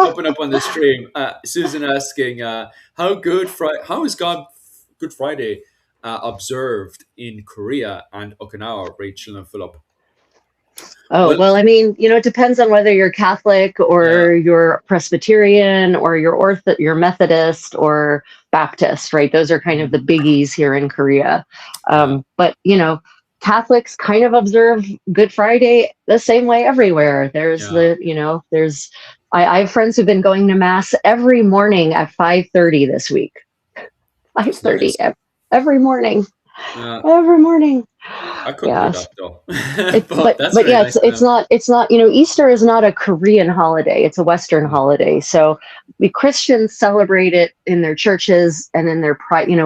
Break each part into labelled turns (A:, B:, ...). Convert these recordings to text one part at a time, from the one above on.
A: Popping up on the stream. Susan asking, how is Good Friday observed in Korea and Okinawa, Rachel and Philip?
B: Oh,
A: Well,
B: well, I mean, it depends on whether you're Catholic
A: yeah,
B: or you're Presbyterian or you're Methodist or Baptist, right? Those are kind of the biggies here in Korea.
A: yeah,
B: But, Catholics kind of observe Good Friday the same way everywhere.
A: yeah.
B: I have friends who've been going to mass every morning at 5:30 this week.
A: That's
B: 5:30
A: nice.
B: every morning.
A: Yeah,
B: Every morning.
A: I couldn't do
B: Yeah.
A: that though.
B: It,
A: But
B: but
A: that's
B: but
A: very
B: yeah,
A: nice to
B: it's
A: know.
B: not Easter is not a Korean holiday. It's a Western
A: Mm,
B: holiday. So the Christians celebrate it in their churches and in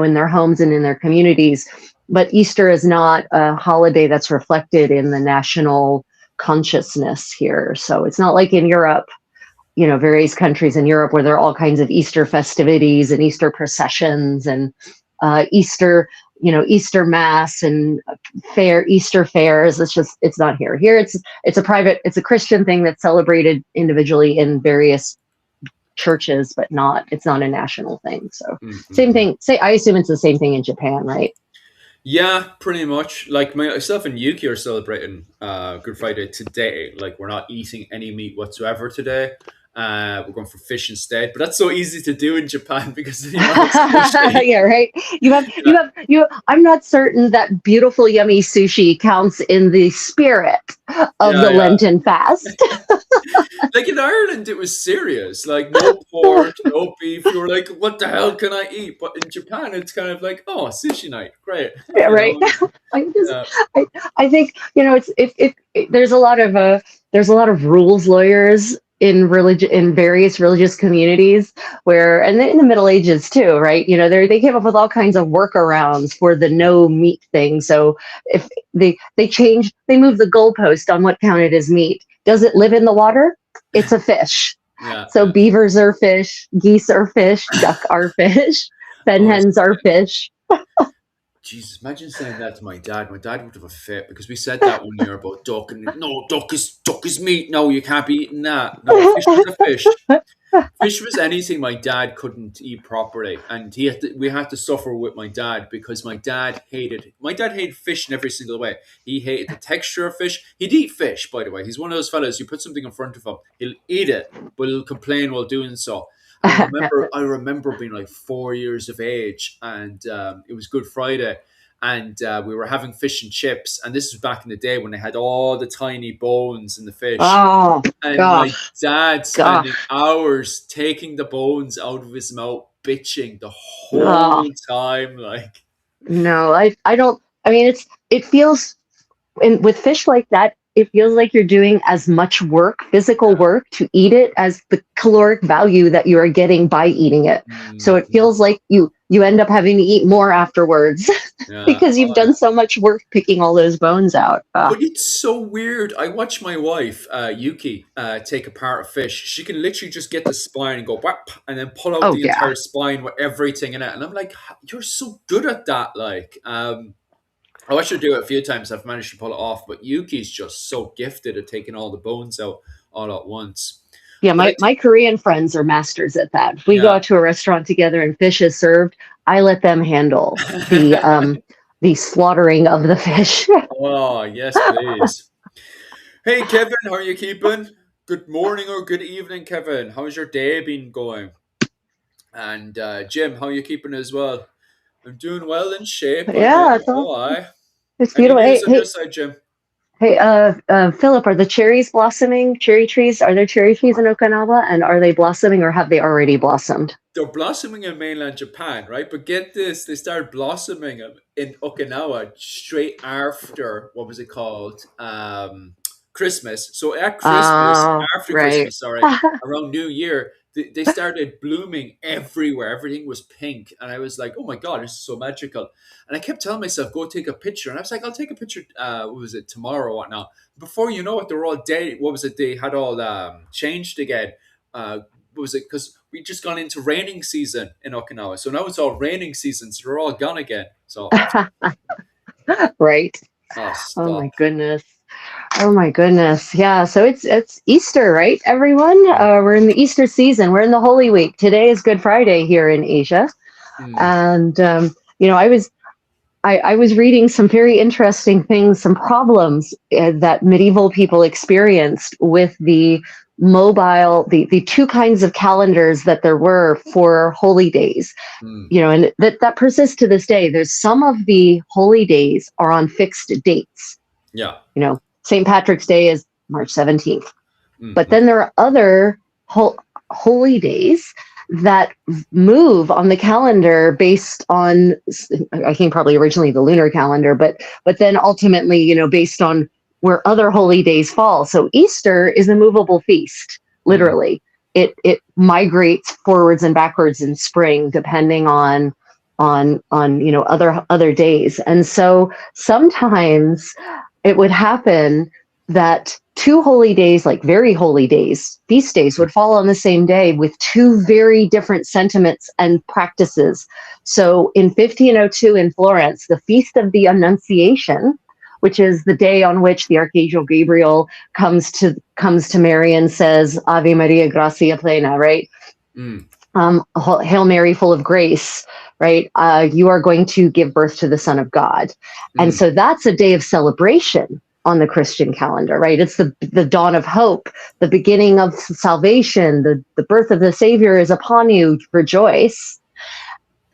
B: in their homes and in their communities. But Easter is not a holiday that's reflected in the national consciousness here. So it's not like in Europe, various countries in Europe where there are all kinds of Easter festivities and Easter processions and Easter, Easter mass and Easter fairs. It's not here. Here it's a Christian thing that's celebrated individually in various churches, but it's not a national thing. So
A: mm, mm,
B: same
A: mm.
B: thing. I assume it's the same thing in Japan, right?
A: Yeah, pretty much. Like myself and Yuki are celebrating Good Friday today. Like we're not eating any meat whatsoever today. We're going for fish instead. But that's so easy to do in Japan because of the amount of sushi.
B: Yeah, right.
A: Yeah,
B: I'm not certain that beautiful, yummy sushi counts in the spirit of
A: yeah,
B: the
A: yeah.
B: Lenten fast.
A: Like in Ireland, it was serious. Like no pork, no beef. You were like, "What the hell can I eat?" But in Japan, it's kind of like, "Oh, sushi night, great."
B: Yeah,
A: You
B: right.
A: know?
B: I just,
A: Yeah,
B: I, I think there's a lot of rules lawyers in various religious communities and in the Middle Ages too, right? They came up with all kinds of workarounds for the no meat thing. So if they move the goalpost on what counted as meat. Does it live in the water? It's a fish.
A: yeah,
B: So
A: yeah.
B: beavers are fish, geese are fish, duck are fish, fen
A: Oh,
B: hens are fish.
A: Jesus, imagine saying that to my dad. My dad would have a fit because we said that one year about duck, and no, duck is meat. No, you can't be eating that. No, fish was a fish. Fish was anything my dad couldn't eat properly, and we had to suffer with my dad because my dad hated fish in every single way. He hated the texture of fish. He'd eat fish, by the way. He's one of those fellas. You put something in front of him, he'll eat it, but he'll complain while doing so. And I remember being like 4 years of age, and it was Good Friday, and we were having fish and chips. And this was back in the day when they had all the tiny bones in the fish.
B: Oh
A: And my
B: gosh,
A: dad spending
B: gosh.
A: hours taking the bones out of his mouth, bitching the
B: Oh
A: whole time. Like,
B: no, I don't. I mean, it feels and with fish like that, it feels like you're doing as much work, physical
A: yeah,
B: work, to eat it as the caloric value that you are getting by eating it. So it
A: mm,
B: feels like you end up having to eat more afterwards
A: yeah.
B: because you've
A: Oh,
B: done so much work picking all those bones out.
A: but it's so weird. I watch my wife, Yuki, take apart a fish. She can literally just get the spine and go whap, and then pull out
B: Oh
A: the
B: yeah.
A: entire spine with everything in it. And I'm like, you're so good at that. Like, I watched her do it a few times. I've managed to pull it off, but Yuki's just so gifted at taking all the bones out all at once.
B: Yeah,
A: But
B: my Korean friends are masters at that. If we go
A: yeah.
B: out to a restaurant together and fish is served, I let them handle the slaughtering of the fish.
A: Oh, yes, please. Hey, Kevin, how are you keeping? Good morning or good evening, Kevin. How's your day been going? And Jim, how are you keeping as well? I'm doing well in shape. I'm doing
B: Yeah,
A: well. Aye.
B: it's
A: Any
B: beautiful.
A: news on your side, Jim?
B: Philip, are the cherries blossoming? Cherry trees? Are there cherry trees in Okinawa? And are they blossoming or have they already blossomed?
A: They're blossoming in mainland Japan, right? But get this, they started blossoming in Okinawa straight after, what was it called? Christmas. So at Christmas,
B: Oh,
A: after
B: right.
A: Christmas, sorry, around New Year, they started blooming everywhere. Everything was pink. And I was like, oh my God, this is so magical. And I kept telling myself, go take a picture. And I was like, I'll take a picture, what was it, tomorrow or whatnot. Before you know it, they're all dead. What was it? They had all changed again. What was it? Because we just gone into raining season in Okinawa. So now it's all raining season. So they're all gone again. So,
B: Right.
A: oh,
B: Oh
A: stop.
B: my goodness. Oh my goodness. Yeah. So it's Easter, right, everyone? We're in the Easter season. We're in the Holy Week. Today is Good Friday here in Asia.
A: Mm,
B: And I was reading some very interesting things, some problems that medieval people experienced with the two kinds of calendars that there were for holy days.
A: mm,
B: And that persists to this day. There's some of the holy days are on fixed dates.
A: yeah.
B: St. Patrick's Day is March 17th. But
A: Mm-hmm.
B: then there are other holy days that move on the calendar based on, I think probably originally the lunar calendar, but then ultimately, based on where other holy days fall. So Easter is a movable feast,
A: Mm,
B: literally. It migrates forwards and backwards in spring depending on other days. And so sometimes it would happen that two holy days, like very holy days, feast days, would fall on the same day with two very different sentiments and practices. So in 1502 in Florence, the Feast of the Annunciation, which is the day on which the Archangel Gabriel comes to Mary and says, Ave Maria, gratia plena, right?
A: mm,
B: Hail Mary, full of grace, right? You are going to give birth to the Son of God. And
A: mm,
B: so that's a day of celebration on the Christian calendar, right? It's the dawn of hope, the beginning of salvation, the birth of the Savior is upon you, rejoice.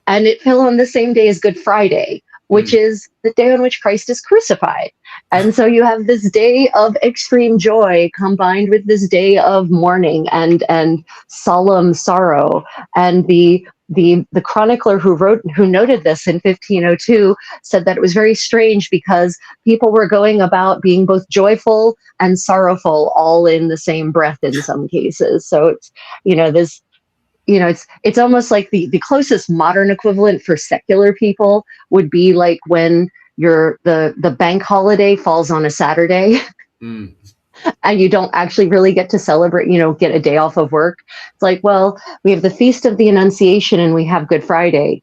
B: And it fell on the same day as Good Friday, which
A: mm.
B: is the day on which Christ is crucified. And so you have this day of extreme joy combined with this day of mourning and solemn sorrow. And the chronicler who noted this in 1502 said that it was very strange because people were going about being both joyful and sorrowful all in the same breath in some cases. So it's this it's almost like the closest modern equivalent for secular people would be like when the bank holiday falls on a Saturday
A: Mm.
B: and you don't actually really get to celebrate, get a day off of work. It's like, well, we have the Feast of the Annunciation and we have Good Friday.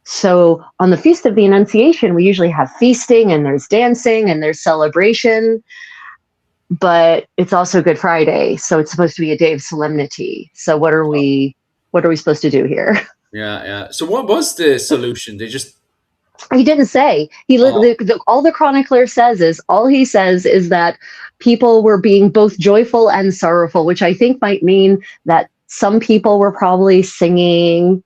B: So on the Feast of the Annunciation, we usually have feasting and there's dancing and there's celebration, but it's also Good Friday, so it's supposed to be a day of solemnity. So what are we supposed to do here?
A: Yeah, yeah. So what was the solution? They just
B: He didn't say.
A: oh,
B: All the chronicler says is that people were being both joyful and sorrowful, which I think might mean that some people were probably singing,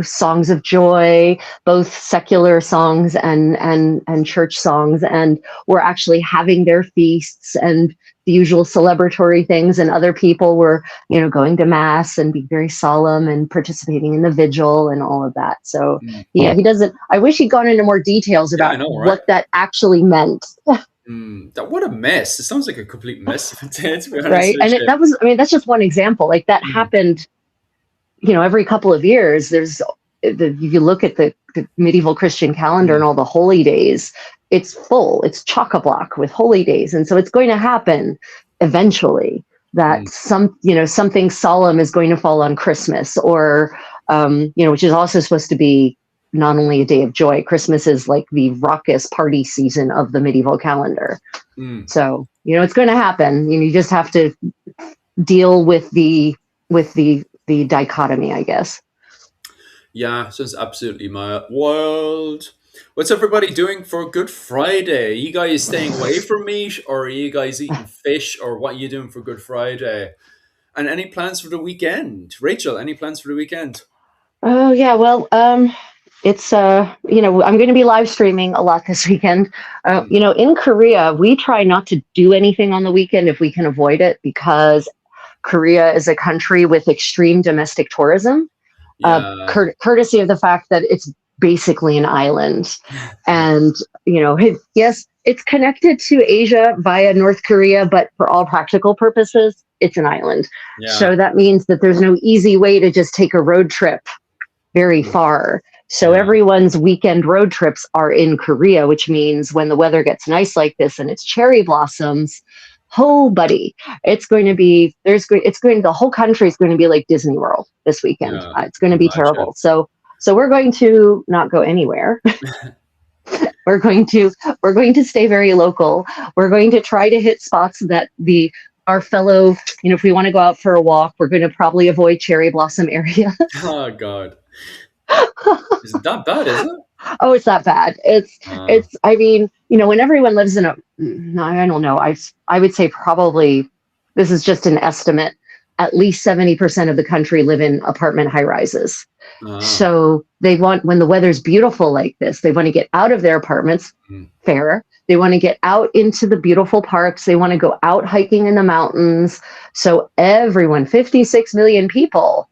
B: songs of joy, both secular songs and church songs, and were actually having their feasts and the usual celebratory things. And other people were, going to mass and being very solemn and participating in the vigil and all of that. So
A: mm,
B: yeah, he doesn't. I wish he'd gone into more details
A: yeah, I
B: about
A: know, right?
B: what that actually meant,
A: That what a mess. It sounds like a complete mess of a day, to be honest
B: right?
A: with
B: And
A: you.
B: that was, I mean, that's just one example. Like that
A: Mm,
B: happened, every couple of years. If you look at the medieval Christian calendar and
A: mm,
B: all the holy days, it's full. It's chock-a-block with holy days, and so it's going to happen eventually that
A: mm.
B: something solemn is going to fall on Christmas, or which is also supposed to be not only a day of joy. Christmas is like the raucous party season of the medieval calendar.
A: Mm.
B: So it's going to happen. You just have to deal with the dichotomy, I guess.
A: Yeah, sounds absolutely my world. What's everybody doing for Good Friday? Are you guys staying away from meat, or are you guys eating fish, or what are you doing for Good Friday? And any plans for the weekend? Rachel, any plans for the weekend?
B: Oh yeah, well, it's I'm going to be live streaming a lot this weekend.
A: Mm,
B: In Korea, we try not to do anything on the weekend if we can avoid it because Korea is a country with extreme domestic tourism,
A: yeah,
B: courtesy of the fact that it's basically an island.
A: yeah,
B: And, yes, it's connected to Asia via North Korea, but for all practical purposes, it's an island.
A: yeah,
B: So that means that there's no easy way to just take a road trip very
A: mm,
B: far. So
A: yeah,
B: everyone's weekend road trips are in Korea, which means when the weather gets nice like this and it's cherry blossoms, oh buddy, the whole country is going to be like Disney World this weekend.
A: yeah.
B: It's going
A: I
B: to be
A: imagine.
B: terrible. So we're going to not go anywhere. We're going to we're going to stay very local. We're going to try to hit spots that the our fellow, if we want to go out for a walk, we're going to probably avoid cherry blossom areas.
A: Oh God, isn't that bad? Is it?
B: Oh, it's that bad.
A: Uh,
B: I mean, when everyone lives in a, no, I don't know. I would say probably, this is just an estimate, at least 70% of the country live in apartment high rises.
A: uh,
B: So they want, when the weather's beautiful like this, they want to get out of their apartments.
A: mm,
B: Fair. They want to get out into the beautiful parks. They want to go out hiking in the mountains. So everyone, 56 million people,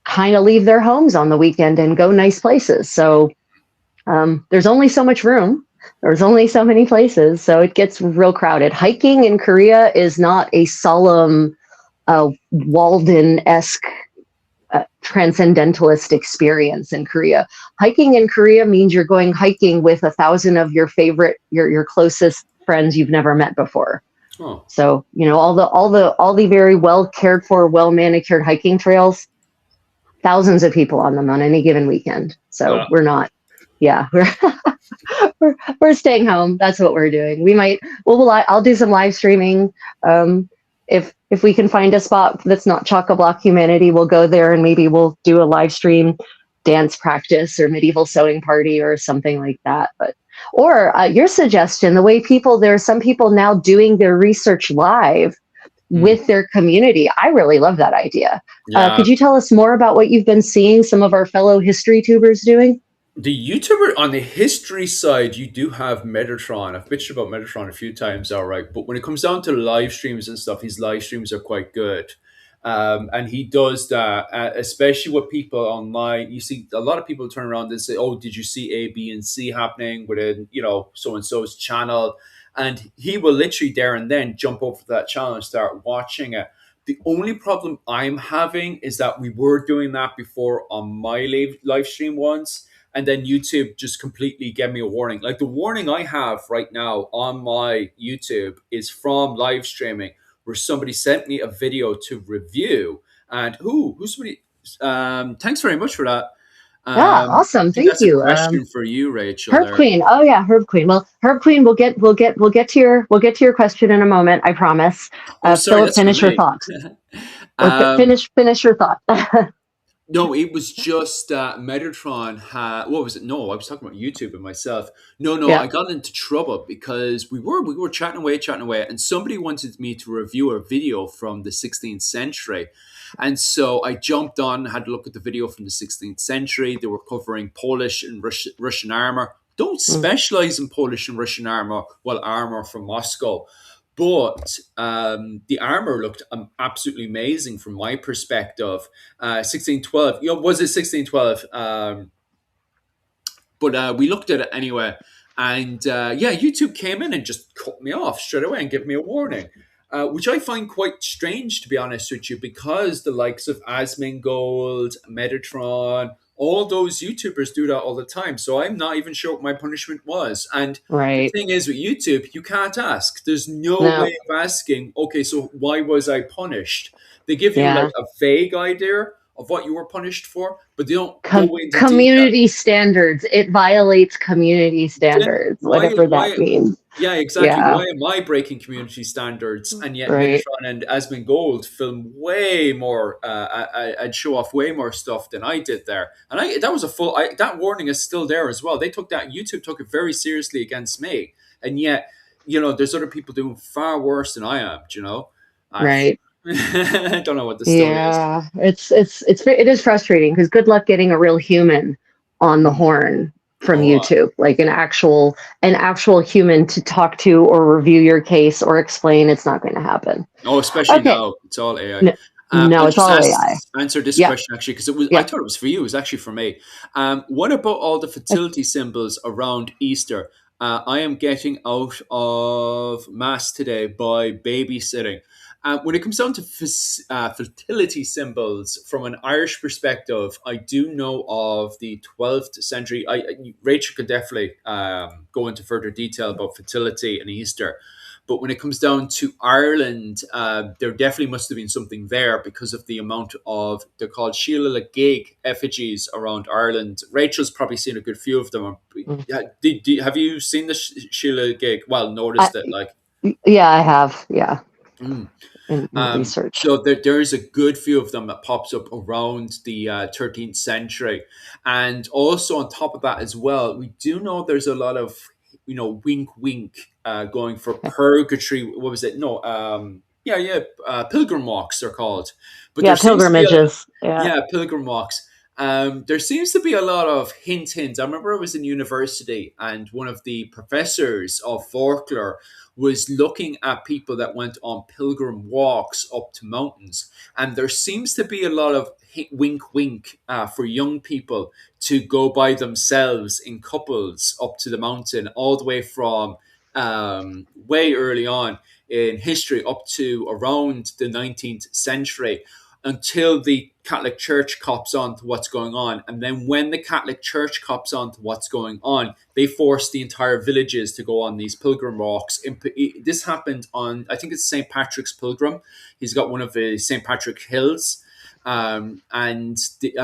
B: kind of leave their homes on the weekend and go nice places. So there's only so much room. There's only so many places. So it gets real crowded. Hiking in Korea is not a solemn, Walden-esque transcendentalist experience in Korea. Hiking in Korea means you're going hiking with 1,000 of your favorite, your closest friends you've never met before.
A: oh,
B: So, all the very well cared for, well manicured hiking trails, thousands of people on them on any given weekend. So
A: uh,
B: we're not, yeah, we're staying home. That's what we're doing. I'll do some live streaming. If we can find a spot that's not chock-a-block humanity, we'll go there and maybe we'll do a live stream dance practice or medieval sewing party or something like that. Or your suggestion, the way there are some people now doing their research live
A: mm,
B: with their community. I really love that idea.
A: yeah.
B: Could you tell us more about what you've been seeing some of our fellow history tubers doing?
A: The YouTuber on the history side, you do have Metatron. I've bitched about Metatron a few times, all right. But when it comes down to live streams and stuff, his live streams are quite good. And he does that, especially with people online. You see a lot of people turn around and say, "Oh, did you see A, B, and C happening within so and so's channel?" And he will literally there and then jump over to that channel and start watching it. The only problem I'm having is that we were doing that before on my live stream once, and then YouTube just completely gave me a warning. Like the warning I have right now on my YouTube is from live streaming, where somebody sent me a video to review, and who's somebody? Thanks very much for that.
B: Yeah,
A: I
B: awesome.
A: think
B: Thank
A: that's a
B: you.
A: question for you, Rachel.
B: Herb
A: There.
B: Queen. Oh yeah, Herb Queen. Well, Herb Queen, we'll get to your question in a moment. I promise.
A: Oh, sorry,
B: Philip,
A: that's for
B: finish your
A: me.
B: thought. Or
A: um,
B: finish your thought.
A: No, it was just Metatron had. What was it? No, I was talking about YouTube and myself. No, no,
B: Yeah.
A: I got into trouble because we were chatting away, and somebody wanted me to review a video from the 16th century, and so I jumped on, had a look at the video from the 16th century. They were covering Polish and Russian armor. Don't
B: Mm.
A: specialize in Polish and Russian armor, well, armor from Moscow. But the armor looked absolutely amazing from my perspective. 1612, was it 1612? But we looked at it anyway. And yeah, YouTube came in and just cut me off straight away and gave me a warning. Which I find quite strange, to be honest with you, because the likes of Asmongold, Metatron, all those YouTubers do that all the time. So I'm not even sure what my punishment was. And the
B: Right.
A: thing is with YouTube, you can't ask. There's no
B: No.
A: way of asking, okay, so why was I punished? They give you like
B: Yeah.
A: a vague idea of what you were punished for, but they don't go into detail.
B: Community standards. It violates community
A: Yeah,
B: standards,
A: why
B: whatever that
A: why
B: means.
A: yeah, exactly.
B: Yeah.
A: Why am I breaking community standards? And yet
B: Right.
A: Metatron and Asmongold film way more and show off way more stuff than I did there. And that was that warning is still there as well. YouTube took it very seriously against me. And yet, there's other people doing far worse than I am, I
B: Right.
A: I don't know what the story is.
B: Yeah, it is frustrating because good luck getting a real human on the horn from
A: Oh,
B: YouTube, like an actual human to talk to or review your case or explain. It's not going to happen.
A: oh, especially
B: Okay,
A: now, it's all AI.
B: no, no,
A: I'll
B: it's
A: just
B: all AI.
A: answer this
B: Yeah,
A: question actually because I
B: yeah.
A: thought it was for you. It was actually for me. What about all the fertility symbols around Easter? I am getting out of mass today by babysitting. When it comes down to fertility symbols from an Irish perspective, I do know of the 12th century. Rachel could definitely go into further detail about fertility and Easter. But when it comes down to Ireland, there definitely must have been something there because of the amount of, they're called Sheila Gig effigies around Ireland. Rachel's probably seen a good few of them.
B: Mm.
A: Have you seen the Sheila Gig? Well,
B: I,
A: noticed it, like.
B: yeah, I have. Yeah,
A: Mm.
B: in research.
A: So there is a good few of them that pops up around the 13th century, and also on top of that as well, we do know there's a lot of, wink wink, going for purgatory. What was it? No, pilgrim walks are called, but there
B: Yeah,
A: seems to be
B: pilgrimages. Yeah.
A: pilgrim walks. There seems to be a lot of hint. I remember I was in university, and one of the professors of folklore was looking at people that went on pilgrim walks up to mountains. And there seems to be a lot of wink, wink, for young people to go by themselves in couples up to the mountain, all the way from way early on in history up to around the 19th century, until the Catholic Church cops on to what's going on. And then when the Catholic Church cops on to what's going on, they force the entire villages to go on these pilgrim walks. This happened on, I think it's St. Patrick's Pilgrim. He's got one of the St. Patrick Hills. And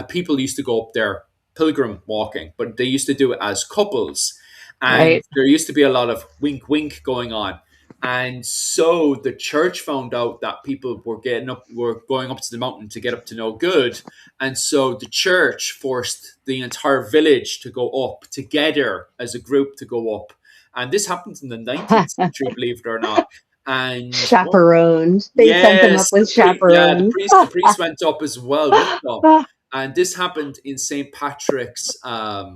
A: people used to go up there pilgrim walking, but they used to do it as couples. And
B: Right.
A: there used to be a lot of wink, wink going on. And so the church found out that people were going up to the mountain to get up to no good. And so the church forced the entire village to go up together as a group to go up. And this happened in the 19th century, believe it or not. And
B: Chaperoned. They sent them up
A: yes,
B: with
A: the
B: chaperones.
A: priest went up as well with them. And this happened in St. Patrick's, I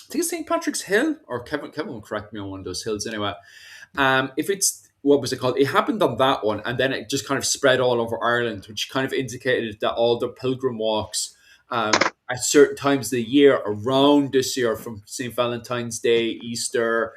A: think it's St. Patrick's Hill, or Kevin will correct me on one of those hills anyway. If it's, what was it called? It happened on that one, and then it just kind of spread all over Ireland, which kind of indicated that all the pilgrim walks, at certain times of the year around this year, from St. Valentine's Day, Easter,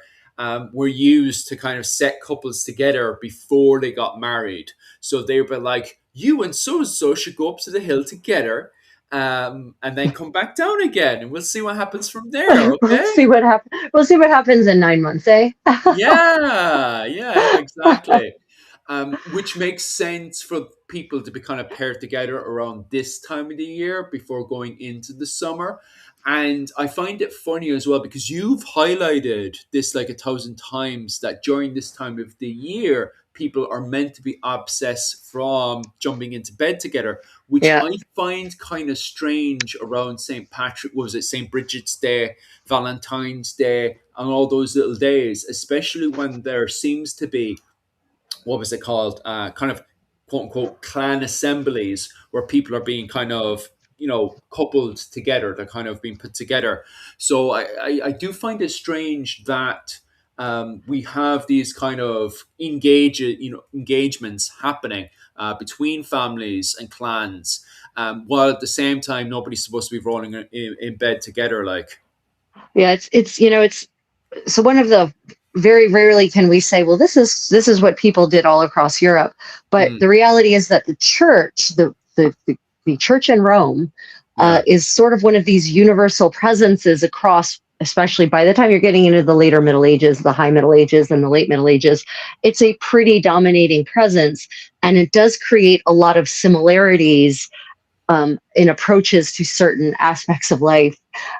A: were used to kind of set couples together before they got married. So they were like, you and so should go up to the hill together, and then come back down again, and we'll see what happens from there.
B: We'll
A: Okay.
B: see what happens. We'll see what happens in 9 months, eh?
A: Yeah, exactly. Which makes sense for people to be kind of paired together around this time of the year before going into the summer. And I find it funny as well because you've highlighted this like 1,000 times that during this time of the year, people are meant to be obsessed from jumping into bed together, which
B: Yeah.
A: I find kind of strange around St. Patrick, what was it, St. Bridget's Day, Valentine's Day, and all those little days, especially when there seems to be, what was it called, kind of quote unquote clan assemblies where people are being kind of, coupled together, they're kind of being put together. So I do find it strange that we have these kind of engagements happening between families and clans, while at the same time nobody's supposed to be rolling in bed together, like.
B: Yeah, it's so one of the, very rarely can we say, well, this is what people did all across Europe. But
A: Mm,
B: the reality is that the church, the church in Rome,
A: yeah.
B: is sort of one of these universal presences across, especially by the time you're getting into the later Middle Ages, the High Middle Ages, and the Late Middle Ages. It's a pretty dominating presence, and it does create a lot of similarities in approaches to certain aspects of life,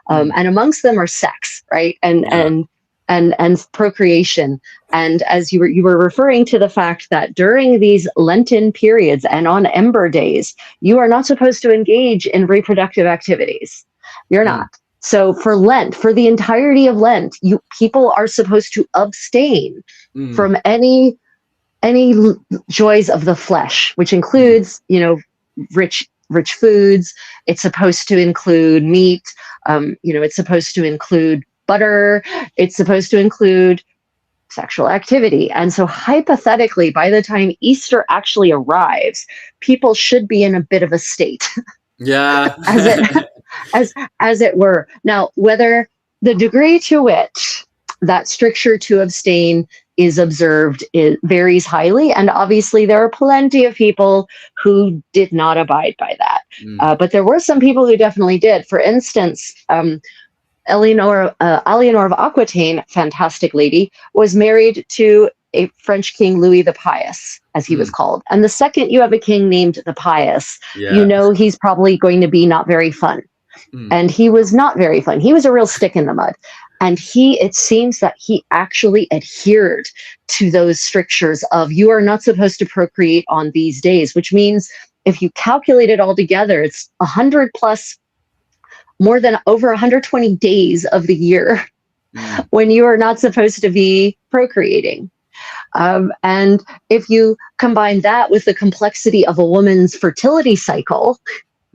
A: Mm,
B: and amongst them are sex, right, and
A: yeah.
B: and procreation. And as you were referring to the fact that during these Lenten periods and on Ember days, you are not supposed to engage in reproductive activities. You're
A: Mm,
B: not. So for Lent, for the entirety of Lent, people are supposed to abstain
A: mm,
B: from any joys of the flesh, which
A: mm,
B: includes, rich foods. It's supposed to include meat. It's supposed to include butter. It's supposed to include sexual activity. And so hypothetically, by the time Easter actually arrives, people should be in a bit of a state,
A: yeah.
B: as it as it were. Now, whether the degree to which that stricture to abstain is observed, it varies highly, and obviously there are plenty of people who did not abide by that.
A: Mm,
B: But there were some people who definitely did. For instance, Eleanor of Aquitaine, fantastic lady, was married to a French king, Louis the Pious, as he was
A: Mm,
B: called. And the second you have a king named the Pious, you
A: yeah.
B: know he's probably going to be not very fun.
A: Mm,
B: And he was not very fun. He was a real stick in the mud. And it seems that he actually adhered to those strictures of you are not supposed to procreate on these days, which means if you calculate it all together, it's 100 plus, more than over 120 days of the year
A: mm,
B: when you are not supposed to be procreating. And if you combine that with the complexity of a woman's fertility cycle,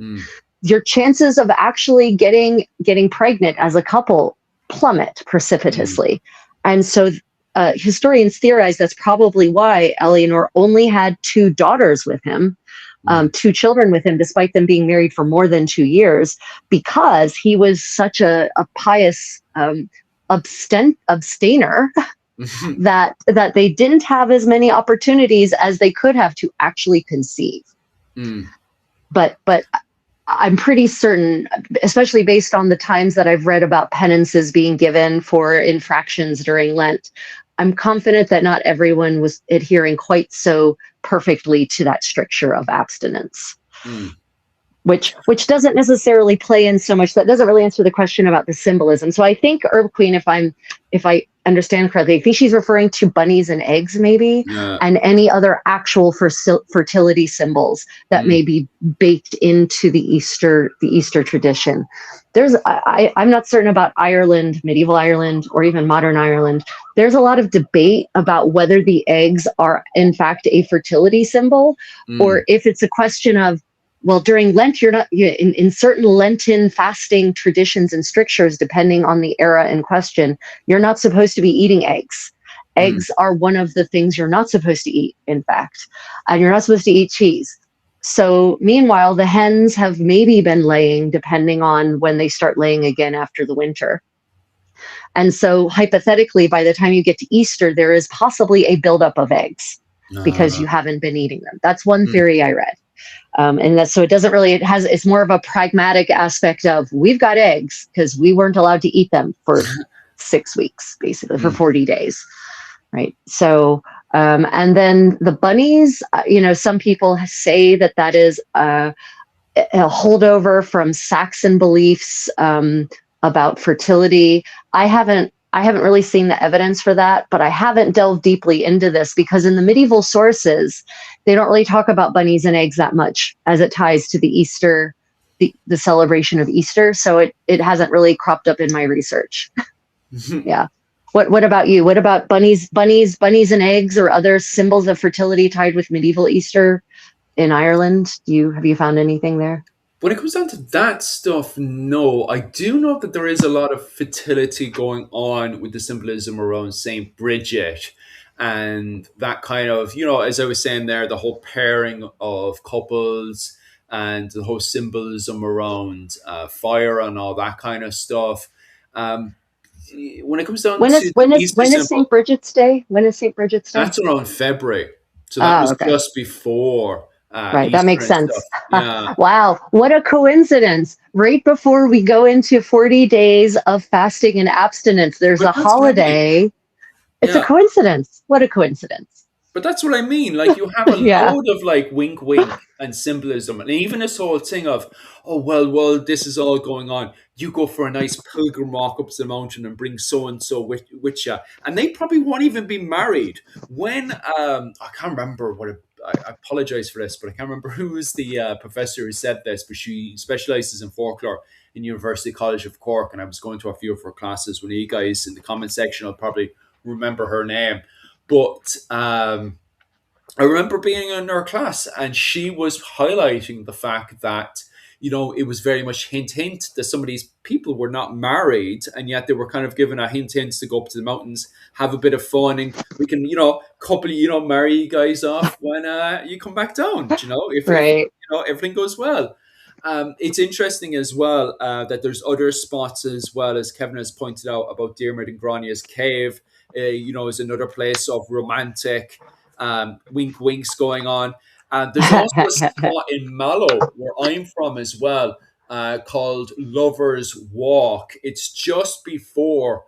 A: mm,
B: your chances of actually getting pregnant as a couple plummet
A: mm,
B: precipitously. And so historians theorize that's probably why Eleanor only had two daughters with him,
A: mm.
B: two children with him, despite them being married for more than 2 years, because he was such a pious abstainer that they didn't have as many opportunities as they could have to actually conceive.
A: Mm.
B: But I'm pretty certain, especially based on the times that I've read about penances being given for infractions during Lent, I'm confident that not everyone was adhering quite so perfectly to that stricture of abstinence.
A: Mm.
B: Which doesn't necessarily play in so much. That doesn't really answer the question about the symbolism. So I think Herb Queen, if I understand correctly, I think she's referring to bunnies and eggs, maybe,
A: Yeah.
B: and any other actual fertility symbols that
A: Mm.
B: may be baked into the Easter tradition. I'm not certain about Ireland, medieval Ireland, or even modern Ireland. There's a lot of debate about whether the eggs are in fact a fertility symbol,
A: Mm.
B: or if it's a question of, well, during Lent, you're not in certain Lenten fasting traditions and strictures, depending on the era in question, you're not supposed to be eating eggs.
A: Mm.
B: Eggs are one of the things you're not supposed to eat, in fact, and you're not supposed to eat cheese. So, meanwhile, the hens have maybe been laying, depending on when they start laying again after the winter. And so, hypothetically, by the time you get to Easter, there is possibly a buildup of eggs because you
A: Uh,
B: haven't been eating them. That's one
A: mm.
B: theory I read. And that's so it doesn't really, it's more of a pragmatic aspect of we've got eggs because we weren't allowed to eat them for 6 weeks, basically, for
A: Mm.
B: 40 days. Right. So, and then the bunnies, some people say that is a holdover from Saxon beliefs about fertility. I haven't really seen the evidence for that, but I haven't delved deeply into this because in the medieval sources, they don't really talk about bunnies and eggs that much as it ties to the Easter, the celebration of Easter. So it hasn't really cropped up in my research. Yeah. What about you? What about bunnies and eggs or other symbols of fertility tied with medieval Easter in Ireland? Have you found anything there?
A: When it comes down to that stuff, no. I do know that there is a lot of fertility going on with the symbolism around Saint Bridget and that kind of, as I was saying there, the whole pairing of couples and the whole symbolism around fire and all that kind of stuff. Um, when it comes down
B: When
A: to
B: is
A: the
B: when is
A: Easter
B: when is
A: symbol,
B: St. Bridget's Day? When is St. Bridget's Day?
A: that's around February. So that
B: Oh,
A: was
B: okay.
A: just before
B: Right. That
A: Easter
B: makes
A: and stuff.
B: sense.
A: Yeah.
B: Wow. What a coincidence. Right before we go into 40 days of fasting and abstinence, there's
A: But
B: a
A: that's what I mean.
B: holiday. It's a
A: Yeah.
B: coincidence. What a coincidence.
A: But that's what I mean. Like you have a
B: Yeah.
A: load of like wink wink and symbolism. And even this whole thing of, oh well, this is all going on. You go for a nice pilgrim walk up to the mountain and bring so and so with you. And they probably won't even be married. When I can't remember I apologize for this, but I can't remember who was the professor who said this, but she specializes in folklore in University College of Cork, and I was going to a few of her classes. When you guys in the comment section will probably remember her name. But I remember being in her class and she was highlighting the fact that, it was very much hint, hint that some of these people were not married and yet they were kind of given a hint, hint to go up to the mountains, have a bit of fun, and we can, couple, marry you guys off when you come back down, if
B: Right.
A: everything goes well. It's interesting as well that there's other spots as well, as Kevin has pointed out about Diarmid and Grania's cave, is another place of romantic wink winks going on. And there's also a spot in Mallow where I'm from as well called Lover's Walk. It's just before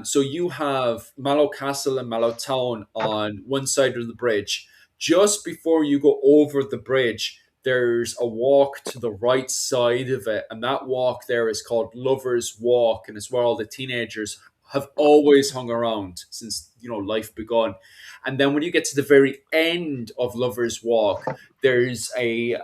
A: So you have Mallow Castle and Mallow Town on one side of the bridge. Just before you go over the bridge, there's a walk to the right side of it, and that walk there is called Lovers Walk, and it's where all the teenagers have always hung around since life begun. And then when you get to the very end of Lovers Walk, there's a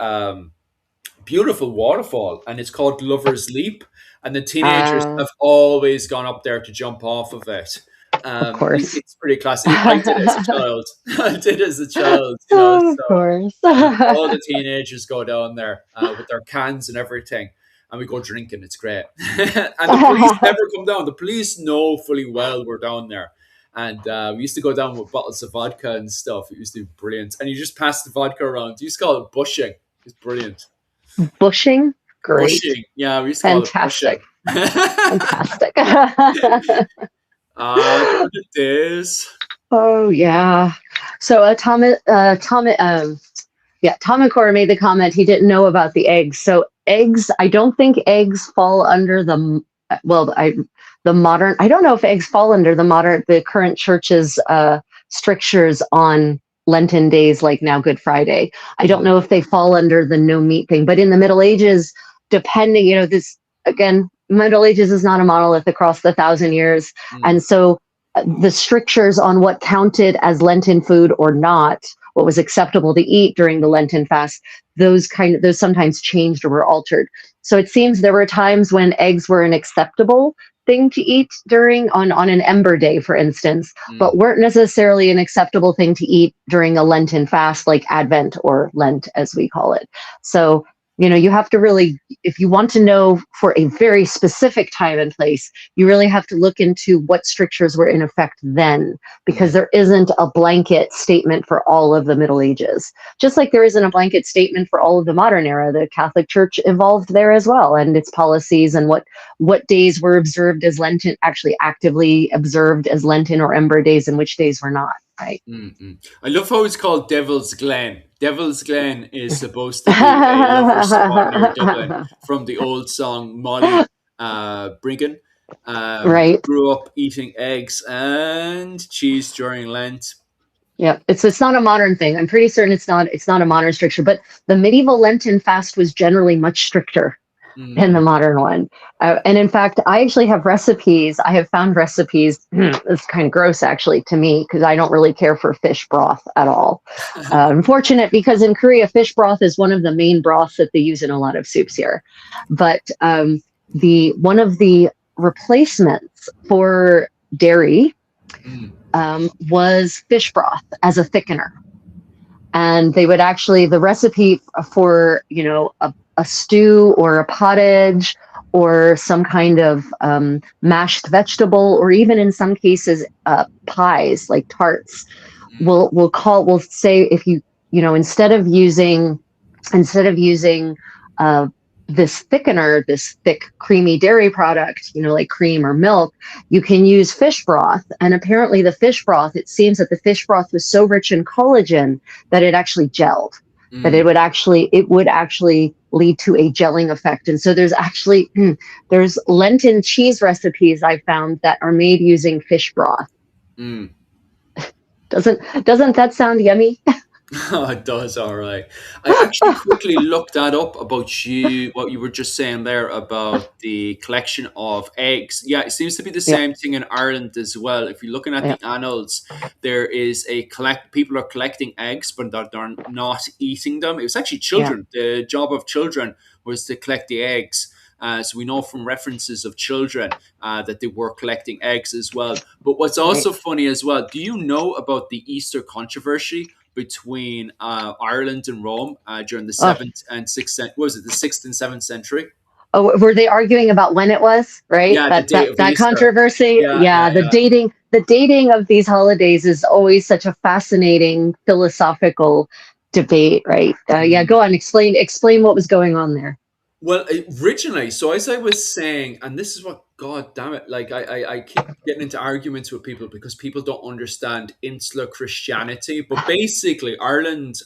A: beautiful waterfall, and it's called Lover's Leap. And the teenagers
B: uh,
A: have always gone up there to jump off of it.
B: of course.
A: It's pretty classic. I did it as a child. I did it as a child,
B: Of
A: So
B: course.
A: all the teenagers go down there with their cans and everything, and we go drinking. It's great. And the police never come down. The police know fully well we're down there. And we used to go down with bottles of vodka and stuff. It used to be brilliant. And you just pass the vodka around. You used to call it bushing. It's brilliant.
B: Bushing, great,
A: Bushing. Yeah, we used to call it bushing.
B: fantastic, fantastic.
A: The days.
B: Oh yeah. So Tom and Cora made the comment he didn't know about the eggs. So eggs, I don't think eggs fall under the modern. I don't know if eggs fall under the current church's strictures on Lenten days, like now Good Friday. I don't know if they fall under the no meat thing, but in the Middle Ages, depending, this again, Middle Ages is not a monolith across the 1,000 years, and so the strictures on what counted as Lenten food or not, what was acceptable to eat during the Lenten fast, those sometimes changed or were altered. So it seems there were times when eggs were an acceptable thing to eat on an ember day, for instance, but weren't necessarily an acceptable thing to eat during a Lenten fast, like Advent or Lent, as we call it. So you have to really, if you want to know for a very specific time and place, you really have to look into what strictures were in effect then, because there isn't a blanket statement for all of the Middle Ages. Just like there isn't a blanket statement for all of the modern era. The Catholic Church evolved there as well, and its policies and what days were observed as Lenten, actually actively observed as Lenten or Ember days, and which days were not. Right.
A: I love how it's called Devil's Glen. Devil's Glen is supposed to be a lover's spot near Dublin from the old song Molly Brigham.
B: Right.
A: Grew up eating eggs and cheese during Lent.
B: Yeah, it's not a modern thing. I'm pretty certain it's not a modern stricture, but the medieval Lenten fast was generally much stricter than the modern one. And in fact, I actually have recipes. I have found recipes. It's kind of gross, actually, to me, because I don't really care for fish broth at all. Unfortunate, because in Korea, fish broth is one of the main broths that they use in a lot of soups here. But one of the replacements for dairy was fish broth as a thickener. And they would actually, the recipe for, a stew or a pottage or some kind of mashed vegetable, or even in some cases, pies like tarts, we'll say, if instead of using this thickener, this thick, creamy dairy product, like cream or milk, you can use fish broth. And apparently it seems that the fish broth was so rich in collagen that it actually gelled, that it would actually lead to a gelling effect. And so there's Lenten cheese recipes I found that are made using fish broth. Doesn't that sound yummy?
A: Oh, it does, all right. I actually quickly looked that up about what you were just saying there about the collection of eggs. Yeah, it seems to be the
B: Yeah.
A: same thing in Ireland as well. If you're looking at
B: Yeah.
A: the annals, there is people are collecting eggs, but they're not eating them. It was actually children. The job of children was to collect the eggs. So we know from references of children that they were collecting eggs as well. But what's also funny as well, do you know about the Easter controversy between Ireland and Rome during the seventh and sixth? What was it, the 6th and 7th century?
B: Oh, were they arguing about when it was, right?
A: Yeah, the
B: That
A: date of
B: that
A: Easter.
B: controversy. Yeah, the dating of these holidays is always such a fascinating philosophical debate, right? Yeah, go on, explain what was going on there.
A: Well, originally, so as I was saying, and this is what, God damn it, like I keep getting into arguments with people because people don't understand insular Christianity. But basically, Ireland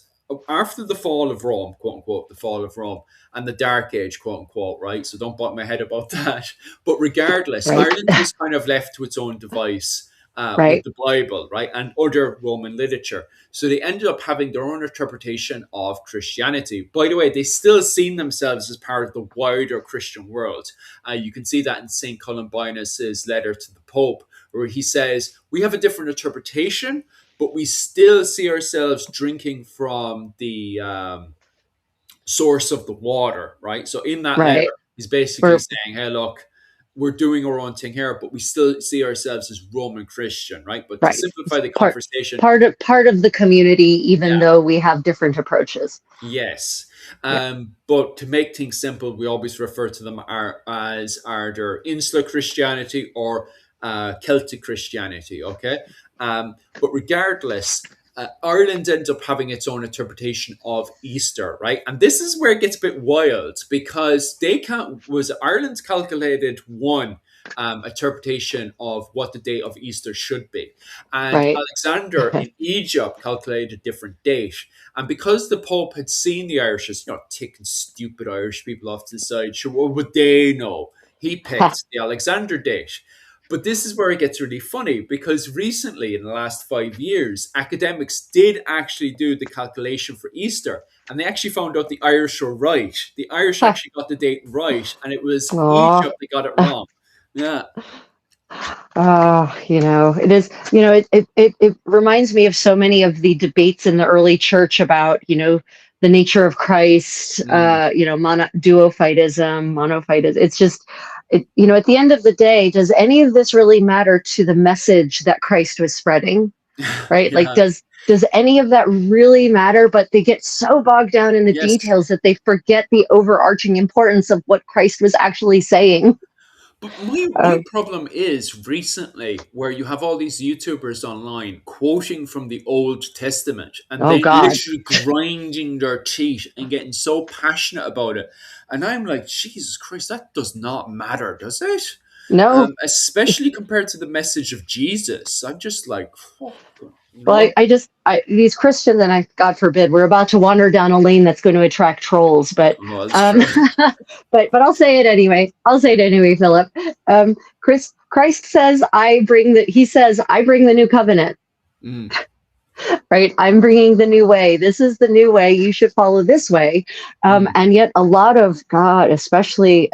A: after the fall of Rome, quote unquote, the fall of Rome and the Dark Age, quote unquote, right? So don't bite my head about that. But regardless,
B: Right.
A: Ireland was kind of left to its own device with
B: Right.
A: the Bible, right, and other Roman literature. So they ended up having their own interpretation of Christianity. By the way, they still seen themselves as part of the wider Christian world. You can see that in St. Columbanus's letter to the Pope, where he says, we have a different interpretation, but we still see ourselves drinking from the source of the water, right? So in that letter,
B: Right.
A: he's basically
B: We're
A: saying, hey, look, we're doing our own thing here, but we still see ourselves as Roman Christian, right? But to
B: right.
A: simplify the
B: Part
A: conversation,
B: part of the community, even
A: yeah,
B: though we have different approaches.
A: yes.
B: Yeah.
A: But to make things simple, we always refer to them as either insular Christianity or Celtic Christianity, okay? But regardless, Ireland ends up having its own interpretation of Easter, right? And this is where it gets a bit wild because Ireland's calculated one interpretation of what the date of Easter should be, and
B: Right.
A: Alexander in Egypt calculated a different date. And because the Pope had seen the Irish as, taking stupid Irish people off to the side, sure, what would they know? He picked the Alexander date. But this is where it gets really funny because recently, in the last 5 years, academics did actually do the calculation for Easter, and they actually found out the Irish were right. The Irish actually got the date right, and it was
B: Oh.
A: Egypt that got it wrong. Yeah.
B: It is, it reminds me of so many of the debates in the early church about, the nature of Christ,
A: Mm.
B: duophytism, monophytism. It's just, at the end of the day, does any of this really matter to the message that Christ was spreading? Right? Like,
A: Yeah.
B: does any of that really matter? But they get so bogged down in the
A: Yes.
B: details that they forget the overarching importance of what Christ was actually saying.
A: But my problem is recently where you have all these YouTubers online quoting from the Old Testament and
B: Oh
A: then
B: God,
A: literally grinding their teeth and getting so passionate about it. And I'm like, Jesus Christ, that does not matter, does it?
B: no.
A: Especially compared to the message of Jesus. I'm just like, fuck,
B: Well, these Christians, and God forbid, we're about to wander down a lane that's going to attract trolls. But,
A: Well, it's
B: um,
A: true.
B: but I'll say it anyway. I'll say it anyway, Philip. Christ says, He says, I bring the new covenant.
A: Mm,
B: Right? I'm bringing the new way. This is the new way. You should follow this way.
A: mm.
B: And yet, a lot of God, especially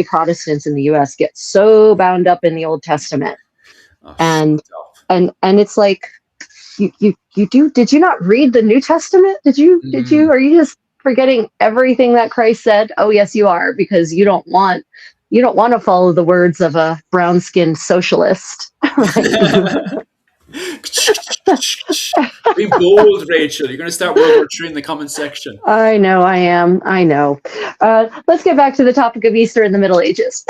B: Protestants in the U.S., get so bound up in the Old Testament,
A: Oh, shut
B: and
A: up.
B: and it's like, did you not read the New Testament?
A: Mm.
B: Are you just forgetting everything that Christ said? Oh yes, you are, because you don't want to follow the words of a brown-skinned socialist. Right?
A: Be bold, Rachel. You're going to start World War III in the comment section.
B: I know, I am. I know. Let's get back to the topic of Easter in the Middle Ages.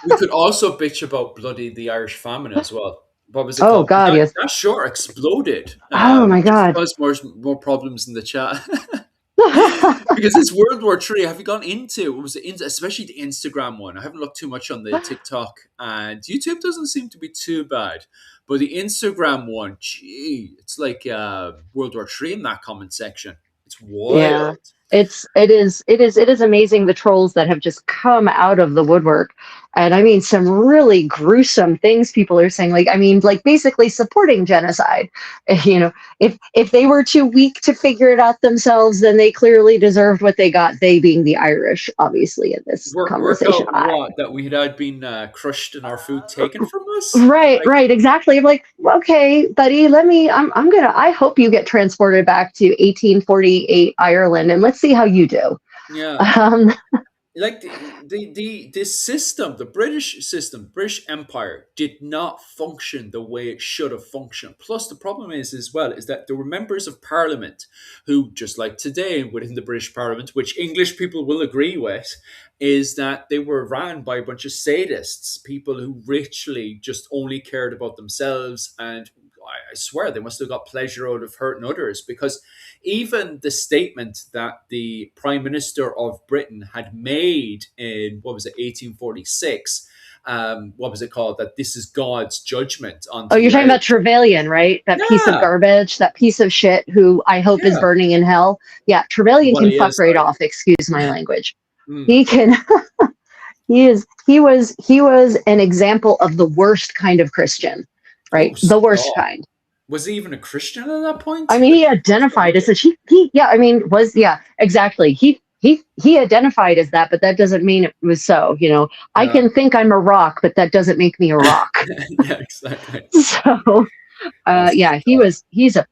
A: We could also bitch about bloody the Irish famine as well. What was it
B: Oh
A: called?
B: God, yes.
A: That sure exploded.
B: Oh my
A: Just
B: God.
A: caused more problems in the chat. Because it's World War III. Have you gone into? Was it into, especially the Instagram one? I haven't looked too much on the TikTok, and YouTube doesn't seem to be too bad. But the Instagram one, gee, it's like World War III in that comment section. It's
B: Yeah.
A: wild.
B: It is amazing, the trolls that have just come out of the woodwork. And I mean, some really gruesome things people are saying, like, I mean, like, basically supporting genocide. You know, if they were too weak to figure it out themselves, then they clearly deserved what they got, they being the Irish, obviously, in this
A: Work
B: conversation.
A: out what that we had been crushed and our food taken from us.
B: Right,
A: Like,
B: right, exactly. I'm like, okay, buddy, I hope you get transported back to 1848 Ireland, and let's see how you do.
A: yeah,
B: Um,
A: like the system, the British system, British Empire did not function the way it should have functioned. Plus, the problem is as well is that there were members of Parliament who, just like today within the British Parliament, which English people will agree with, is that they were ran by a bunch of sadists, people who literally just only cared about themselves. And I swear they must have got pleasure out of hurting others, because even the statement that the Prime Minister of Britain had made in, what was it, 1846, what was it called? That this is God's judgment
B: Oh,
A: onto
B: you're
A: the
B: talking about
A: Irish.
B: Trevelyan, right? That piece of
A: Yeah,
B: garbage, that piece of shit who I hope is
A: yeah.
B: burning in hell. Yeah, Trevelyan
A: Well,
B: can
A: he
B: fuck
A: is
B: right
A: like,
B: off, excuse my language.
A: mm.
B: He can he was an example of the worst kind of Christian,
A: Oh,
B: right? The worst
A: oh,
B: kind.
A: was he even a Christian at that
B: I
A: point?
B: mean,
A: Like,
B: he
A: first one,
B: identified
A: was
B: as
A: it?
B: such. He yeah, I mean, was yeah, exactly. He identified as that, but that doesn't mean it was so. I
A: Yeah,
B: can think I'm a rock, but that doesn't make me a rock.
A: yeah, exactly.
B: So
A: That's
B: yeah, was a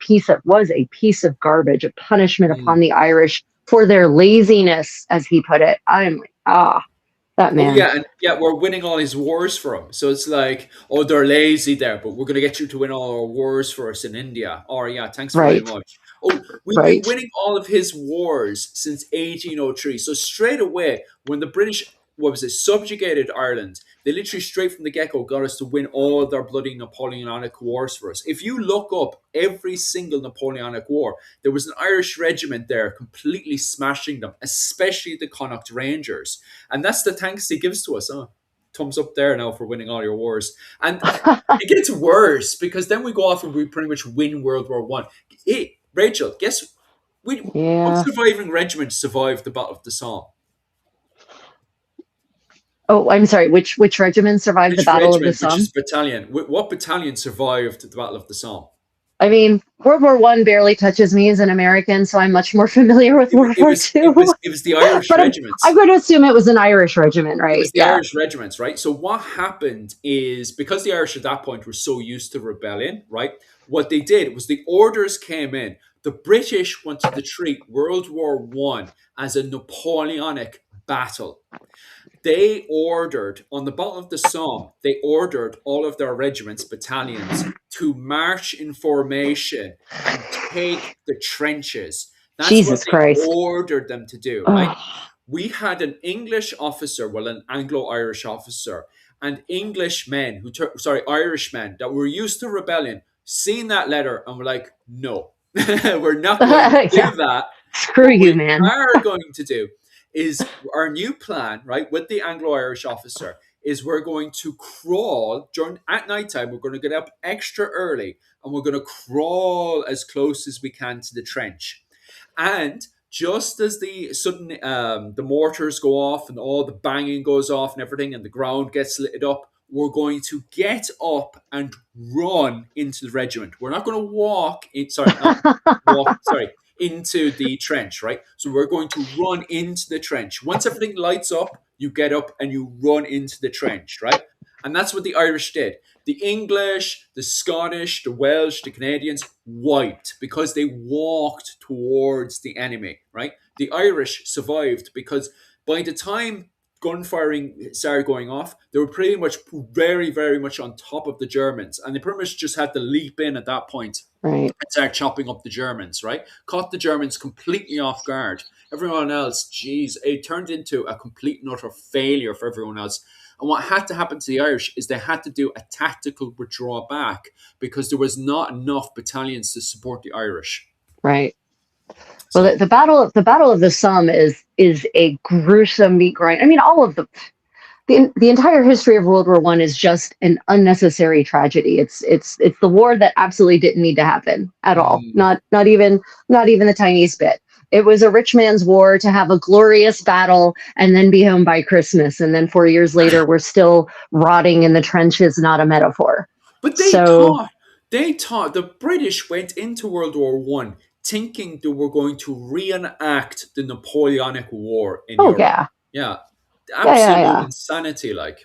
B: piece of garbage, a punishment
A: mm.
B: upon the Irish for their laziness, as he put it. I'm like, that
A: Oh
B: man.
A: yeah, and yeah, we're winning all his wars for him. So it's like, oh, they're lazy there, but we're gonna get you to win all our wars for us in India. Or yeah, thanks very
B: Right,
A: much. Oh, we've been
B: right.
A: winning all of his wars since 1803. So straight away, when the British, what was it, subjugated Ireland, they literally straight from the get-go got us to win all their bloody Napoleonic wars for us. If you look up every single Napoleonic war, there was an Irish regiment there completely smashing them, especially the Connacht Rangers. And that's the thanks he gives to us. Oh, thumbs up there now for winning all your wars. And it gets worse because then we go off and we pretty much win World War One. Hey, Rachel, guess what
B: Yeah.
A: surviving regiment survived the Battle of the Somme?
B: Oh, I'm sorry. Which regiment survived the
A: Which
B: Battle of the
A: regiment, which
B: Somme?
A: is battalion? What battalion survived the Battle of the Somme?
B: I mean, World War One barely touches me as an American, so I'm much more familiar with
A: It, wa-
B: World War Two.
A: it was the Irish
B: But I'm
A: regiments.
B: going to assume it was an Irish regiment,
A: It
B: right?
A: was the
B: Yeah.
A: Irish regiments, right? So what happened is because the Irish at that point were so used to rebellion, right? What they did was the orders came in. The British wanted to treat World War One as a Napoleonic battle. They ordered on the Battle of the Somme. They ordered all of their regiments, battalions, to march in formation and take the trenches. That's what
B: Jesus
A: they
B: Christ.
A: ordered them to do, right?
B: Oh.
A: We had an English officer, well, an Anglo-Irish officer, and English men Irish men that were used to rebellion, seen that letter and were like, no, we're not going to do
B: Yeah.
A: that.
B: Screw
A: What
B: you,
A: we
B: man.
A: are going to do is our new plan, right, with the Anglo-Irish officer, is we're going to crawl during at nighttime. We're going to get up extra early and we're going to crawl as close as we can to the trench. And just as the mortars go off and all the banging goes off and everything, and the ground gets lit up, we're going to get up and run into the regiment. We're not going to walk in. Sorry, not walk. Sorry, into the trench. Right. So we're going to run into the trench. Once everything lights up, you get up and you run into the trench. Right. And that's what the Irish did. The English, the Scottish, the Welsh, the Canadians wiped because they walked towards the enemy, right? The Irish survived because by the time gun firing started going off, they were pretty much very, very much on top of the Germans. And they pretty much just had to leap in at that point
B: Right.
A: and start chopping up the Germans, right? Caught the Germans completely off guard. Everyone else, geez, it turned into a complete and utter failure for everyone else. And what had to happen to the Irish is they had to do a tactical withdrawal back because there was not enough battalions to support the Irish.
B: Right. Well,
A: So,
B: the Battle of the Somme is a gruesome meat grind. I mean, all of the entire history of World War One is just an unnecessary tragedy. It's the war that absolutely didn't need to happen at all.
A: mm,
B: Not even the tiniest bit. It was a rich man's war to have a glorious battle and then be home by Christmas. And then 4 years later, we're still rotting in the trenches, not a metaphor.
A: but
B: So,
A: they thought the British went into World War One thinking they were going to reenact the Napoleonic War in
B: oh,
A: Europe.
B: yeah.
A: Yeah,
B: Yeah, yeah,
A: absolute
B: yeah.
A: insanity. Like,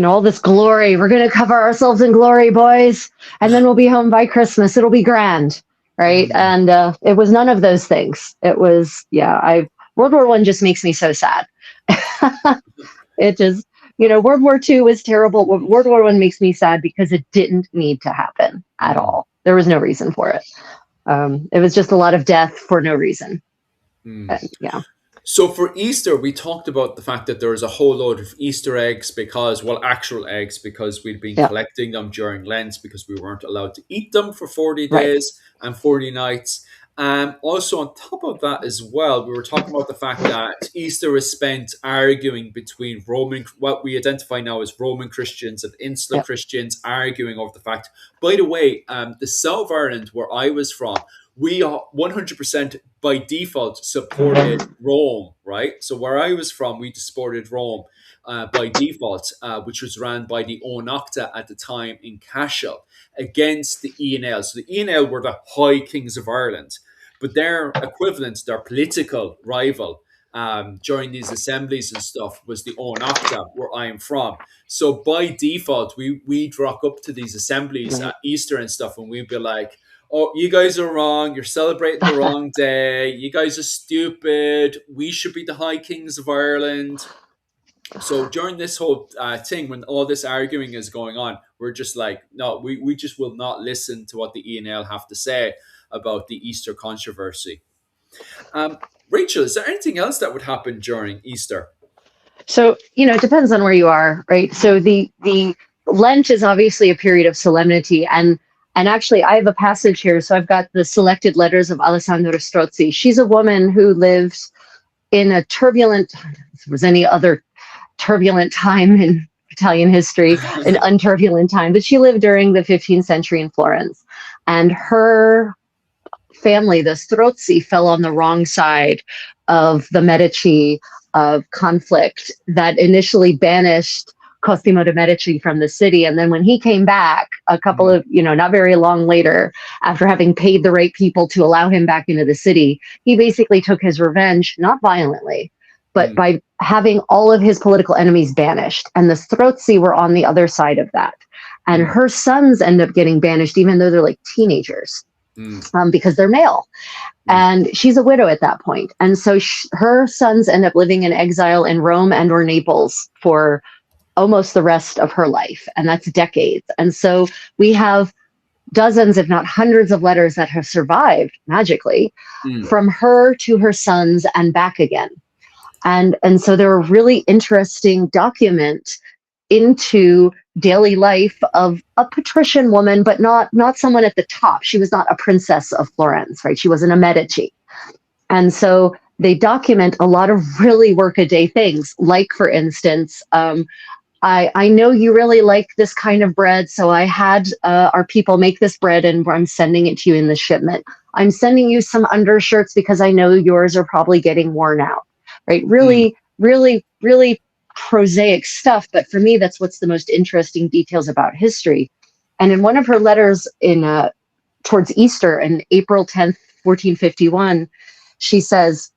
B: All this glory. We're going to cover ourselves in glory, boys. And then we'll be home by Christmas. It'll be grand. Right.
A: mm,
B: And it was none of those things. It was, yeah, World War One just makes me so sad. It just, World War Two was terrible. World War One makes me sad because it didn't need to happen at
A: mm,
B: all. There was no reason for it. It was just a lot of death for no reason.
A: mm.
B: Yeah.
A: So for Easter, we talked about the fact that there was a whole load of Easter eggs because, well, actual eggs because we'd been
B: Yeah.
A: collecting them during Lent because we weren't allowed to eat them for 40
B: Right.
A: days and 40 nights. Also, on top of that as well, we were talking about the fact that Easter is spent arguing between what we identify now as Roman Christians and Insular
B: Yep.
A: Christians, arguing over the fact. By the way, the South of Ireland, where I was from, we are 100% by default supported Rome, right? So where I was from, we supported Rome by default, which was ran by the Oenachta at the time in Cashel against the ENL. So the ENL were the High Kings of Ireland, but their equivalent, their political rival during these assemblies and stuff was the Oenachta, where I am from. So by default, we'd rock up to these assemblies
B: Right.
A: at Easter and stuff, and we'd be like, "Oh, you guys are wrong. You're celebrating the wrong day. You guys are stupid. We should be the High Kings of Ireland." So during this whole thing, when all this arguing is going on, we're just like, no, we just will not listen to what the ENL have to say about the Easter controversy. Rachel, is there anything else that would happen during Easter?
B: So, it depends on where you are, right? So the Lent is obviously a period of solemnity, and actually I have a passage here. So I've got the selected letters of Alessandra Strozzi. She's a woman who lived in a turbulent, if there was any other turbulent time in Italian history, an unturbulent time, but she lived during the 15th century in Florence. And her family, the Strozzi, fell on the wrong side of the Medici of conflict that initially banished Cosimo de' Medici from the city. And then when he came back a couple of, not very long later, after having paid the right people to allow him back into the city, he basically took his revenge, not violently, but by having all of his political enemies banished. And the Strozzi were on the other side of that. And her sons end up getting banished, even though they're like teenagers, because they're male. And she's a widow at that point. And so her sons end up living in exile in Rome and or Naples for almost the rest of her life. And that's decades. And so we have dozens, if not hundreds of letters that have survived magically from her to her sons and back again. And so they're a really interesting document into daily life of a patrician woman, but not someone at the top. She was not a princess of Florence, right? She wasn't a Medici. And so they document a lot of really workaday things, like, for instance, I know you really like this kind of bread, so I had our people make this bread and I'm sending it to you in the shipment. I'm sending you some undershirts because I know yours are probably getting worn out, right? Really, really, really prosaic stuff. But for me, that's what's the most interesting details about history. And in one of her letters towards Easter in April 10th, 1451, she says,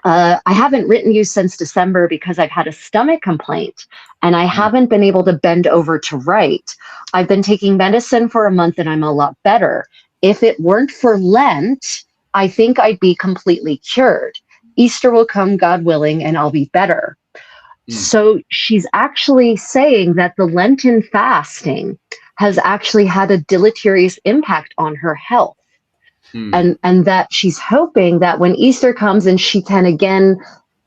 B: I haven't written you since December because I've had a stomach complaint and I haven't been able to bend over to write. I've been taking medicine for a month and I'm a lot better. If it weren't for Lent, I think I'd be completely cured. Easter will come, God willing, and I'll be better. So she's actually saying that the Lenten fasting has actually had a deleterious impact on her health. And that she's hoping that when Easter comes and she can again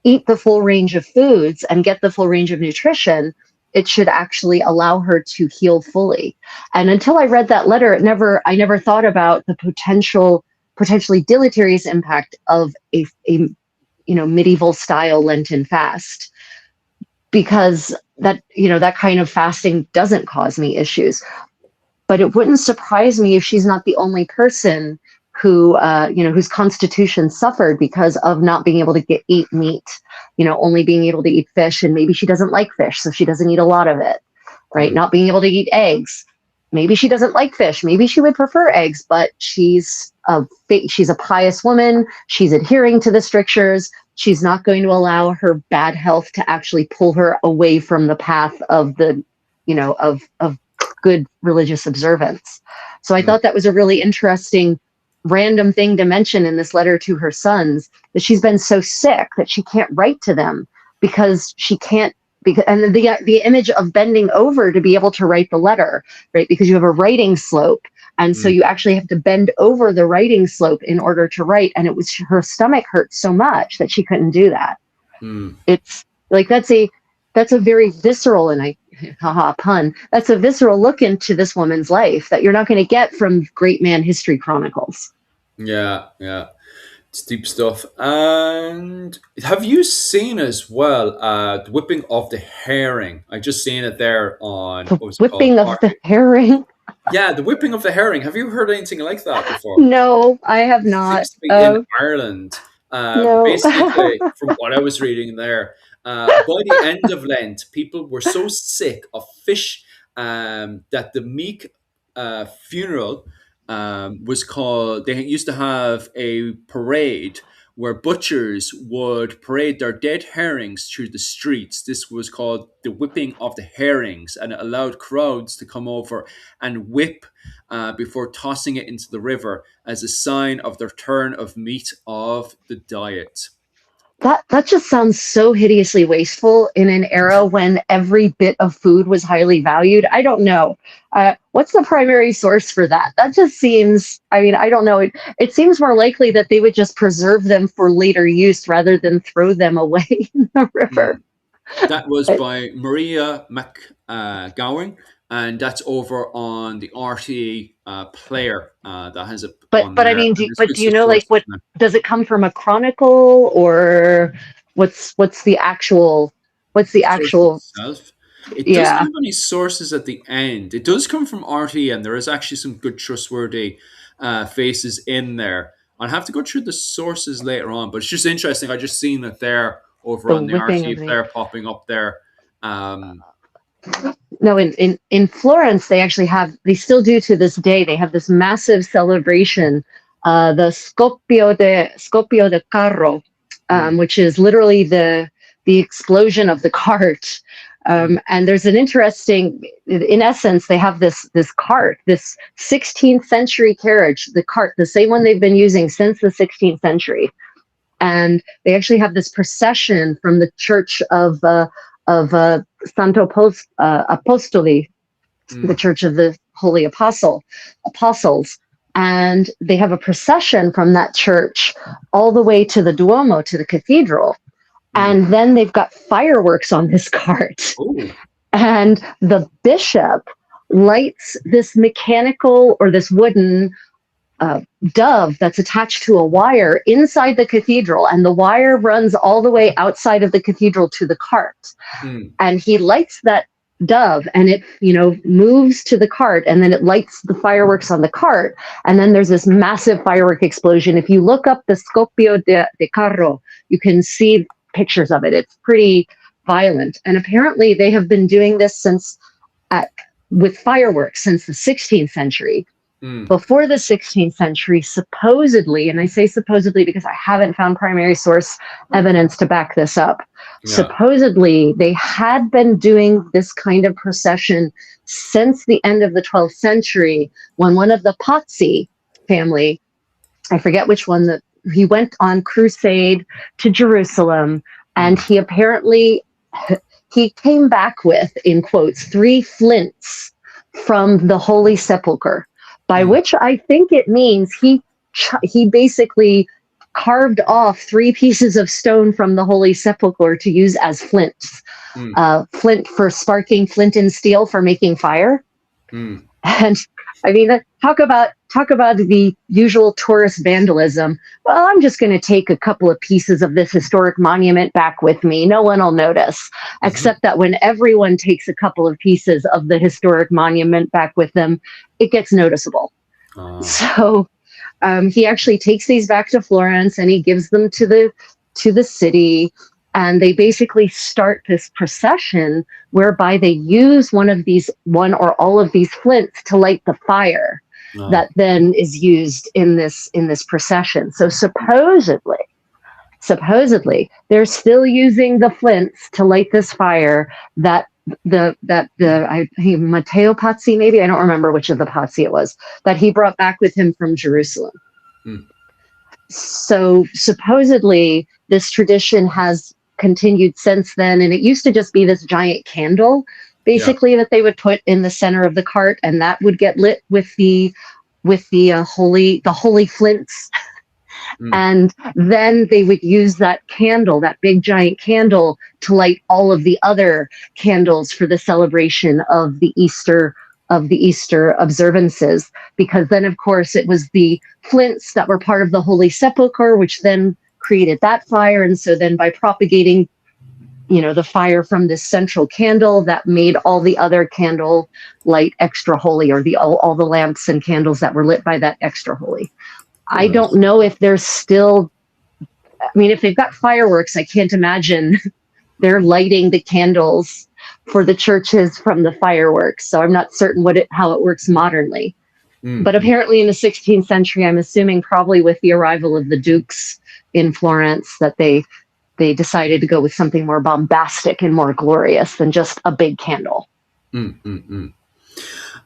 B: eat the full range of foods and get the full range of nutrition, it should actually allow her to heal fully. And until I read that letter, I never thought about the potentially deleterious impact of a medieval style Lenten fast, because that kind of fasting doesn't cause me issues. But it wouldn't surprise me if she's not the only person who, whose constitution suffered because of not being able to eat meat, only being able to eat fish. And maybe she doesn't like fish, so she doesn't eat a lot of it, right? Not being able to eat eggs. Maybe she doesn't like fish. Maybe she would prefer eggs, but she's a pious woman. She's adhering to the strictures. She's not going to allow her bad health to actually pull her away from the path of of good religious observance. So I thought that was a really interesting random thing to mention in this letter to her sons, that she's been so sick that she can't write to them because she can't, and the image of bending over to be able to write the letter, right? Because you have a writing slope. And so you actually have to bend over the writing slope in order to write. And her stomach hurt so much that she couldn't do that. It's like, that's a very visceral, and pun, that's a visceral look into this woman's life that you're not going to get from Great Man History Chronicles.
A: Yeah, yeah. It's deep stuff. And have you seen as well the whipping of the herring? I just seen it there on,
B: The
A: what was it called?
B: whipping of the herring.
A: Yeah, the whipping of the herring. Have you heard anything like that before?
B: No, I have
A: It
B: not.
A: seems to be in Ireland.
B: No.
A: Basically, from what I was reading there, by the end of Lent, people were so sick of fish that the meek funeral was called. They used to have a parade where butchers would parade their dead herrings through the streets. This was called the whipping of the herrings, and it allowed crowds to come over and whip before tossing it into the river as a sign of the return of meat of the diet.
B: That just sounds so hideously wasteful in an era when every bit of food was highly valued. I don't know. What's the primary source for that? That just seems, I mean, I don't know. It seems more likely that they would just preserve them for later use rather than throw them away in the
A: Mm.
B: river.
A: That was by Maria McGowan, and that's over on the RTE player that has it on
B: But I
A: there.
B: mean,
A: And there's
B: but
A: good
B: do you know like
A: sources
B: what
A: in there.
B: does it come from a chronicle or what's the actual what's the
A: Source
B: actual
A: itself. It doesn't
B: yeah
A: have any sources at the end. It does come from RT, and there is actually some good trustworthy faces in there. I'll have to go through the sources later on, but it's just interesting. I just seen it there over
B: the
A: on the
B: whipping
A: RT
B: of the
A: player popping up there. Um,
B: no in Florence they actually have they still do to this day they have this massive celebration the Scoppio de Carro
A: mm,
B: which is literally the explosion of the cart
A: mm,
B: and there's an interesting in essence they have this cart this 16th century carriage the cart the same one they've been using since the 16th century and they actually have this procession from the church of Santo Apostoli, the
A: mm,
B: Church of the Holy Apostles, and they have a procession from that church all the way to the Duomo, to the cathedral,
A: mm.
B: and then they've got fireworks on this cart,
A: Oh,
B: and the bishop lights this mechanical or this wooden uh, dove that's attached to a wire inside the cathedral, and the wire runs all the way outside of the cathedral to the cart.
A: mm,
B: And he lights that dove, and it moves to the cart, and then it lights the fireworks on the cart, and then there's this massive firework explosion. If you look up the Scoppio de Carro, you can see pictures of it. It's pretty violent, and apparently they have been doing this since at with fireworks since the 16th century.
A: mm.
B: Before the 16th century, supposedly, and I say supposedly because I haven't found primary source evidence to back this up,
A: Yeah.
B: supposedly they had been doing this kind of procession since the end of the 12th century when one of the Pazzi family, I forget which one, that he went on crusade to Jerusalem and
A: Mm,
B: he apparently he came back with, in quotes, 3 flints from the Holy Sepulchre, by
A: mm,
B: which I think it means he basically carved off 3 pieces of stone from the Holy Sepulchre to use as flints.
A: mm,
B: Flint for sparking, flint and steel for making fire.
A: mm.
B: And I mean, talk about the usual tourist vandalism. Well, I'm just going to take a couple of pieces of this historic monument back with me. No one will notice, except that when everyone takes a couple of pieces of the historic monument back with them, it gets noticeable.
A: Ah,
B: So he actually takes these back to Florence and he gives them to the city, and they basically start this procession whereby they use one or all of these flints to light the fire
A: ah.
B: that then is used in this procession. So supposedly they're still using the flints to light this fire that Matteo Pazzi, maybe, I don't remember which of the Pazzi it was, that he brought back with him from Jerusalem.
A: Mm.
B: So supposedly this tradition has continued since then, and it used to just be this giant candle
A: Yeah.
B: basically that they would put in the center of the cart, and that would get lit with the holy flints,
A: Mm.
B: and then they would use that candle, that big giant candle, to light all of the other candles for the celebration of the Easter of the Easter observances, because then, of course, it was the flints that were part of the Holy Sepulchre, which then created that fire. And so then by propagating, the fire from this central candle, that made all the other candle light extra holy, or all the lamps and candles that were lit by that extra holy. I don't know if there's still, if they've got fireworks, I can't imagine they're lighting the candles for the churches from the fireworks. So I'm not certain how it works modernly. But apparently in the 16th century, I'm assuming probably with the arrival of the dukes in Florence, that they decided to go with something more bombastic and more glorious than just a big candle.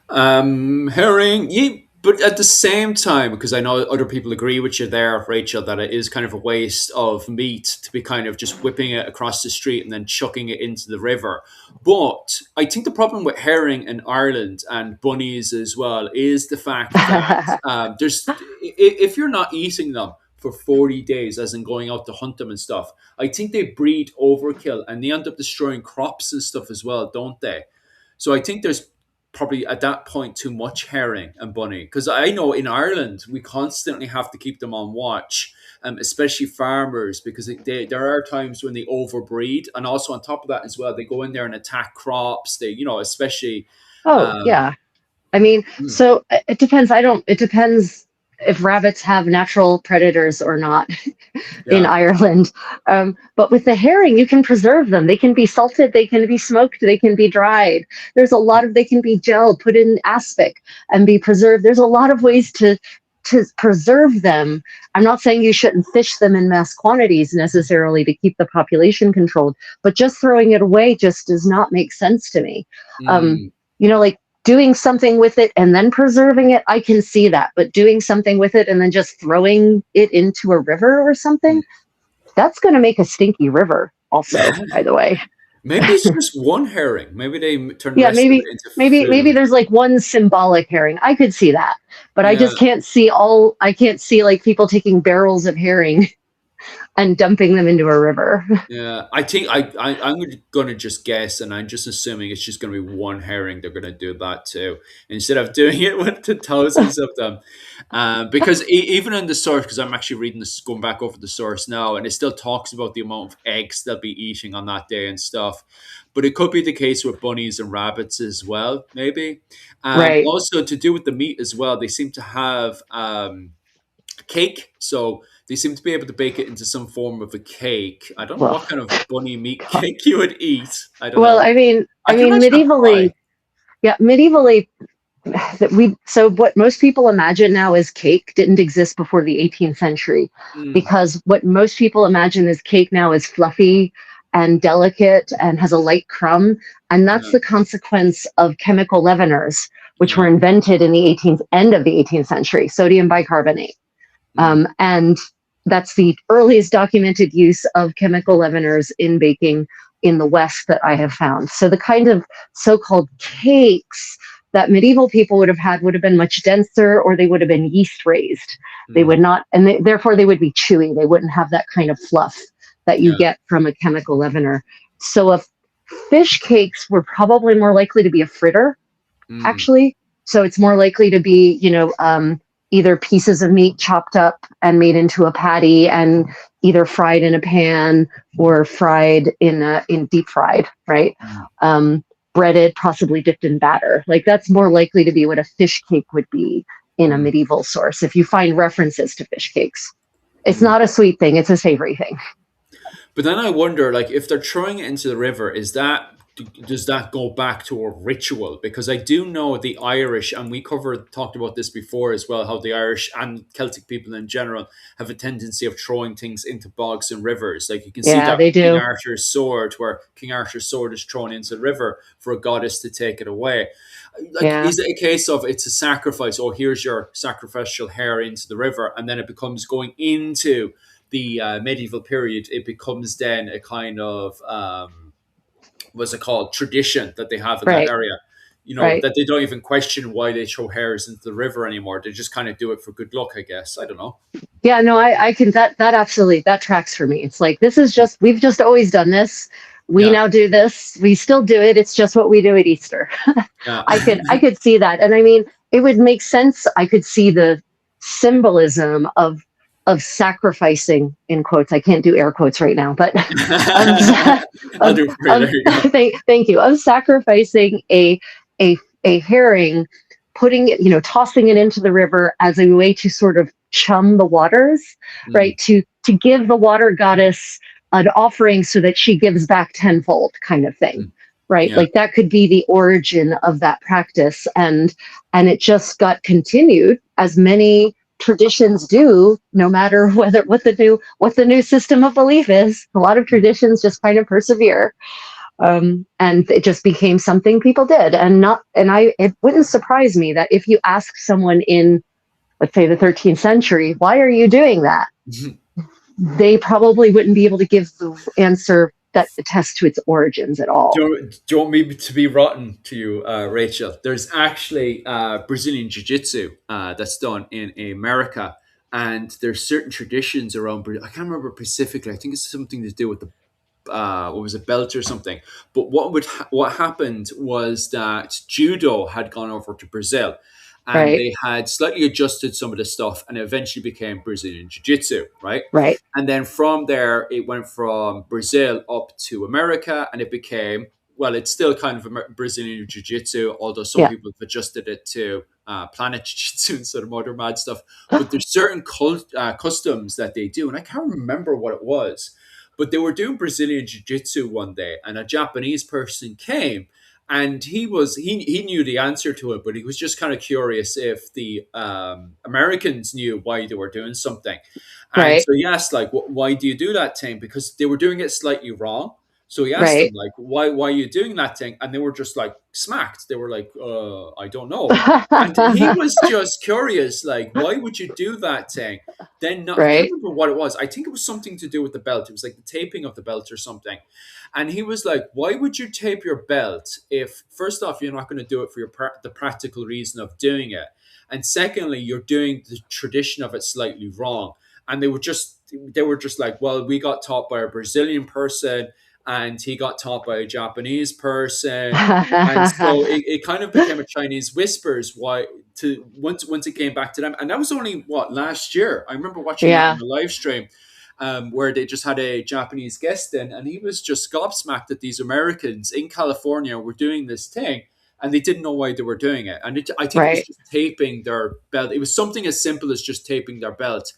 A: Herring, but at the same time, because I know other people agree with you there, Rachel, that it is kind of a waste of meat to be kind of just whipping it across the street and then chucking it into the river. But I think the problem with herring in Ireland, and bunnies as well, is the fact that if you're not eating them for 40 days, as in going out to hunt them and stuff, I think they breed overkill and they end up destroying crops and stuff as well, don't they? So I think there's probably at that point too much herring and bunny, because I know in Ireland we constantly have to keep them on watch, especially farmers, because there are times when they overbreed, and also on top of that as well, they go in there and attack crops. They, especially.
B: Yeah. So it depends. It depends if rabbits have natural predators or not in Ireland. But with the herring, you can preserve them. They can be salted, they can be smoked, they can be dried. They can be gelled, put in aspic and be preserved. There's a lot of ways to preserve them. I'm not saying you shouldn't fish them in mass quantities necessarily to keep the population controlled, but just throwing it away just does not make sense to me. Like doing something with it and then preserving it, I can see that. But doing something with it and then just throwing it into a river or something, that's going to make a stinky river also, by the way.
A: Maybe it's just one herring. Maybe they turn
B: the rest of it into food. Maybe there's like one symbolic herring. I could see that. But I just can't see like people taking barrels of herring and dumping them into a river.
A: Yeah, I think I'm going to just guess, and I'm just assuming it's just going to be one herring. They're going to do that too, instead of doing it with the thousands of them. Because even in the source, because I'm actually reading this, going back over the source now, and it still talks about the amount of eggs they'll be eating on that day and stuff. But it could be the case with bunnies and rabbits as well, maybe.
B: Right.
A: Also, to do with the meat as well, they seem to have cake. So they seem to be able to bake it into some form of a cake. I don't know what kind of bunny meat cake you would eat. I don't know.
B: Medievally, so what most people imagine now as cake didn't exist before the 18th century, because what most people imagine as cake now is fluffy and delicate and has a light crumb. And that's the consequence of chemical leaveners, which were invented in the end of the 18th century, sodium bicarbonate. And that's the earliest documented use of chemical leaveners in baking in the West that I have found. So the kind of so-called cakes that medieval people would have been much denser, or they would have been yeast raised. They would not, and therefore they would be chewy. They wouldn't have that kind of fluff that you get from a chemical leavener. So fish cakes were probably more likely to be a fritter, actually. So it's more likely to be, either pieces of meat chopped up and made into a patty and either fried in a pan or fried in deep fried, right? Breaded, possibly dipped in batter. Like that's more likely to be what a fish cake would be in a medieval source. If you find references to fish cakes, it's not a sweet thing; it's a savory thing.
A: But then I wonder, like, if they're throwing it into the river, does that go back to a ritual? Because I do know the Irish, and we talked about this before as well, how the Irish and Celtic people in general have a tendency of throwing things into bogs and rivers. Like you can see that King Arthur's sword, where King Arthur's sword is thrown into the river for a goddess to take it away. Is it a case of it's a sacrifice? Oh, here's your sacrificial hare into the river, and then it becomes going into the medieval period. It becomes then a kind of what's it called, tradition that they have in that area, that they don't even question why they throw hares into the river anymore. They just kind of do it for good luck, I guess. I don't know.
B: Yeah, no, I can, that absolutely, that tracks for me. It's like, we've just always done this. We
A: Yeah.
B: now do this. We still do it. It's just what we do at Easter.
A: Yeah.
B: I could see that. And I mean, it would make sense. I could see the symbolism of sacrificing, in quotes. I can't do air quotes right now, but of
A: I'll
B: of
A: do it for you.
B: of
A: There you go.
B: thank you, of sacrificing a a herring, putting it, tossing it into the river as a way to sort of chum the waters,
A: Mm,
B: right? To give the water goddess an offering so that she gives back tenfold, kind of thing,
A: mm.
B: right?
A: Yeah.
B: Like that could be the origin of that practice, and it just got continued, as many traditions do, no matter whether what the new system of belief is. A lot of
A: Mm.
B: traditions just kind of persevere, and it just became something people did. And not and I it wouldn't surprise me that if you ask someone in, let's say, the 13th century, why are you doing that, they probably wouldn't be able to give the answer that attests to its origins at all.
A: Do you want me to be rotten to you, Rachel? There's actually Brazilian Jiu Jitsu that's done in America. And there's certain traditions around. I can't remember specifically. I think it's something to do with the what was it, belt or something. But what happened was that judo had gone over to Brazil, and
B: Right,
A: they had slightly adjusted some of the stuff, and it eventually became Brazilian Jiu Jitsu, right?
B: right,
A: And then from there, it went from Brazil up to America, and it became, well, it's still kind of Brazilian Jiu Jitsu, although some
B: yeah.
A: people have adjusted it to Planet Jiu Jitsu instead of Mother Mad stuff. But there's certain customs that they do, and I can't remember what it was, but they were doing Brazilian Jiu Jitsu one day, and a Japanese person came. And he knew the answer to it, but he was just kind of curious if the Americans knew why they were doing something. And
B: Right,
A: so he asked, like, "Why do you do that thing?" Because they were doing it slightly wrong. So he asked them,
B: right.
A: like, "Why are you doing that thing?" And they were just like smacked. They were like, I don't know." And he was just curious, like, "Why would you do that thing?" Then no, I can't
B: Right,
A: remember what it was. I think it was something to do with the belt. It was like the taping of the belt or something. And he was like, "Why would you tape your belt if, first off, you're not going to do it for the practical reason of doing it, and secondly, you're doing the tradition of it slightly wrong?" And they were just like, "Well, we got taught by a Brazilian person, and he got taught by a Japanese person." And so it kind of became a Chinese whispers, why, to once it came back to them. And that was only what, last year. I remember watching that on
B: yeah,
A: the live stream, where they just had a Japanese guest in, and he was just gobsmacked that these Americans in California were doing this thing, and they didn't know why they were doing it. And I think it was
B: right.
A: just taping their belt. It was something as simple as just taping their belt.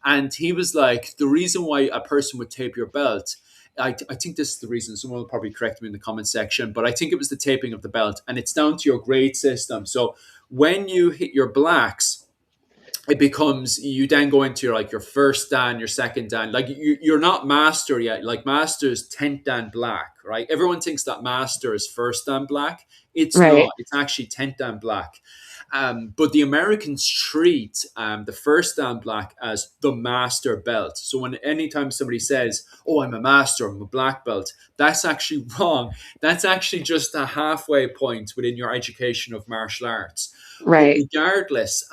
A: And he was like, the reason why a person would tape your belt, I think this is the reason. Someone will probably correct me in the comment section, but I think it was the taping of the belt, and it's down to your grade system. So when you hit your blacks, it becomes, you then go into your first dan, your second dan. Like you're not master yet. Like master is 10th dan black, right? Everyone thinks that master is first dan black. It's not.
B: Right,
A: It's actually 10th dan black. But the Americans treat the first dan black as the master belt. So when anytime somebody says, "Oh, I'm a master, I'm a black belt," that's actually wrong. That's actually just a halfway point within your education of martial arts. But
B: right,
A: regardless,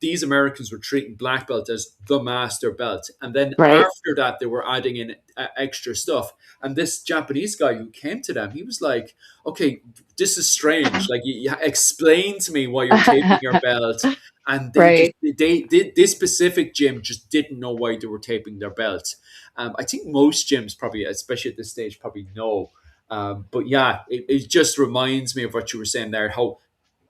A: these Americans were treating black belt as the master belt, and then
B: right.
A: after that, they were adding in extra stuff. And this Japanese guy who came to them, he was like, "Okay, this is strange. Like, you explain to me why you're taping your belt." And
B: Right.
A: they did, this specific gym just didn't know why they were taping their belt. I think most gyms probably, especially at this stage, probably know. But yeah, it just reminds me of what you were saying there, how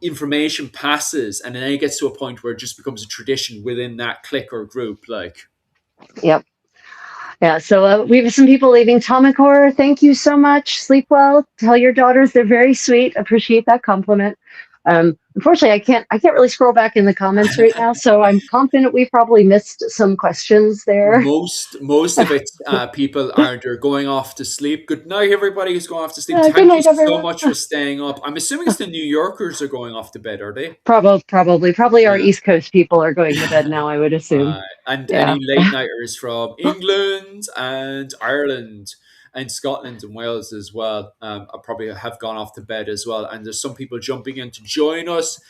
A: information passes, and then it gets to a point where it just becomes a tradition within that clique or group. Like,
B: Yep. Yeah. So we have some people leaving. Tomikor, thank you so much. Sleep well. Tell your daughters they're very sweet. Appreciate that compliment. Unfortunately, I can't really scroll back in the comments right now, so I'm confident we probably missed some questions there.
A: most of it, people are, they're going off to sleep. Good night, everybody who's going off to sleep.
B: Good
A: Thank you
B: night,
A: so
B: everyone.
A: much for staying up. I'm assuming it's the New Yorkers are going off to bed, are they?
B: Probably our
A: Yeah.
B: East Coast people are going to bed now, I would assume.
A: And
B: Yeah.
A: any late nighters from England and Ireland and Scotland and Wales as well, I probably have gone off to bed as well. And there's some people jumping in to join us.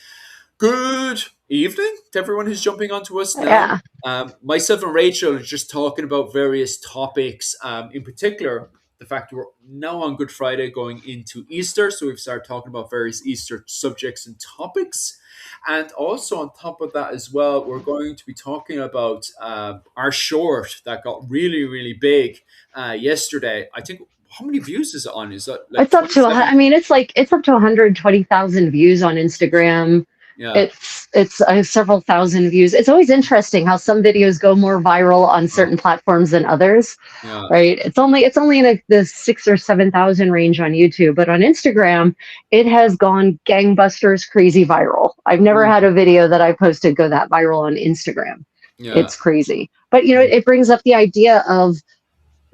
A: Good evening to everyone who's jumping onto us now.
B: Yeah.
A: Myself and Rachel are just talking about various topics, in particular the fact we're now on Good Friday going into Easter. So we've started talking about various Easter subjects and topics. And also on top of that as well, we're going to be talking about our short that got really, really big yesterday. I think, how many views is it on? Is that like
B: It's up to,
A: 27?
B: I mean, it's up to 120,000 views on Instagram.
A: Yeah,
B: It's several thousand views. It's always interesting how some videos go more viral on
A: oh,
B: certain platforms than others,
A: yeah,
B: right? It's only in the 6 or 7 thousand range on YouTube, but on Instagram, it has gone gangbusters crazy viral. I've never
A: mm,
B: had a video that I posted go that viral on Instagram.
A: yeah,
B: It's crazy. But
A: mm,
B: it brings up the idea of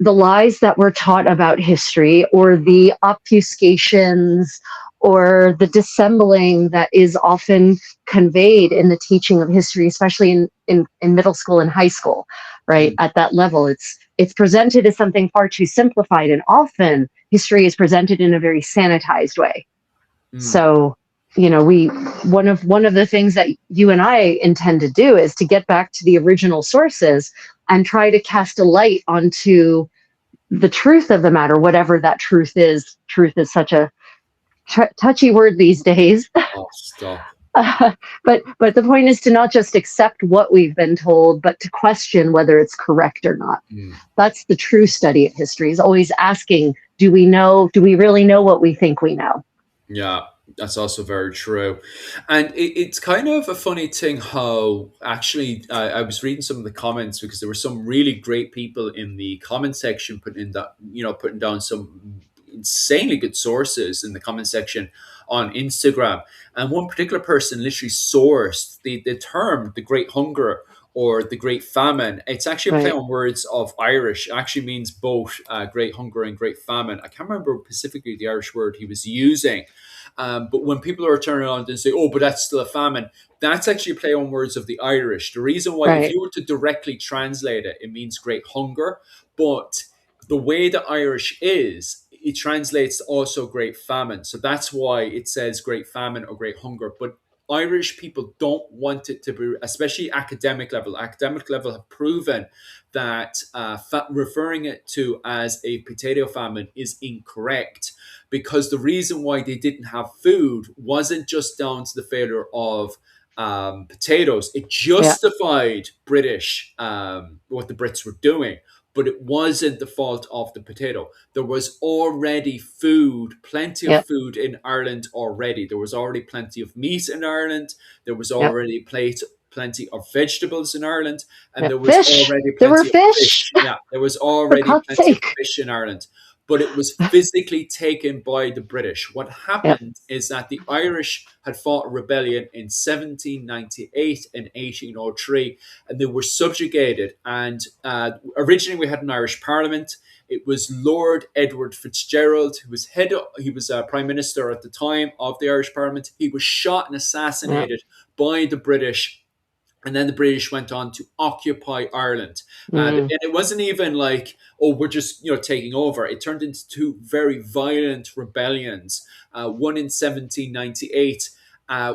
B: the lies that were taught about history, or the obfuscations, or the dissembling that is often conveyed in the teaching of history, especially in middle school and high school, right?
A: mm,
B: At that level, it's presented as something far too simplified, and often history is presented in a very sanitized way.
A: mm.
B: So, we one of the things that you and I intend to do is to get back to the original sources and try to cast a light onto the truth of the matter, whatever that truth is. Truth is such a touchy word these days.
A: Oh, stop.
B: But the point is to not just accept what we've been told, but to question whether it's correct or not.
A: Mm.
B: That's the true study of history, is always asking, do we know? Do we really know what we think we know?
A: Yeah, that's also very true. And it's kind of a funny thing how actually I was reading some of the comments because there were some really great people in the comment section putting down some insanely good sources in the comment section on Instagram. And one particular person literally sourced the term the Great Hunger or the Great Famine. It's actually a play
B: Right.
A: on words of Irish. It actually means both Great Hunger and Great Famine. I can't remember specifically the Irish word he was using. But when people are turning around and say, oh, but that's still a famine, that's actually a play on words of the Irish. The reason why, if
B: Right.
A: you were to directly translate it, it means great hunger. But the way the Irish is, it translates also great famine. So that's why it says great famine or great hunger. But Irish people don't want it to be, especially academic level. Academic level have proven that referring it to as a potato famine is incorrect, because the reason why they didn't have food wasn't just down to the failure of potatoes. It
B: Yeah.
A: justified British what the Brits were doing, but it wasn't the fault of the potato. There was already food, plenty of
B: Yep.
A: food in Ireland already. There was already plenty of meat in Ireland. There was
B: Yep.
A: already plenty of vegetables in Ireland, and
B: Yep.
A: there was
B: Fish.
A: already
B: There were
A: plenty of
B: fish.
A: fish. Yeah, there was
B: For
A: already
B: God's
A: plenty of
B: sake.
A: fish in Ireland, but it was physically taken by the British. What
B: Yep.
A: happened is that the Irish had fought a rebellion in 1798 and 1803, and they were subjugated. And originally, we had an Irish Parliament. It was Lord Edward Fitzgerald who was he was Prime Minister at the time of the Irish Parliament. He was shot and
B: Yep.
A: assassinated by the British, and then the British went on to occupy Ireland.
B: Mm.
A: And it wasn't even like, oh, we're just taking over. It turned into two very violent rebellions. One in 1798,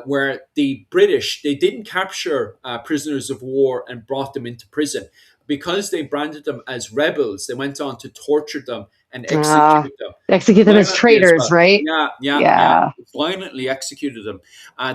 A: where the British, they didn't capture prisoners of war and brought them into prison. Because they branded them as rebels, they went on to torture them and
B: Ah,
A: execute them
B: execute them as
A: violently as
B: traitors,
A: well.
B: right?
A: Yeah, yeah, yeah.
B: Yeah.
A: Violently executed them.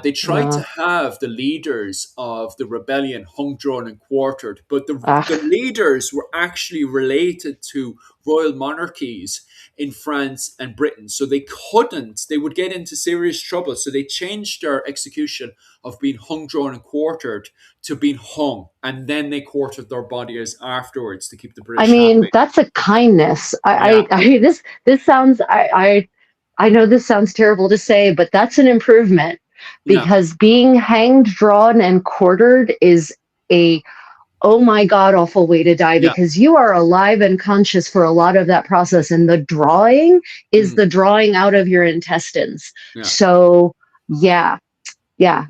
A: They tried to
B: Uh,
A: have the leaders of the rebellion hung, drawn, and quartered, but the
B: ah,
A: leaders were actually related to royal monarchies in France and Britain. So they couldn't, they would get into serious trouble. So they changed their execution of being hung, drawn, and quartered to being hung. And then they quartered their bodies afterwards to keep the
B: I
A: British
B: mean,
A: happy.
B: that's a kindness.
A: Yeah,
B: This sounds. I know this sounds terrible to say, but that's an improvement,
A: yeah,
B: because being hanged, drawn, and quartered is a, oh my God, awful way to die,
A: yeah,
B: because you are alive and conscious for a lot of that process. And the drawing is
A: mm,
B: the drawing out of your intestines.
A: yeah,
B: So, yeah, yeah.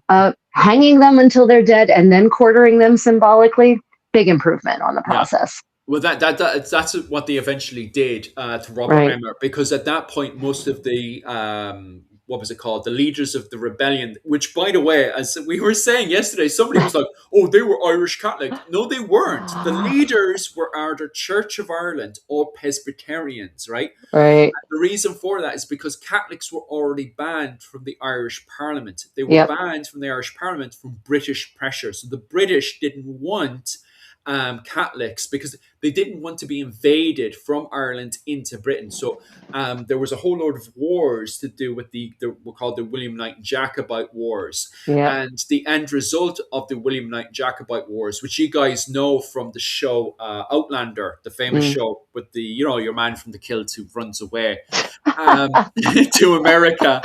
B: Hanging them until they're dead and then quartering them symbolically, big improvement on the
A: yeah.
B: process.
A: Well, that's what they eventually did to Robert
B: Right.
A: Emmer, because at that point, most of the what was it called? The leaders of the rebellion, which, by the way, as we were saying yesterday, somebody was like, oh, they were Irish Catholic. No, they weren't. The leaders were either Church of Ireland or Presbyterians, right?
B: Right.
A: The reason for that is because Catholics were already banned from the Irish Parliament. They were
B: Yep.
A: banned from the Irish Parliament from British pressure. So the British didn't want Catholics because they didn't want to be invaded from Ireland into Britain. So there was a whole load of wars to do with the were called the William Knight Jacobite Wars.
B: Yep.
A: And the end result of the William Knight Jacobite Wars, which you guys know from the show Outlander, the famous
B: Mm.
A: show with the, your man from the kilts who runs away to America.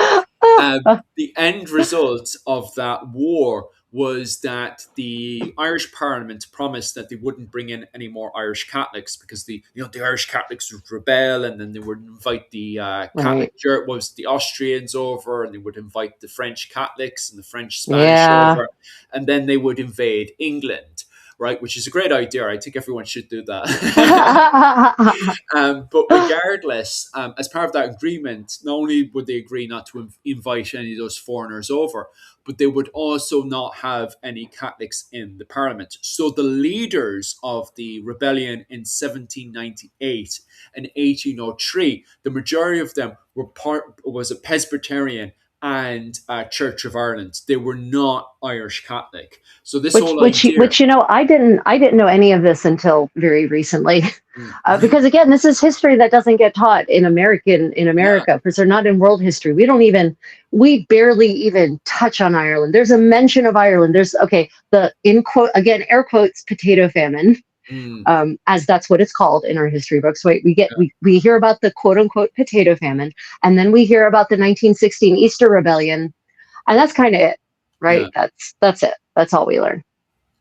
A: The end result of that war was that the Irish Parliament promised that they wouldn't bring in any more Irish Catholics because the Irish Catholics would rebel, and then they would invite the
B: Right.
A: Catholic Church, was the Austrians over, and they would invite the French Catholics and the French Spanish
B: Yeah.
A: over, and then they would invade England. Right, which is a great idea. I think everyone should do that. But regardless, as part of that agreement, not only would they agree not to invite any of those foreigners over, but they would also not have any Catholics in the parliament. So the leaders of the rebellion in 1798 and 1803, the majority of them was a Presbyterian and Church of Ireland. They were not Irish Catholic. So this
B: which
A: whole
B: which
A: idea.
B: which I didn't know any of this until very recently.
A: Mm.
B: Because again, this is history that doesn't get taught in America, because they're not in world history. We barely even touch on Ireland. There's a mention of Ireland. There's the in quote again air quotes potato famine, as that's what it's called in our history books. Right? We hear about the quote unquote potato famine, and then we hear about the 1916 Easter Rebellion, and that's kind of it, right?
A: Yeah.
B: That's it. That's all we learn.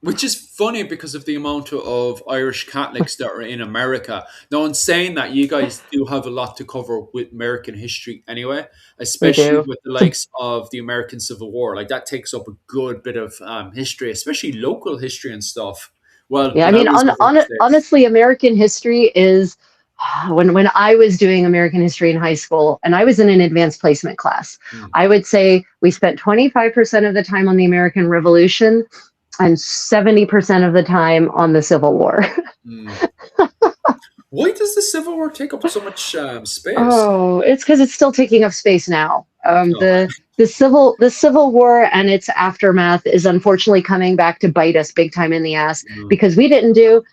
A: Which is funny because of the amount of Irish Catholics that are in America. Now, in saying that, you guys do have a lot to cover with American history anyway,
B: We
A: especially
B: do.
A: with the likes of the American Civil War. Like, that takes up a good bit of history, especially local history and stuff. Well,
B: Yeah, I
A: when I
B: mean,
A: was over in the States.
B: honestly, American history is when I was doing American history in high school, and I was in an advanced placement class.
A: Mm,
B: I would say we spent 25% of the time on the American Revolution and 70% of the time on the Civil War.
A: mm. Why does the Civil War take up so much space?
B: Oh, it's because it's still taking up space now.
A: Oh,
B: The Civil War and its aftermath is unfortunately coming back to bite us big time in the ass
A: no.
B: because we didn't do.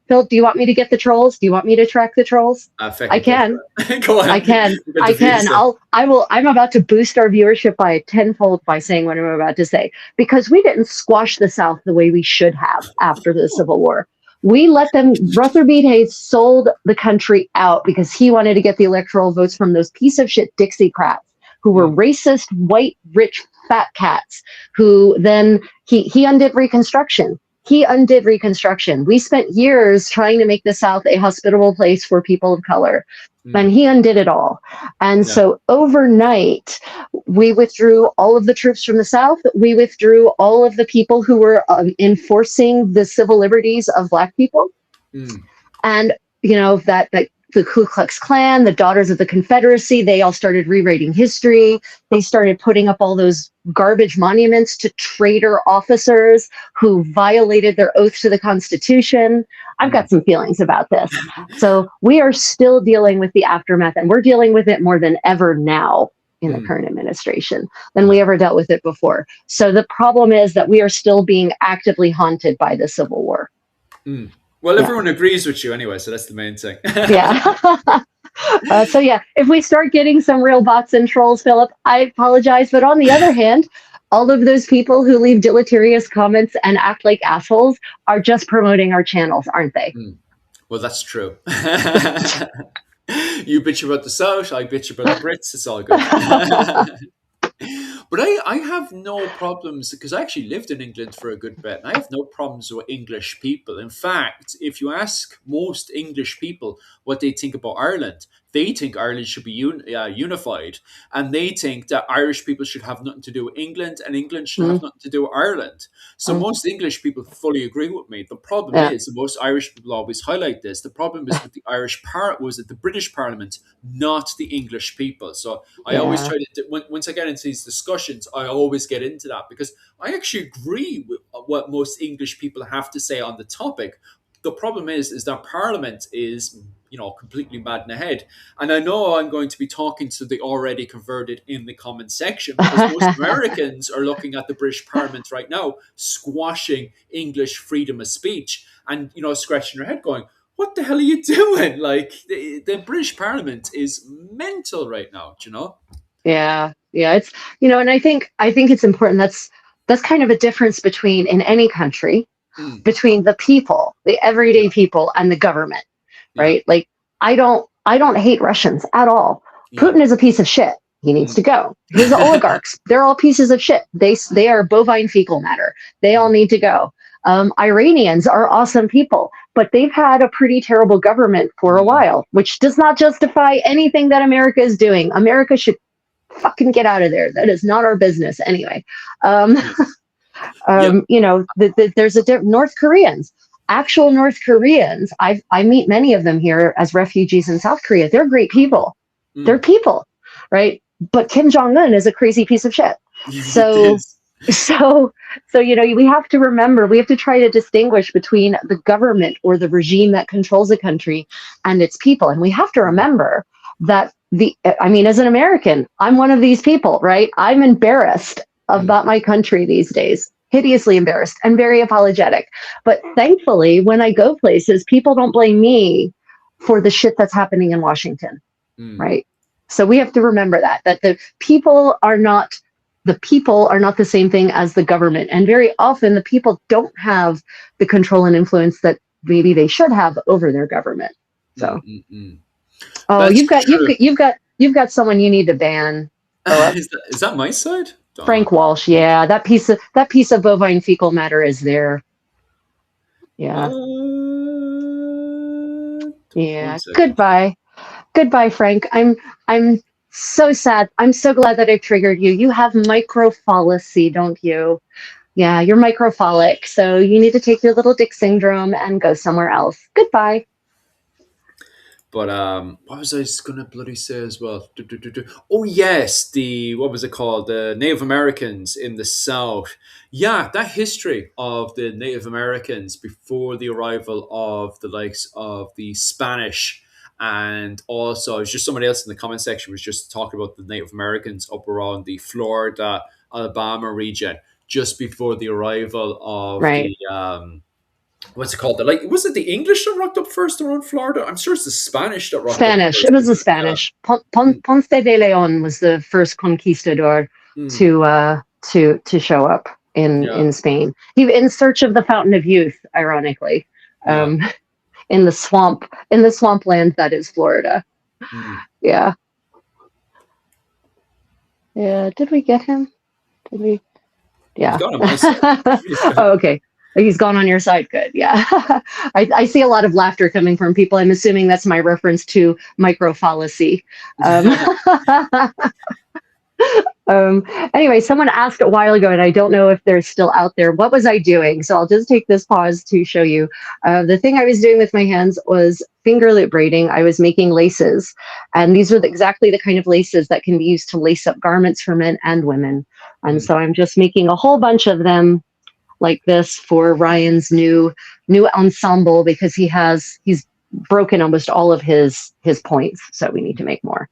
B: Phil, do you want me to get the trolls? Do you want me to track the trolls?
A: Feck
B: I
A: it, go
B: can.
A: for it. Go on.
B: I can.
A: We've got
B: I
A: the views
B: can.
A: then.
B: I will. I'm about to boost our viewership by tenfold by saying what I'm about to say because we didn't squash the South the way we should have after the Civil War. We let them. Rutherford B. Hayes sold the country out because he wanted to get the electoral votes from those piece of shit Dixiecrats who were racist, white, rich, fat cats. Who then he undid Reconstruction. He undid Reconstruction. We spent years trying to make the South a hospitable place for people of color. And he undid it all. And so overnight, we withdrew all of the troops from the South. We withdrew all of the people who were enforcing the civil liberties of Black people. And, that the Ku Klux Klan, the Daughters of the Confederacy, they all started rewriting history. They started putting up all those garbage monuments to traitor officers who violated their oath to the Constitution. I've got some feelings about this. So we are still dealing with the aftermath, and we're dealing with it more than ever now in the current administration than we ever dealt with it before. So the problem is that we are still being actively haunted by the Civil War.
A: Well, everyone agrees with you anyway, so that's the main thing.
B: If we start getting some real bots and trolls, Philip, I apologize. But on the other hand, all of those people who leave deleterious comments and act like assholes are just promoting our channels, aren't they?
A: Well, that's true. You bitch about the South, I bitch about the Brits. It's all good. But I have no problems because I actually lived in England for a good bit, and I have no problems with English people. In fact, if you ask most English people what they think about Ireland, they think Ireland should be unified, and they think that Irish people should have nothing to do with England, and England should have
B: mm,
A: nothing to do with Ireland. So
B: mm,
A: most English people fully agree with me. The problem
B: yeah,
A: is, and most Irish people always highlight this, the problem is with the Irish part was it the British Parliament, not the English people. So I always
B: yeah,
A: try to, once I get into these discussions, I always get into that because I actually agree with what most English people have to say on the topic. The problem is that Parliament is, completely mad in the head. And I know I'm going to be talking to the already converted in the comment section because most Americans are looking at the British Parliament right now, squashing English freedom of speech, and scratching their head, going, "What the hell are you doing?" Like the British Parliament is mental right now. Do you know?
B: yeah, yeah. It's and I think it's important. That's kind of a difference between in any country
A: Mm,
B: between the people, the everyday
A: yeah,
B: people, and the government,
A: yeah,
B: right? Like I don't hate Russians at all.
A: yeah.
B: Putin is a piece of shit. He needs
A: Mm,
B: to go. His oligarchs, they're all pieces of shit. They are bovine fecal matter. They all
A: mm,
B: need to go. Iranians are awesome people, but they've had a pretty terrible government for a
A: mm,
B: while, which does not justify anything that America is doing. America should fucking get out of there. That is not our business anyway. Um,
A: yes. Yeah.
B: there's North Koreans, actual North Koreans. I meet many of them here as refugees in South Korea. They're great people. They're
A: Mm.
B: people, right? But Kim Jong Un is a crazy piece of shit.
A: It
B: So
A: is.
B: so we have to remember, we have to try to distinguish between the government or the regime that controls a country and its people, and we have to
A: Mm,
B: remember that as an American, I'm one of these people, right? I'm embarrassed
A: mm,
B: about my country these days, hideously embarrassed and very apologetic, but thankfully when I go places, people don't blame me for the shit that's happening in Washington,
A: mm.
B: right? So we have to remember that the people are not the same thing as the government. And very often the people don't have the control and influence that maybe they should have over their government.
A: Mm,
B: So,
A: mm, mm.
B: oh,
A: That's true.
B: you've got someone you need to ban, Philip.
A: Is that my side?
B: Frank
A: Don.
B: Walsh. Yeah, that piece of bovine fecal matter is there. Yeah.
A: One
B: Yeah.
A: second.
B: Goodbye. Goodbye, Frank. I'm so sad. I'm so glad that I've triggered you. You have microphalacy, don't you? Yeah, you're micropholic, so you need to take your little dick syndrome and go somewhere else. Goodbye.
A: But what was I gonna bloody say as well? Oh yes, the what was it called? The Native Americans in the South. Yeah, that history of the Native Americans before the arrival of the likes of the Spanish, and also it's just somebody else in the comment section was just talking about the Native Americans up around the Florida, Alabama region just before the arrival of
B: Right.
A: the what's it called? Was it the English that rocked up first around Florida? I'm sure it's the Spanish that rocked up
B: Spanish. It
A: first,
B: was the
A: isn't it? Yeah.
B: Spanish.
A: Mm,
B: Ponce de Leon was the first conquistador
A: mm,
B: to show up in
A: yeah,
B: in Spain. He in search of the Fountain of Youth, ironically,
A: yeah.
B: um, in the swampland that is Florida.
A: Mm.
B: Yeah. Yeah. Did we get him? Did we?
A: He's
B: Yeah.
A: gone on my side. He's gone.
B: Oh, okay. He's gone on your side. Good. Yeah. I see a lot of laughter coming from people. I'm assuming that's my reference to microfallacy. Um, um, anyway, someone asked a while ago, and I don't know if they're still out there. What was I doing? So I'll just take this pause to show you. The thing I was doing with my hands was finger loop braiding. I was making laces, and these were exactly the kind of laces that can be used to lace up garments for men and women. And
A: Mm,
B: so I'm just making a whole bunch of them like this for Ryan's new ensemble because he's broken almost all of his points, so we need to make more.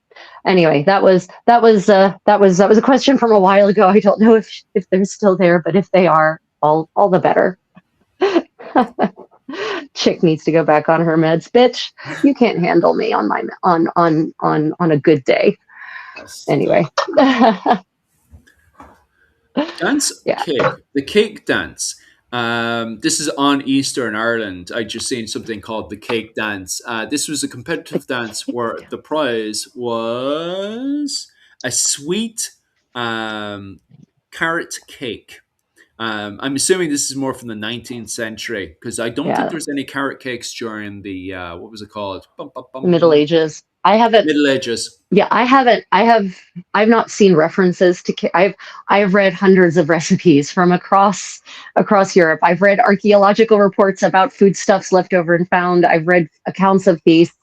B: Anyway, that was a question from a while ago. I don't know if they're still there, but if they are, all the better. Chick needs to go back on her meds, bitch. You can't handle me on my on a good day. Anyway,
A: stop. Dance
B: yeah,
A: cake. The cake dance. This is on Easter in Ireland. I just seen something called the cake dance. This was a
B: the
A: competitive dance
B: cake.
A: where the prize was a sweet um, carrot cake. I'm assuming this is more from the 19th century because I don't think
B: Yeah,
A: there's any carrot cakes during the what was it called? Bum, bum,
B: the Middle
A: bum.
B: Ages. I haven't.
A: Middle Ages.
B: Yeah, I haven't. I've not seen references to. I've read hundreds of recipes from across Europe. I've read archaeological reports about foodstuffs left over and found. I've read accounts of feasts.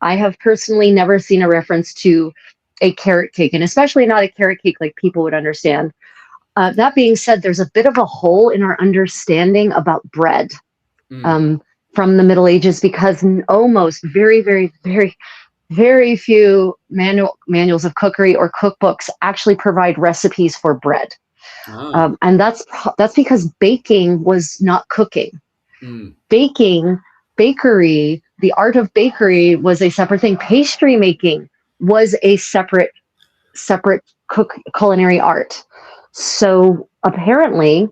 B: I have personally never seen a reference to a carrot cake, and especially not a carrot cake like people would understand. That being said, there's a bit of a hole in our understanding about bread um, from the Middle Ages because almost very few manuals of cookery or cookbooks actually provide recipes for bread. And that's because baking was not cooking. Bakery, the art of bakery was a separate thing. Pastry making was a separate culinary art. So apparently,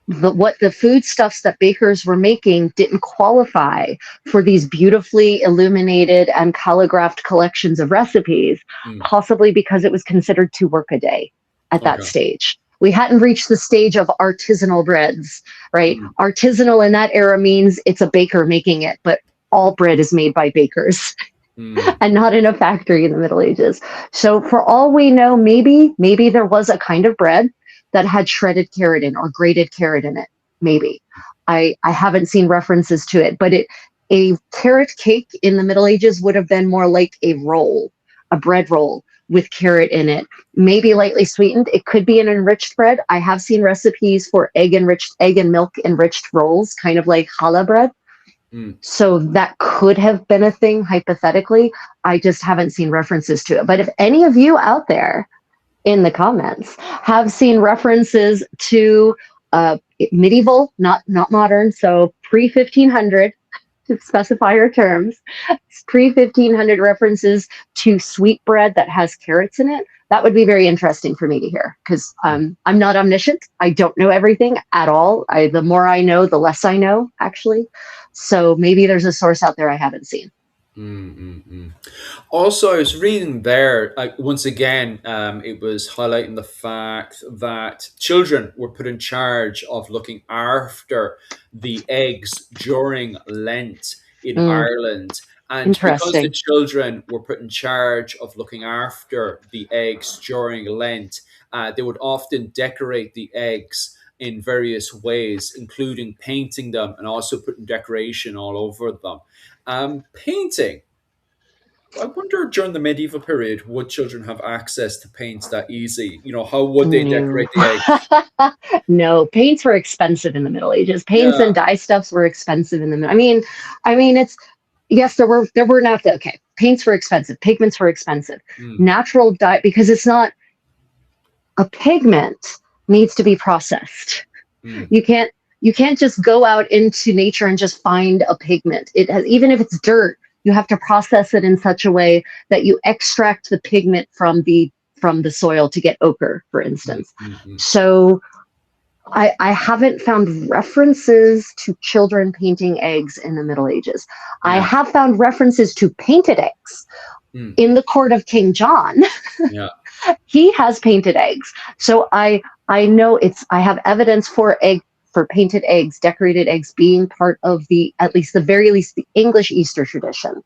B: what the foodstuffs that bakers were making didn't qualify for these beautifully illuminated and calligraphed collections of recipes, possibly because it was considered 2 work a day at that stage. We hadn't reached the stage of artisanal breads, right? Artisanal in that era means it's a baker making it, but all bread is made by bakers and not in a factory in the Middle Ages. So for all we know, maybe there was a kind of bread that had shredded carrot in or grated carrot in it. Maybe. I haven't seen references to it, but a carrot cake in the Middle Ages would have been more like a roll, a bread roll with carrot in it, maybe lightly sweetened. It could be an enriched bread. I have seen recipes for egg and milk enriched rolls, kind of like challah bread. So that could have been a thing, hypothetically. I just haven't seen references to it. But if any of you out there in the comments have seen references to medieval, not modern, so pre-1500, to specify our terms, pre-1500 references to sweet bread that has carrots in it, that would be very interesting for me to hear, because I'm not omniscient. I don't know everything at all. The more I know, the less I know, actually. So maybe there's a source out there I haven't seen.
A: Also, I was reading there, once again, it was highlighting the fact that children were put in charge of looking after the eggs during Lent in Ireland. And because the children were put in charge of looking after the eggs during Lent, they would often decorate the eggs in various ways, including painting them and also putting decoration all over them. Painting. I wonder during the medieval period, would children have access to paints that easy? How would they decorate the eggs?
B: No, paints were expensive in the Middle Ages. Paints and dye stuffs were expensive in the. I mean, it's yes, there were not the okay. Paints were expensive. Pigments were expensive. Natural dye, because it's not a pigment, needs to be processed. You can't just go out into nature and just find a pigment. It has, even if it's dirt, you have to process it in such a way that you extract the pigment from the soil to get ochre, for instance. So I haven't found references to children painting eggs in the Middle Ages. I have found references to painted eggs in the court of King John. He has painted eggs. So I know I have evidence for painted eggs, decorated eggs being part of at the very least, the English Easter tradition.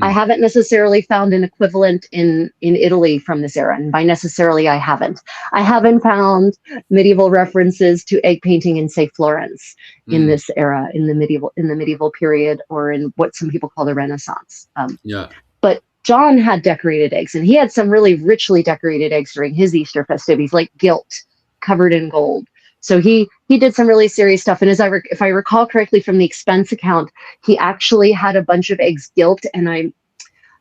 B: I haven't necessarily found an equivalent in Italy from this era. And by necessarily, I haven't found medieval references to egg painting in, say, Florence in this era, in the medieval period, or in what some people call the Renaissance. But John had decorated eggs, and he had some really richly decorated eggs during his Easter festivities, like gilt, covered in gold. So he did some really serious stuff. And if I recall correctly from the expense account, he actually had a bunch of eggs gilt, and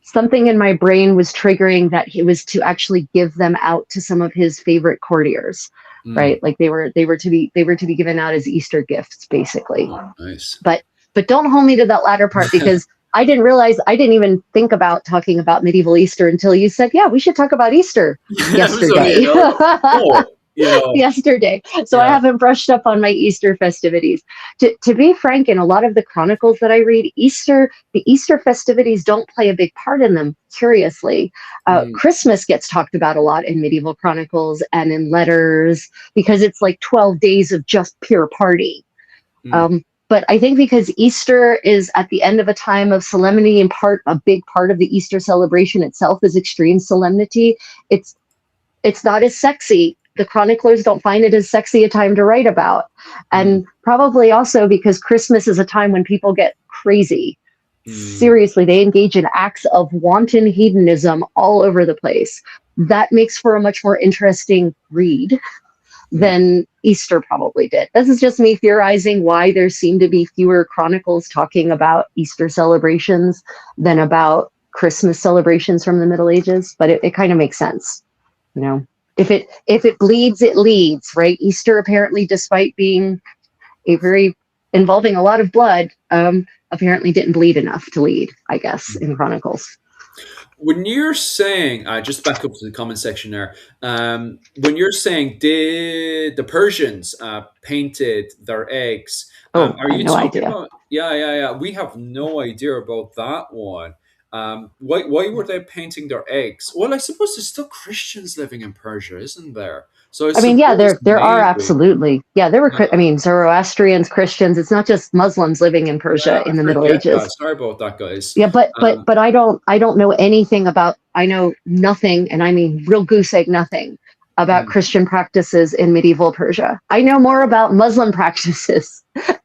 B: something in my brain was triggering that he was to actually give them out to some of his favorite courtiers, right? Like they were to be given out as Easter gifts, basically.
A: Nice.
B: But don't hold me to that latter part, because I didn't even think about talking about medieval Easter until you said, yeah, we should talk about Easter yesterday. Yesterday. So I haven't brushed up on my Easter festivities. To be frank, in a lot of the chronicles that I read, the Easter festivities don't play a big part in them, curiously. Christmas gets talked about a lot in medieval chronicles and in letters, because it's like 12 days of just pure party. but I think because Easter is at the end of a time of solemnity, and a big part of the Easter celebration itself is extreme solemnity. It's it's not as sexy. The chroniclers don't find it as sexy a time to write about.
A: Mm,
B: And probably also because Christmas is a time when people get crazy.
A: mm,
B: Seriously, they engage in acts of wanton hedonism all over the place. That makes for a much more interesting read
A: mm.
B: than Easter probably did. This is just me theorizing why there seem to be fewer chronicles talking about Easter celebrations than about Christmas celebrations from the Middle Ages, but it kind of makes sense. You know, if it bleeds, it leads, right? Easter apparently, despite being a very involving a lot of blood, apparently didn't bleed enough to lead, I guess, in Chronicles.
A: When you're saying, just back up to the comment section there, when you're saying did the Persians painted their eggs,
B: Oh,
A: are
B: I have
A: you
B: no
A: talking
B: idea.
A: about? Yeah, yeah, yeah. We have no idea about that one. Why were they painting their eggs? Well, I suppose there's still Christians living in Persia, isn't there? So I
B: I mean, yeah,
A: suppose
B: there are
A: maybe.
B: absolutely, yeah, there were.
A: Yeah,
B: I mean, Zoroastrians, Christians. It's not just Muslims living in
A: yeah,
B: Persia
A: I
B: in the Middle
A: forget that.
B: Ages.
A: Sorry about that, guys.
B: Yeah, but but
A: Um,
B: but I don't know anything about. I know nothing, and I mean real goose egg nothing about
A: mm.
B: Christian practices in medieval Persia. I know more about Muslim practices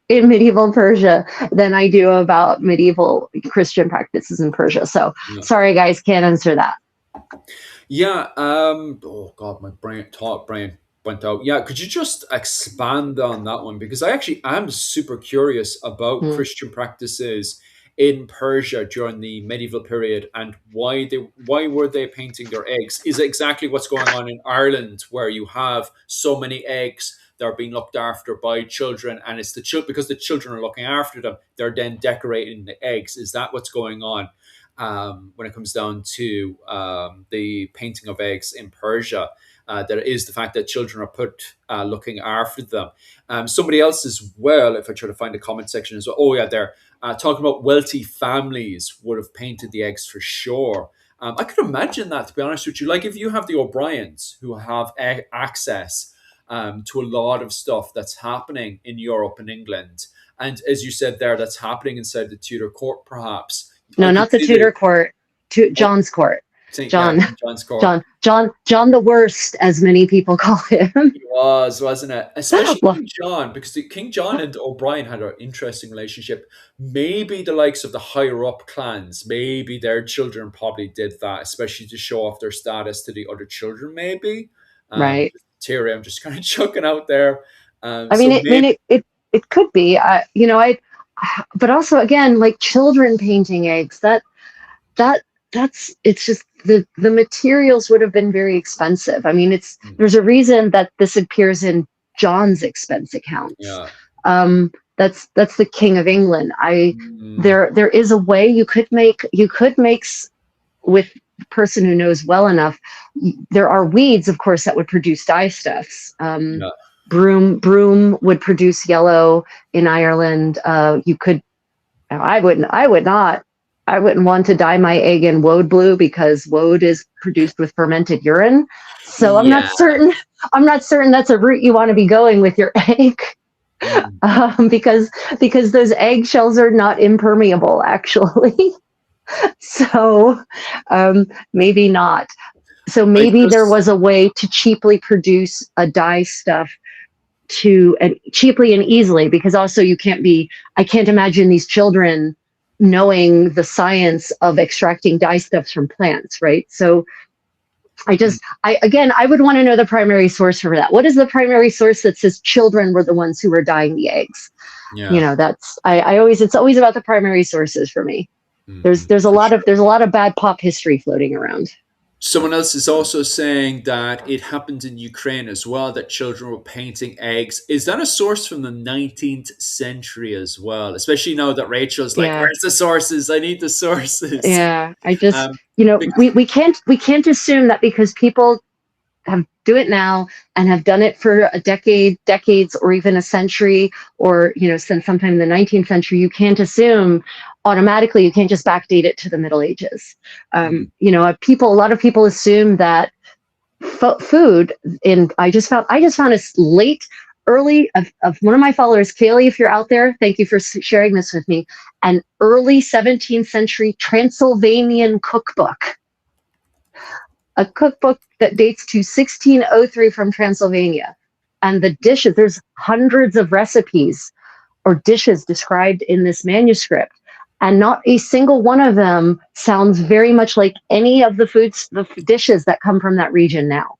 B: in medieval Persia than I do about medieval Christian practices in Persia. So
A: Yeah.
B: sorry, guys, can't answer that.
A: Yeah. Oh God, my brain went out. Yeah. Could you just expand on that one? Because I actually am super curious about
B: Hmm.
A: Christian practices in Persia during the medieval period and why were they painting their eggs? Is it exactly what's going on in Ireland where you have so many eggs that are being looked after by children and it's the children because the children are looking after them, they're then decorating the eggs. Is that what's going on? When it comes down to the painting of eggs in Persia. That is the fact that children are put looking after them. Somebody else as well, if I try to find a comment section as well. Oh, yeah, they're talking about wealthy families would have painted the eggs for sure. I could imagine that, to be honest with you. Like if you have the O'Briens who have access to a lot of stuff that's happening in Europe and England. And as you said there, that's happening inside the Tudor court, perhaps.
B: No,
A: I could
B: not the
A: see the
B: Tudor court. To
A: oh,
B: John's court.
A: yeah,
B: John,
A: King John's court.
B: John the Worst, as many people call him.
A: He was, wasn't it? Especially
B: Well,
A: King John, because King John and O'Brien had an interesting relationship. Maybe the likes of the higher up clans, maybe their children probably did that, especially to show off their status to the other children. Maybe,
B: right.
A: theory. I'm just kind of chucking out there.
B: I mean,
A: So maybe,
B: it could be. But also again, like children painting eggs. That that's it's just the materials would have been very expensive. I mean, there's a reason that this appears in John's expense accounts.
A: yeah.
B: That's the King of England.
A: Mm,
B: There is a way you could make with the person who knows well enough. There are weeds, of course, that would produce dye stuffs.
A: yeah.
B: Broom would produce yellow in Ireland. You could. I wouldn't want to dye my egg in woad blue because woad is produced with fermented urine. So I'm not
A: Yeah.
B: certain. I'm not certain that's a route you want to be going with your egg,
A: Mm.
B: because those eggshells are not impermeable actually. So maybe not. So
A: I
B: maybe there
A: just
B: was a way to cheaply produce a dye stuff and cheaply and easily, because also I can't imagine these children knowing the science of extracting dye stuffs from plants, right? So I would want to know the primary source for that. What is the primary source that says children were the ones who were dyeing the eggs?
A: yeah.
B: It's always about the primary sources for me. There's a
A: For
B: lot of
A: sure.
B: there's a lot of bad pop history floating around.
A: Someone else is also saying that it happened in Ukraine as well, that children were painting eggs. Is that a source from the 19th century as well? Especially now that Rachel's like,
B: Yeah.
A: where's the sources? I need the sources.
B: Yeah, I just,
A: Um, because,
B: we can't assume that because people have do it now and have done it for a decades, or even a century, or since sometime in the 19th century, you can't assume automatically. You can't just backdate it to the Middle Ages.
A: mm,
B: A lot of people assume that food in I just found a late of one of my followers, Kaylee, if you're out there, thank you for sharing this with me, an early 17th century Transylvanian cookbook, a cookbook that dates to 1603 from Transylvania. And the dishes, there's hundreds of recipes or dishes described in this manuscript. And not a single one of them sounds very much like any of the dishes that come from that region now.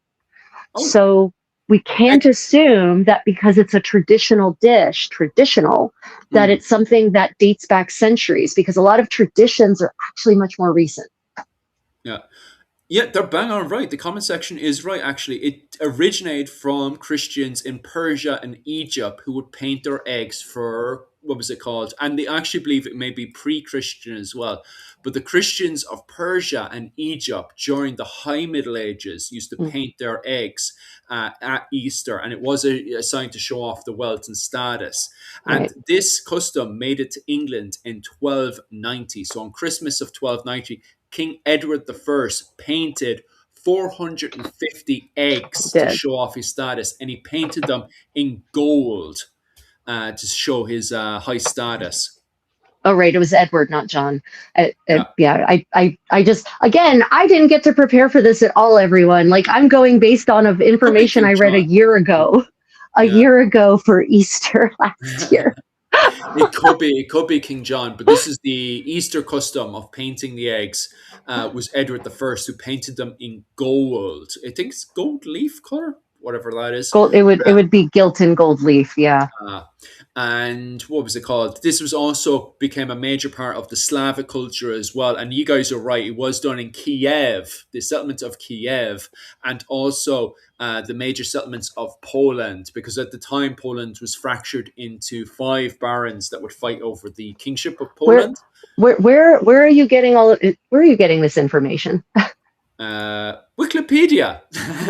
B: Oh. So we can't assume that because it's a traditional dish, that it's something that dates back centuries, because a lot of traditions are actually much more recent.
A: Yeah. Yeah, they're bang on right. The comment section is right, actually. It originated from Christians in Persia and Egypt who would paint their eggs for, what was it called? And they actually believe it may be pre-Christian as well. But the Christians of Persia and Egypt during the High Middle Ages used to paint their eggs at Easter. And it was a sign to show off the wealth and status. And this custom made it to England in 1290. So on Christmas of 1290, King Edward I painted 450 eggs to show off his status, and he painted them in gold to show his high status.
B: Oh, right. It was Edward, not John. I just, again, I didn't get to prepare for this at all, everyone. Like, I'm going based on of information I read a year ago for Easter last year.
A: It could be King John, but this is the Easter custom of painting the eggs. Was Edward I who painted them in gold? I think it's gold leaf color, whatever that is.
B: Gold. It would be gilt in gold leaf, yeah.
A: And what was it called? This was also became a major part of the Slavic culture as well. And you guys are right; it was done in Kiev, the settlement of Kiev, and also the major settlements of Poland, because at the time Poland was fractured into 5 barons that would fight over the kingship of Poland.
B: Where are you getting where are you getting this information?
A: Wikipedia.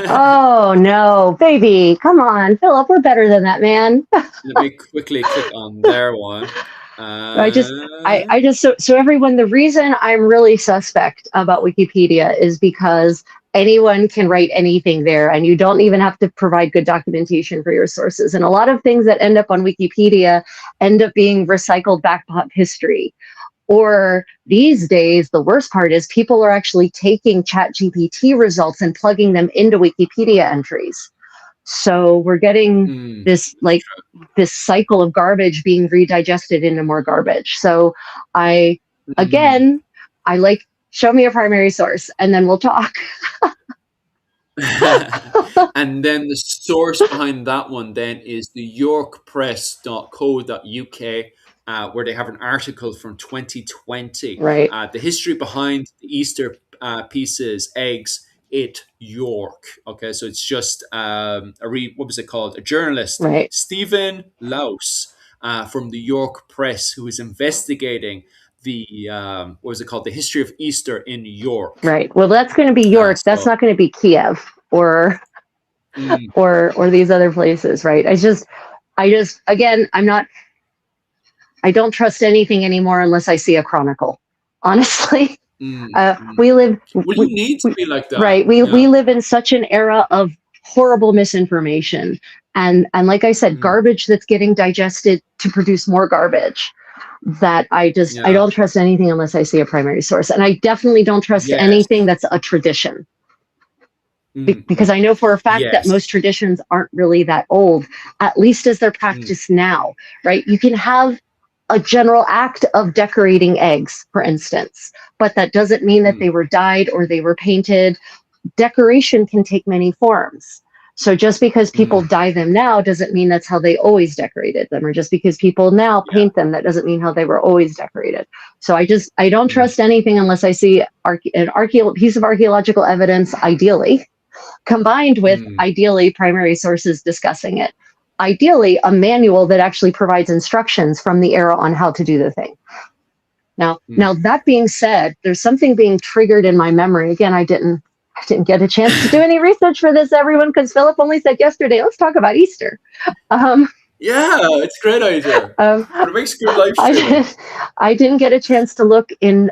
B: Oh no, baby, come on, Philip, we're better than that, man.
A: Let me quickly click on their one.
B: So everyone, the reason I'm really suspect about Wikipedia is because anyone can write anything there, and you don't even have to provide good documentation for your sources. And a lot of things that end up on Wikipedia end up being recycled back pop history. Or these days, the worst part is people are actually taking ChatGPT results and plugging them into Wikipedia entries. So we're getting this cycle of garbage being redigested into more garbage. So show me a primary source and then we'll talk.
A: And then the source behind that one then is the yorkpress.co.uk, where they have an article from 2020.
B: Right.
A: The history behind the Easter pieces, eggs, York. Okay, so it's just what was it called? A journalist,
B: right.
A: Stephen Louse, from the York Press, who is investigating the what was it called? The history of Easter in York.
B: Right. Well, that's going to be York. That's not going to be Kiev or these other places, right? I just again, I don't trust anything anymore unless I see a chronicle. Honestly, we live.
A: You need to be like that,
B: right? We live in such an era of horrible misinformation, and like I said, garbage that's getting digested to produce more garbage. That I don't trust anything unless I see a primary source, and I definitely don't trust anything that's a tradition. Because I know for a fact that most traditions aren't really that old, at least as they're practiced now, right? You can have a general act of decorating eggs, for instance, but that doesn't mean that they were dyed or they were painted. Decoration can take many forms. So just because people dye them now doesn't mean that's how they always decorated them, or just because people now paint them, that doesn't mean how they were always decorated. So I don't trust anything unless I see an piece of archaeological evidence, ideally, combined with ideally primary sources discussing it. Ideally, a manual that actually provides instructions from the era on how to do the thing. Now that being said, there's something being triggered in my memory. Again, I didn't get a chance to do any research for this, everyone, because Philip only said yesterday, let's talk about Easter.
A: It's a great idea. But it makes good life streaming.
B: I didn't get a chance to look in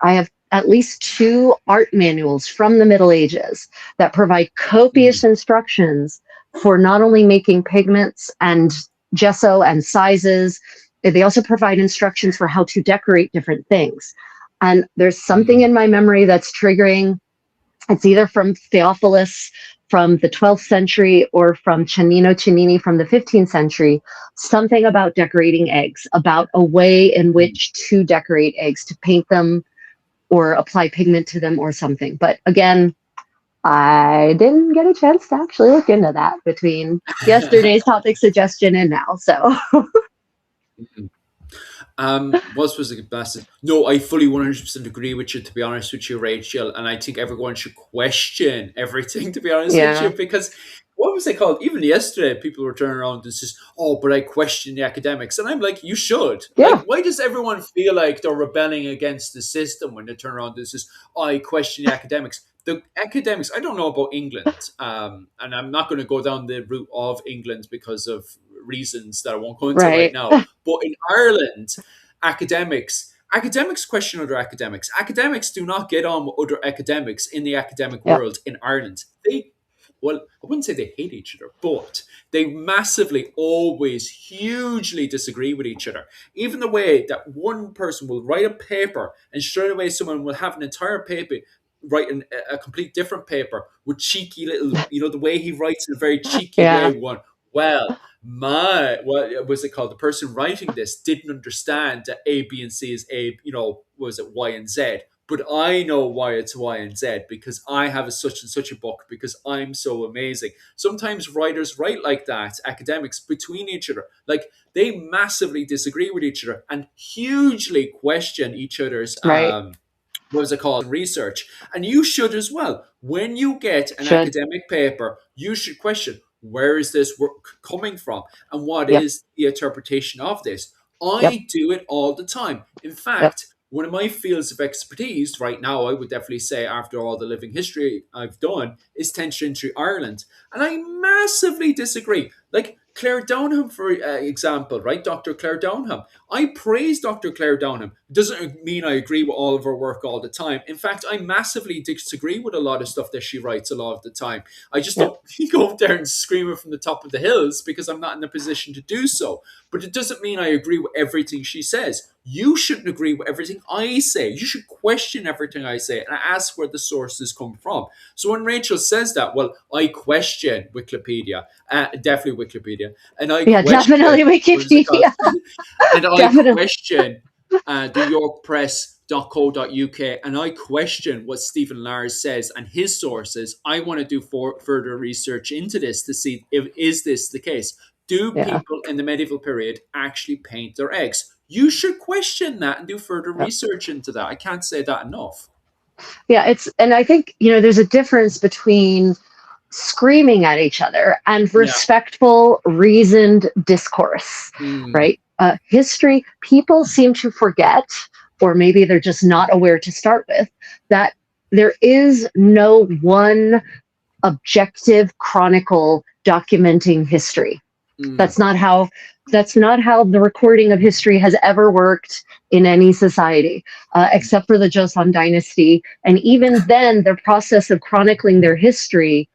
B: I have at least 2 art manuals from the Middle Ages that provide copious instructions for not only making pigments and gesso and sizes, they also provide instructions for how to decorate different things. And there's something in my memory that's triggering. It's either from Theophilus from the 12th century or from Cennino Cennini from the 15th century, something about decorating eggs, about a way in which to decorate eggs, to paint them or apply pigment to them or something. But again, I didn't get a chance to actually look into that between yesterday's topic suggestion and now. So
A: What was the best? No, I fully 100% agree with you, to be honest with you, Rachel. And I think everyone should question everything, to be honest with you,
B: yeah,
A: because what was it called? Even yesterday, people were turning around and says, "Oh, but I question the academics," and I'm like, "You should." Like,
B: yeah,
A: why does everyone feel like they're rebelling against the system when they turn around and says, "I question the academics"? The academics, I don't know about England, and I'm not going to go down the route of England because of reasons that I won't go into right
B: right,
A: now. But in Ireland, academics question other academics. Academics do not get on with other academics in the academic
B: yeah,
A: world in Ireland. They, well, I wouldn't say they hate each other, but they massively always hugely disagree with each other. Even the way that one person will write a paper and straight away someone will have an entire paper write a complete different paper with cheeky little, the way he writes in a very cheeky way.
B: yeah,
A: One, well, what was it called? The person writing this didn't understand that A, B, and C is A, was it Y and Z? But I know why it's Y and Z because I have a such and such a book because I'm so amazing. Sometimes writers write like that, academics between each other. Like they massively disagree with each other and hugely question each other's
B: right,
A: what was it called, research. And you should as well. When you get an
B: should,
A: academic paper, you should question where is this work coming from and what
B: yep,
A: is the interpretation of this.
B: yep,
A: I do it all the time. In
B: yep,
A: fact, one of my fields of expertise right now, I would definitely say, after all the living history I've done, is 10th century Ireland. And I massively disagree. Like Claire Downham, for example, right? Dr. Claire Downham. I praise Dr. Claire Downham. Doesn't mean I agree with all of her work all the time. In fact, I massively disagree with a lot of stuff that she writes a lot of the time. I just
B: yep,
A: don't go up there and scream it from the top of the hills because I'm not in a position to do so. But it doesn't mean I agree with everything she says. You shouldn't agree with everything I say. You should question everything I say and ask where the sources come from. So when Rachel says that, well, I question Wikipedia, definitely Wikipedia, and I
B: yeah, definitely
A: question, what is it called?
B: Wikipedia,
A: And I
B: definitely,
A: question the York Press.co.uk, and I question what Stephen Lars says and his sources. I want to do further research into this to see if is this the case. Do
B: yeah,
A: people in the medieval period actually paint their eggs? You should question that and do further
B: yeah.
A: research into that. I can't say that enough.
B: Yeah, and I think, there's a difference between screaming at each other and
A: Yeah.
B: respectful, reasoned discourse,
A: Mm,
B: right? History, people seem to forget, or maybe they're just not aware to start with, that there is no one objective chronicle documenting history.
A: mm,
B: That's not how the recording of history has ever worked in any society, except for the Joseon dynasty. And even then, the process of chronicling their history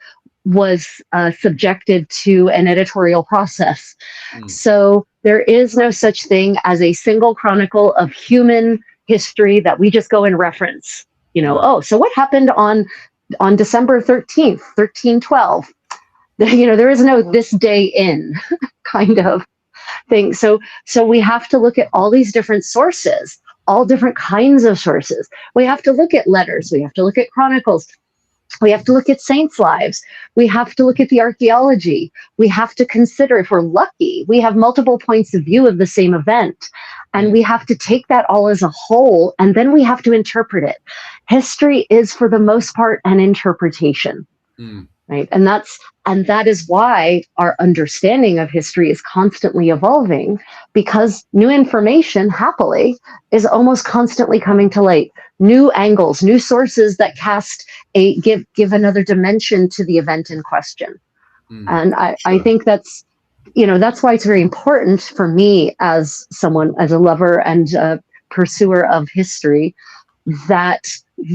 B: was subjected to an editorial process.
A: mm,
B: So there is no such thing as a single chronicle of human history that we just go and reference.
A: yeah.
B: Oh, so what happened on December 13th, 1312? There is no this day in kind
A: Mm,
B: of thing. So we have to look at all these different sources, all different kinds of sources. We have to look at letters. We have to look at chronicles. We have to look at saints' lives. We have to look at the archaeology. We have to consider, if we're lucky, we have multiple points of view of the same event. And
A: mm,
B: we have to take that all as a whole, and then we have to interpret it. History is, for the most part, an interpretation.
A: mm,
B: Right. And that is why our understanding of history is constantly evolving, because new information, happily, is almost constantly coming to light. New angles, new sources that give another dimension to the event in question.
A: mm.
B: And I
A: Sure.
B: think that's why it's very important for me as a lover and a pursuer of history, that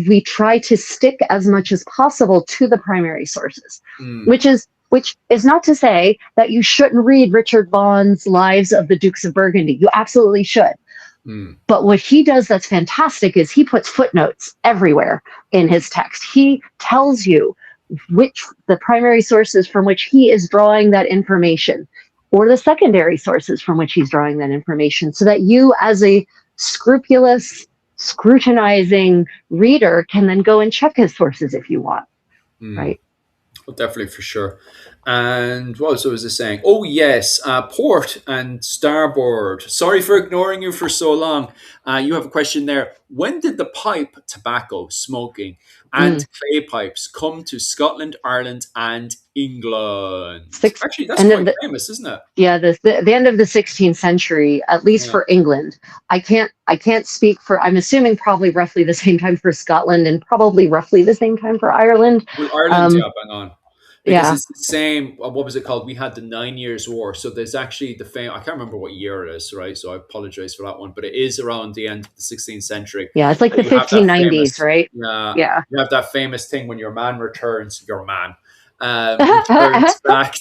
B: we try to stick as much as possible to the primary sources,
A: Mm,
B: which is which is not to say that you shouldn't read Richard Vaughn's Lives of the Dukes of Burgundy. You absolutely should. But what he does that's fantastic is he puts footnotes everywhere in his text. He tells you which the primary sources from which he is drawing that information, or the secondary sources from which he's drawing that information, so that you, as a scrupulous, scrutinizing reader, can then go and check his sources if you want. Right?
A: Well, definitely, for sure. And what else was I saying? Oh, yes, port and starboard. Sorry for ignoring you for so long. You have a question there. When did the pipe, tobacco, smoking, and clay pipes come to Scotland, Ireland, and England? Actually, that's quite famous, isn't it?
B: Yeah, the end of the 16th century, at least for England. I can't speak for. I'm assuming probably roughly the same time for Scotland, and probably roughly the same time for Ireland.
A: Well, Ireland, bang on. Because it's the same, what was it called? We had the 9 Years' War. So there's actually I can't remember what year it is, right? So I apologize for that one. But it is around the end of the 16th century.
B: Yeah, it's like the 1590s, right?
A: Yeah. You have that famous thing when your man returns back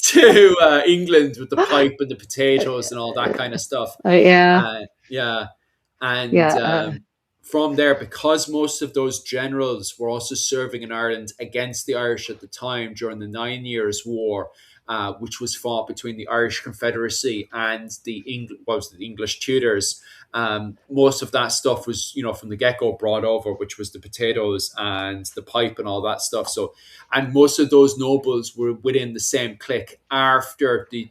A: to England with the pipe and the potatoes and all that kind of stuff. From there, because most of those generals were also serving in Ireland against the Irish at the time during the 9 Years' War, which was fought between the Irish Confederacy and the English Tudors. Most of that stuff was, from the get-go brought over, which was the potatoes and the pipe and all that stuff. So, and most of those nobles were within the same clique after the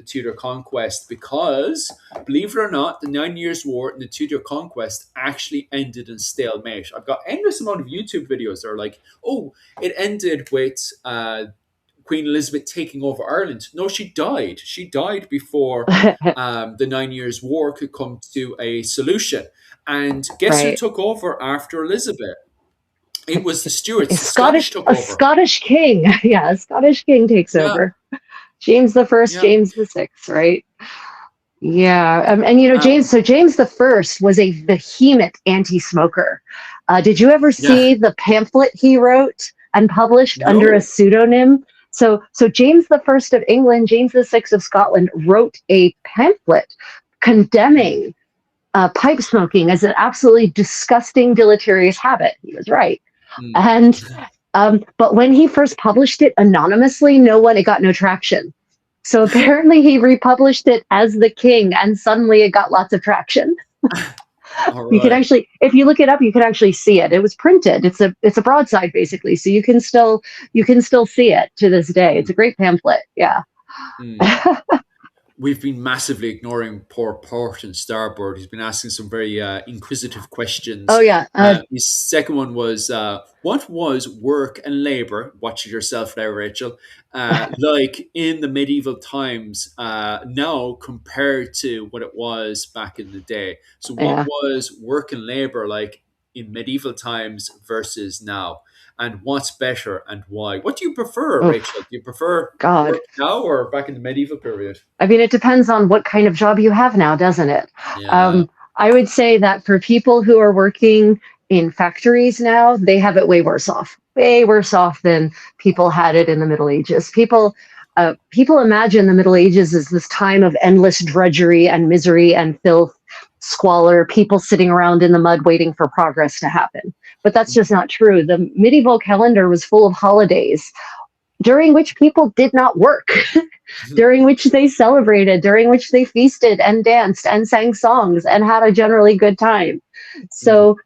A: Tudor conquest, because, believe it or not, the 9 Years' War and the Tudor conquest actually ended in stalemate. I've got endless amount of YouTube videos that are like, oh, it ended with Queen Elizabeth taking over Ireland. No, she died. She died before the 9 Years' War could come to a solution. And guess who took over after Elizabeth? It was the Stuarts. The Scottish took over.
B: Scottish king. Yeah, a Scottish king takes over. James the First, James the Sixth, right? Yeah, and James the First was a vehement anti-smoker. Did you ever see the pamphlet he wrote and published under a pseudonym? So James the First of England, James the Sixth of Scotland wrote a pamphlet condemning pipe smoking as an absolutely disgusting, deleterious habit. He was right. And but when he first published it anonymously, it got no traction. So apparently he republished it as the king, and suddenly it got lots of traction. You can actually, if you look it up, you can actually see it. It was printed. It's a broadside basically, so you can still see it to this day. It's a great pamphlet. Yeah.
A: We've been massively ignoring poor port and starboard. He's been asking some very inquisitive questions.
B: Oh yeah.
A: His second one was, what was work and labor? Watch it yourself there, Rachel. Like in the medieval times now compared to what it was back in the day. So what was work and labor like in medieval times versus now? And what's better and why? What do you prefer, Rachel? Do you prefer work now or back in the medieval period?
B: I mean, it depends on what kind of job you have now, doesn't it?
A: Yeah.
B: I would say that for people who are working in factories now, they have it way worse off than people had it in the Middle Ages. People imagine the Middle Ages as this time of endless drudgery and misery and filth, squalor, people sitting around in the mud waiting for progress to happen. But that's just not true. The medieval calendar was full of holidays during which people did not work, during which they celebrated, during which they feasted and danced and sang songs and had a generally good time. So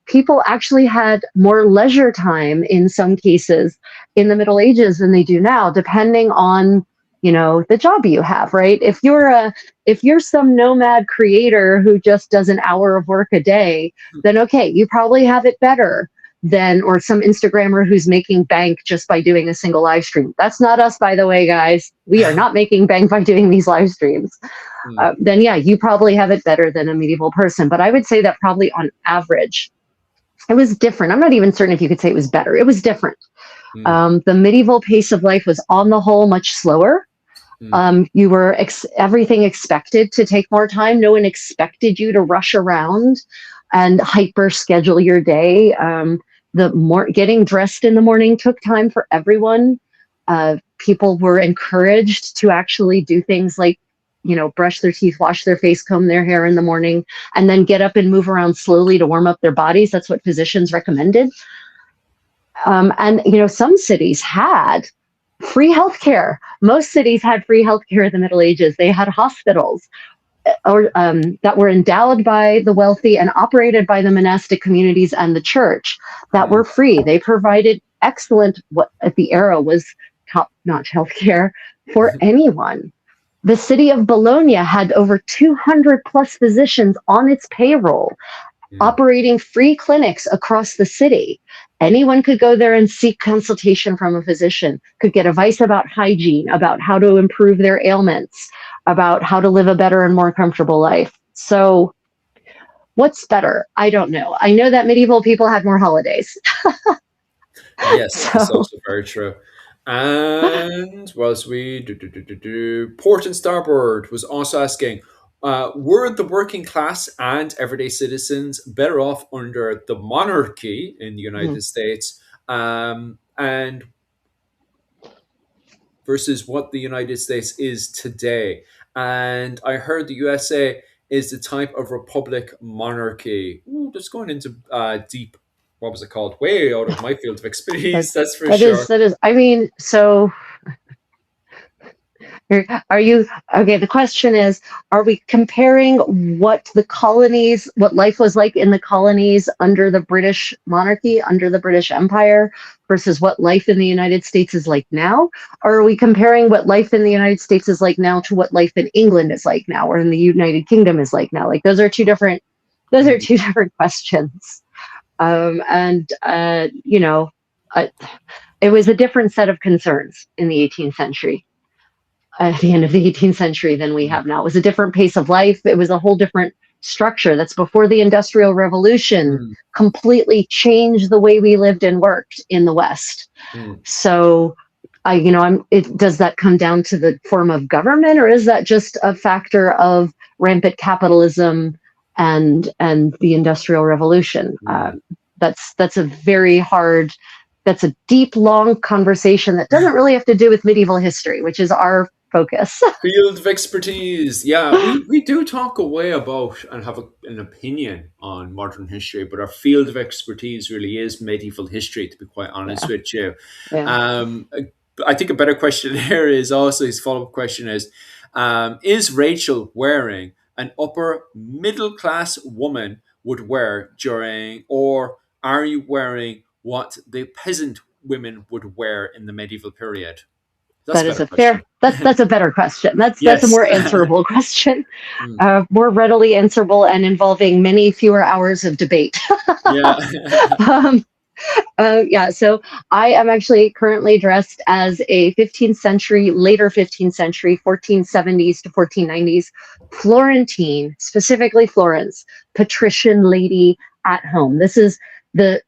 B: people actually had more leisure time in some cases in the Middle Ages than they do now, depending on the job you have, right? If you're some nomad creator who just does an hour of work a day, then okay, you probably have it better than, or some Instagrammer who's making bank just by doing a single live stream. That's not us, by the way, guys. We are not making bank by doing these live streams. Then yeah, you probably have it better than a medieval person. But I would say that probably on average, it was different. I'm not even certain if you could say it was better. It was different. The medieval pace of life was on the whole much slower. You were everything expected to take more time. No one expected you to rush around and hyper schedule your day. Getting dressed in the morning took time for everyone. people were encouraged to actually do things like, brush their teeth, wash their face, comb their hair in the morning, and then get up and move around slowly to warm up their bodies. That's what physicians recommended. And some cities had free healthcare. Most cities had free healthcare in the Middle Ages. They had hospitals or that were endowed by the wealthy and operated by the monastic communities and the church that were free. They provided excellent, what at the era was top-notch healthcare for anyone. The city of Bologna had over 200 plus physicians on its payroll, operating free clinics across the city. Anyone could go there and seek consultation from a physician, could get advice about hygiene, about how to improve their ailments, about how to live a better and more comfortable life. So what's better? I don't know. I know that medieval people had more holidays.
A: Yes, that's also very true. And was we Port and Starboard was also asking, were the working class and everyday citizens better off under the monarchy in the United States, and versus what the United States is today? And I heard the USA is the type of republic monarchy. Ooh, just going into deep, what was it called? Way out of my field of expertise, that's for sure.
B: That is, I mean, so are you, okay, the question is, are we comparing what life was like in the colonies under the British monarchy, under the British Empire, versus what life in the United States is like now? Or are we comparing what life in the United States is like now to what life in England is like now, or in the United Kingdom is like now? Like, those are two different questions. It was a different set of concerns in the 18th century. At the end of the 18th century than we have now. It was a different pace of life. It was a whole different structure. That's before the Industrial Revolution completely changed the way we lived and worked in the West. So, does that come down to the form of government, or is that just a factor of rampant capitalism and the Industrial Revolution? That's a very hard. That's a deep, long conversation that doesn't really have to do with medieval history, which is our focus.
A: Field of expertise. Yeah, we do talk away about and have an opinion on modern history, but our field of expertise really is medieval history, to be quite honest with you. I think a better question here is also, his follow-up question is Rachel wearing an upper middle class woman would wear during, or are you wearing what the peasant women would wear in the medieval period?
B: That's a better question. That's a more answerable question, more readily answerable and involving many fewer hours of debate. So I am actually currently dressed as a 15th century, later 15th century, 1470s to 1490s Florentine, specifically Florence, patrician lady at home. This is the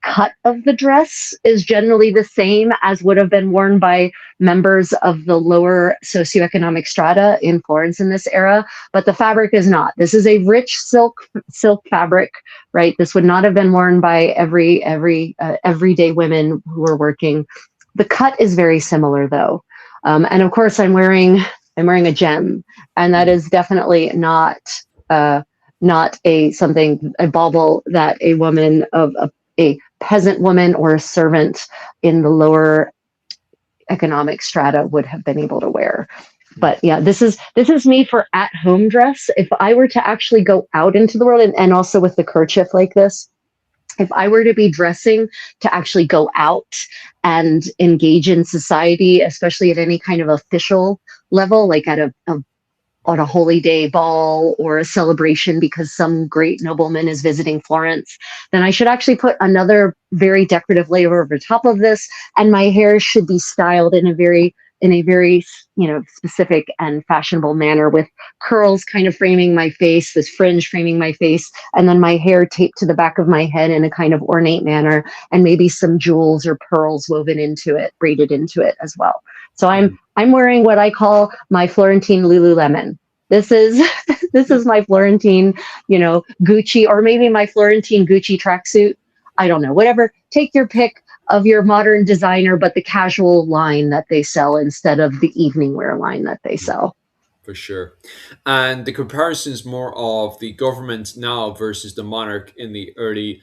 B: cut of the dress is generally the same as would have been worn by members of the lower socioeconomic strata in Florence in this era, but the fabric is not. This is a rich silk fabric, right? This would not have been worn by everyday women who were working. The cut is very similar, though, and of course, I'm wearing a gem, and that is definitely not a bauble that a woman of a peasant woman or a servant in the lower economic strata would have been able to wear. But yeah, this is me for at-home dress. If I were to actually go out into the world, and also with the kerchief like this, if I were to be dressing to actually go out and engage in society, especially at any kind of official level, like at on a holy day ball or a celebration because some great nobleman is visiting Florence, then I should actually put another very decorative layer over top of this, and my hair should be styled in a very specific and fashionable manner, with curls kind of framing my face, this fringe framing my face, and then my hair taped to the back of my head in a kind of ornate manner, and maybe some jewels or pearls woven into it, braided into it as well. So I'm wearing what I call my Florentine Lululemon. This is my Florentine, Gucci, or maybe my Florentine Gucci tracksuit. I don't know, whatever. Take your pick of your modern designer, but the casual line that they sell instead of the evening wear line that they sell.
A: For sure. And the comparison is more of the government now versus the monarch in the early,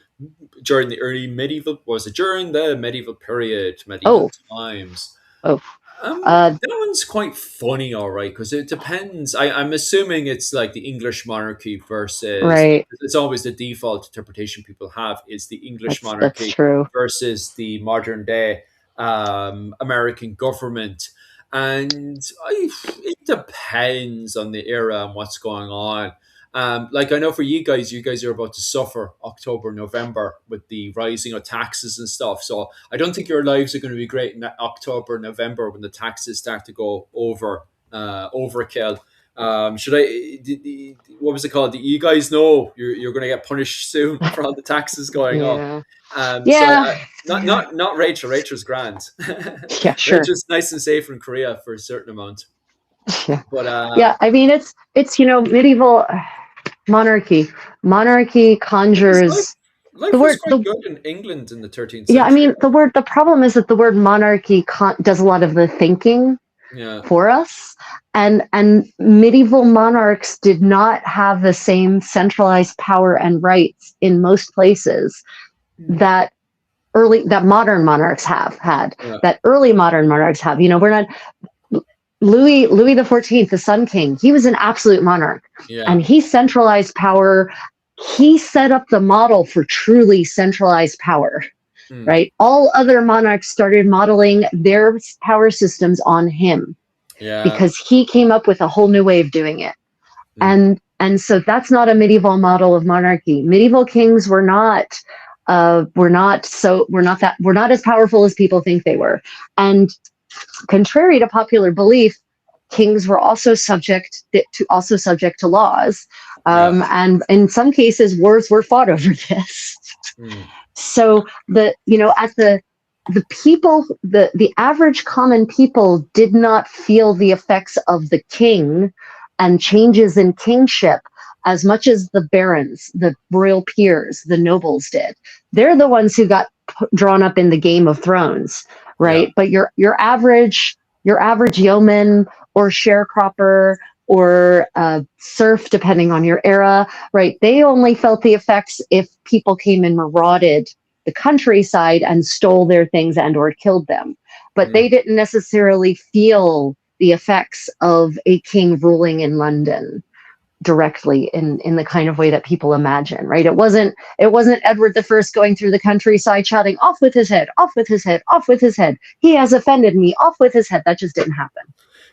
A: during the early medieval, was it during the medieval period, medieval
B: Oh,
A: times?
B: oh, uh,
A: That one's quite funny, all right, because it depends. I'm assuming it's like the English monarchy versus,
B: right.
A: it's always the default interpretation people have is the English
B: That's
A: monarchy
B: true.
A: versus the modern day American government. And it depends on the era and what's going on. Like I know for you guys are about to suffer October, November with the rising of taxes and stuff. So I don't think your lives are going to be great in October, November when the taxes start to go overkill. Should I? What was it called? You guys know you're going to get punished soon for all the taxes going up.
B: Yeah.
A: So
B: Yeah. Yeah.
A: not Rachel. Rachel's grand.
B: Yeah, sure.
A: Rachel's nice and safe in Korea for a certain amount.
B: Yeah.
A: But
B: Yeah. I mean, it's, medieval monarchy. Monarchy
A: life
B: conjures the
A: life was
B: word,
A: quite good in England in the 13th
B: yeah, I
A: century.
B: mean, the problem is that the word monarchy does a lot of the thinking
A: Yeah.
B: for us. And medieval monarchs did not have the same centralized power and rights in most places that modern monarchs have had,
A: Yeah.
B: that early modern monarchs have. We're not Louis the 14th, the Sun King. He was an absolute monarch,
A: Yeah.
B: and he centralized power. He set up the model for truly centralized power,
A: Mm.
B: right? All other monarchs started modeling their power systems on him
A: Yeah.
B: because he came up with a whole new way of doing it.
A: Mm.
B: And so that's not a medieval model of monarchy. Medieval kings were not as powerful as people think they were. And contrary to popular belief, kings were also subject to laws.
A: Yeah.
B: And in some cases, wars were fought over this.
A: Mm.
B: So at the people, the average common people did not feel the effects of the king and changes in kingship as much as the barons, the royal peers, the nobles did. They're the ones who got drawn up in the Game of Thrones,
A: Yeah.
B: right? But your average yeoman or sharecropper or serf, depending on your era, right? They only felt the effects if people came and marauded the countryside and stole their things and or killed them. But
A: Mm.
B: they didn't necessarily feel the effects of a king ruling in London directly in the kind of way that people imagine, right? It wasn't Edward the First going through the countryside shouting, "Off with his head, off with his head, off with his head. He has offended me, off with his head." That just didn't happen.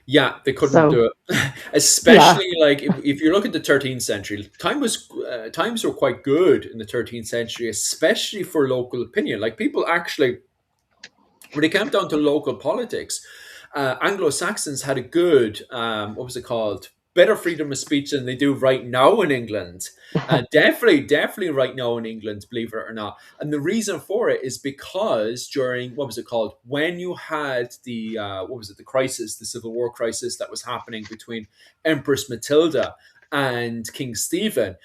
A: Yeah, they couldn't
B: So
A: do it.
B: yeah,
A: Especially like if you look at the 13th century, times were quite good in the 13th century, especially for local opinion. Like people actually, when it came down to local politics, Anglo Saxons had a good, what was it called? Better freedom of speech than they do right now in England. Definitely right now in England, believe it or not. And the reason for it is because during, what was it called? When you had the, what was it, the crisis, the Civil War crisis that was happening between Empress Matilda and King Stephen,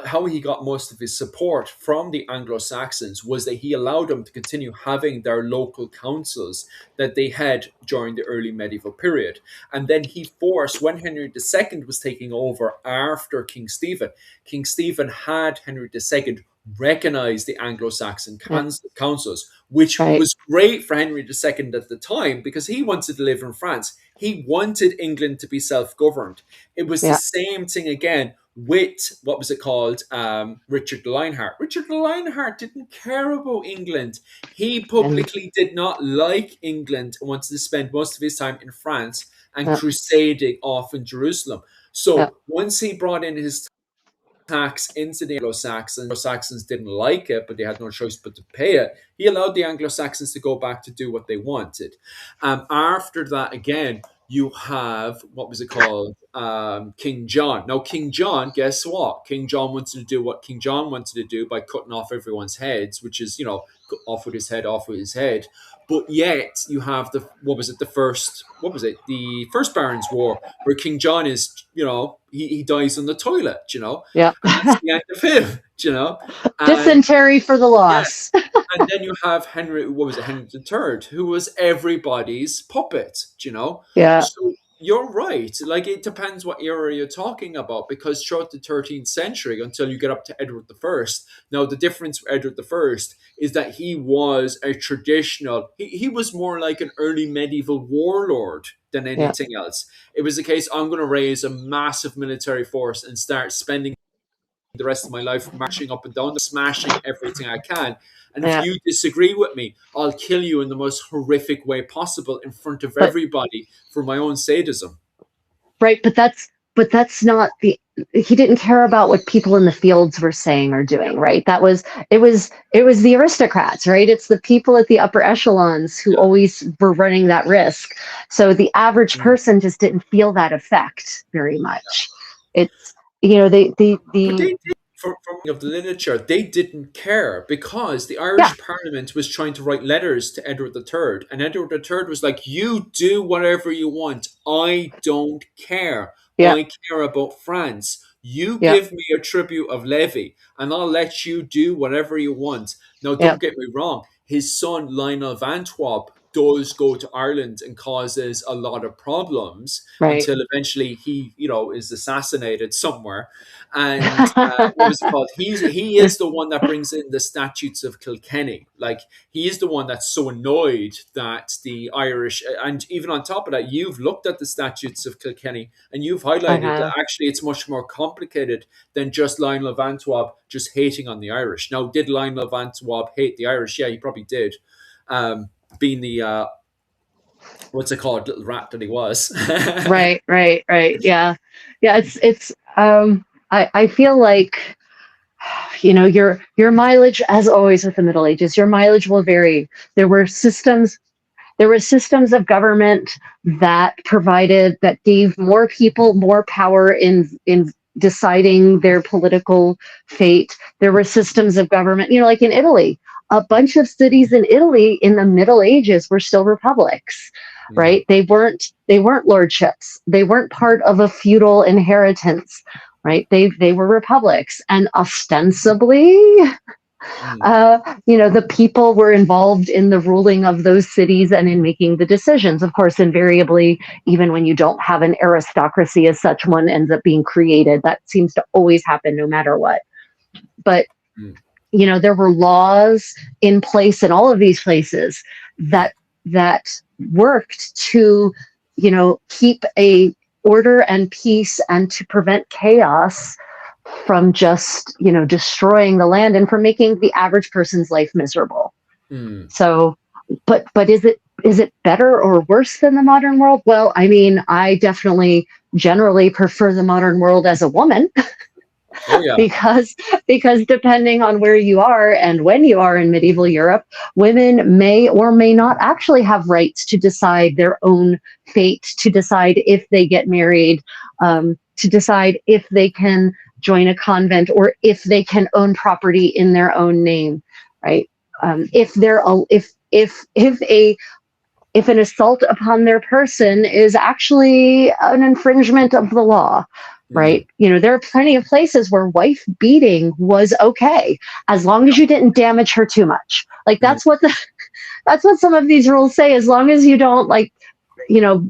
A: how he got most of his support from the Anglo-Saxons was that he allowed them to continue having their local councils that they had during the early medieval period. And then he forced, when Henry II was taking over after King Stephen had Henry II recognize the Anglo-Saxon
B: yeah,
A: councils, which
B: right,
A: was great for Henry II at the time because he wanted to live in France. He wanted England to be self-governed. It was the
B: yeah,
A: same thing again with, what was it called? Richard the Lionheart. Richard the Lionheart didn't care about England. He
B: and
A: publicly did not like England and wanted to spend most of his time in France and
B: yeah,
A: crusading off in Jerusalem.
B: yeah,
A: So once he brought in his tax into the Anglo-Saxons didn't like it, but they had no choice but to pay it. He allowed the Anglo-Saxons to go back to do what they wanted. After that, again, you have, what was it called? King John. Now, King John, guess what? King John wanted to do what King John wanted to do by cutting off everyone's heads, which is, off with his head, off with his head. But yet you have the first Barons War, where King John is, he dies on the toilet,
B: yeah.
A: and that's the end of him, and
B: Dysentery for the
A: yeah,
B: loss.
A: And then you have Henry, what was it, Henry III, who was everybody's puppet, do you know?
B: Yeah,
A: So you're right. Like, it depends what era you're talking about, because throughout the 13th century, until you get up to Edward the First, now the difference with Edward the First is that he was a traditional, he was more like an early medieval warlord than
B: yeah,
A: anything else. It was the case, I'm going to raise a massive military force and start spending the rest of my life marching up and down, smashing everything I can. And if
B: yeah.
A: you disagree with me, I'll kill you in the most horrific way possible in front of
B: But
A: everybody for my own sadism.
B: right, but that's not the he didn't care about what people in the fields were saying or
A: Yeah,
B: doing, right? It was the aristocrats, right? It's the people at the upper echelons who
A: yeah.
B: always were running that risk. So the average
A: Mm.
B: person just didn't feel that effect very much. It's you know
A: But
B: the
A: they did, from of the literature, they didn't care, because the
B: yeah,
A: Irish Parliament was trying to write letters to Edward III, and Edward III was like, "You do whatever you want. I don't care.
B: yeah,
A: I care about France. You
B: yeah,
A: give me a tribute of levy, and I'll let you do whatever you want." Now,
B: yeah,
A: don't get me wrong. His son Lionel of Antwerp does go to Ireland and causes a lot of problems
B: right.
A: until eventually he, is assassinated somewhere. And what was it called? He is the one that brings in the statutes of Kilkenny. Like, he is the one that's so annoyed that the Irish, and even on top of that, you've looked at the statutes of Kilkenny and you've
B: I
A: highlighted that
B: have.
A: actually it's much more complicated than just Lionel of Antwerp just hating on the Irish. Now, did Lionel of Antwerp hate the Irish? Yeah, he probably did. Being the what's it called, little rat that he was.
B: Right, right, right. Yeah. Yeah, I feel like your mileage, as always with the Middle Ages, your mileage will vary. There were systems there were systems of government that gave more people more power in deciding their political fate. There were systems of government, like in Italy. A bunch of cities in Italy in the Middle Ages were still republics,
A: Mm,
B: right? They weren't lordships. They weren't part of a feudal inheritance, right? They were republics, and ostensibly
A: mm,
B: the people were involved in the ruling of those cities and in making the decisions. Of course, invariably, even when you don't have an aristocracy as such, one ends up being created. That seems to always happen no matter what. But,
A: mm,
B: there were laws in place in all of these places that worked to, keep a order and peace and to prevent chaos from just destroying the land and from making the average person's life miserable.
A: mm.
B: So but is it better or worse than the modern world? Well, I mean, I definitely generally prefer the modern world as a woman
A: Oh yeah.
B: because depending on where you are and when you are in medieval Europe, women may or may not actually have rights to decide their own fate, to decide if they get married, to decide if they can join a convent or if they can own property in their own name, right? If they're if an assault upon their person is actually an infringement of the law,
A: Mm.
B: right? There are plenty of places where wife beating was okay as long as you didn't damage her too much. Like
A: Mm.
B: that's what some of these rules say. As long as you don't you know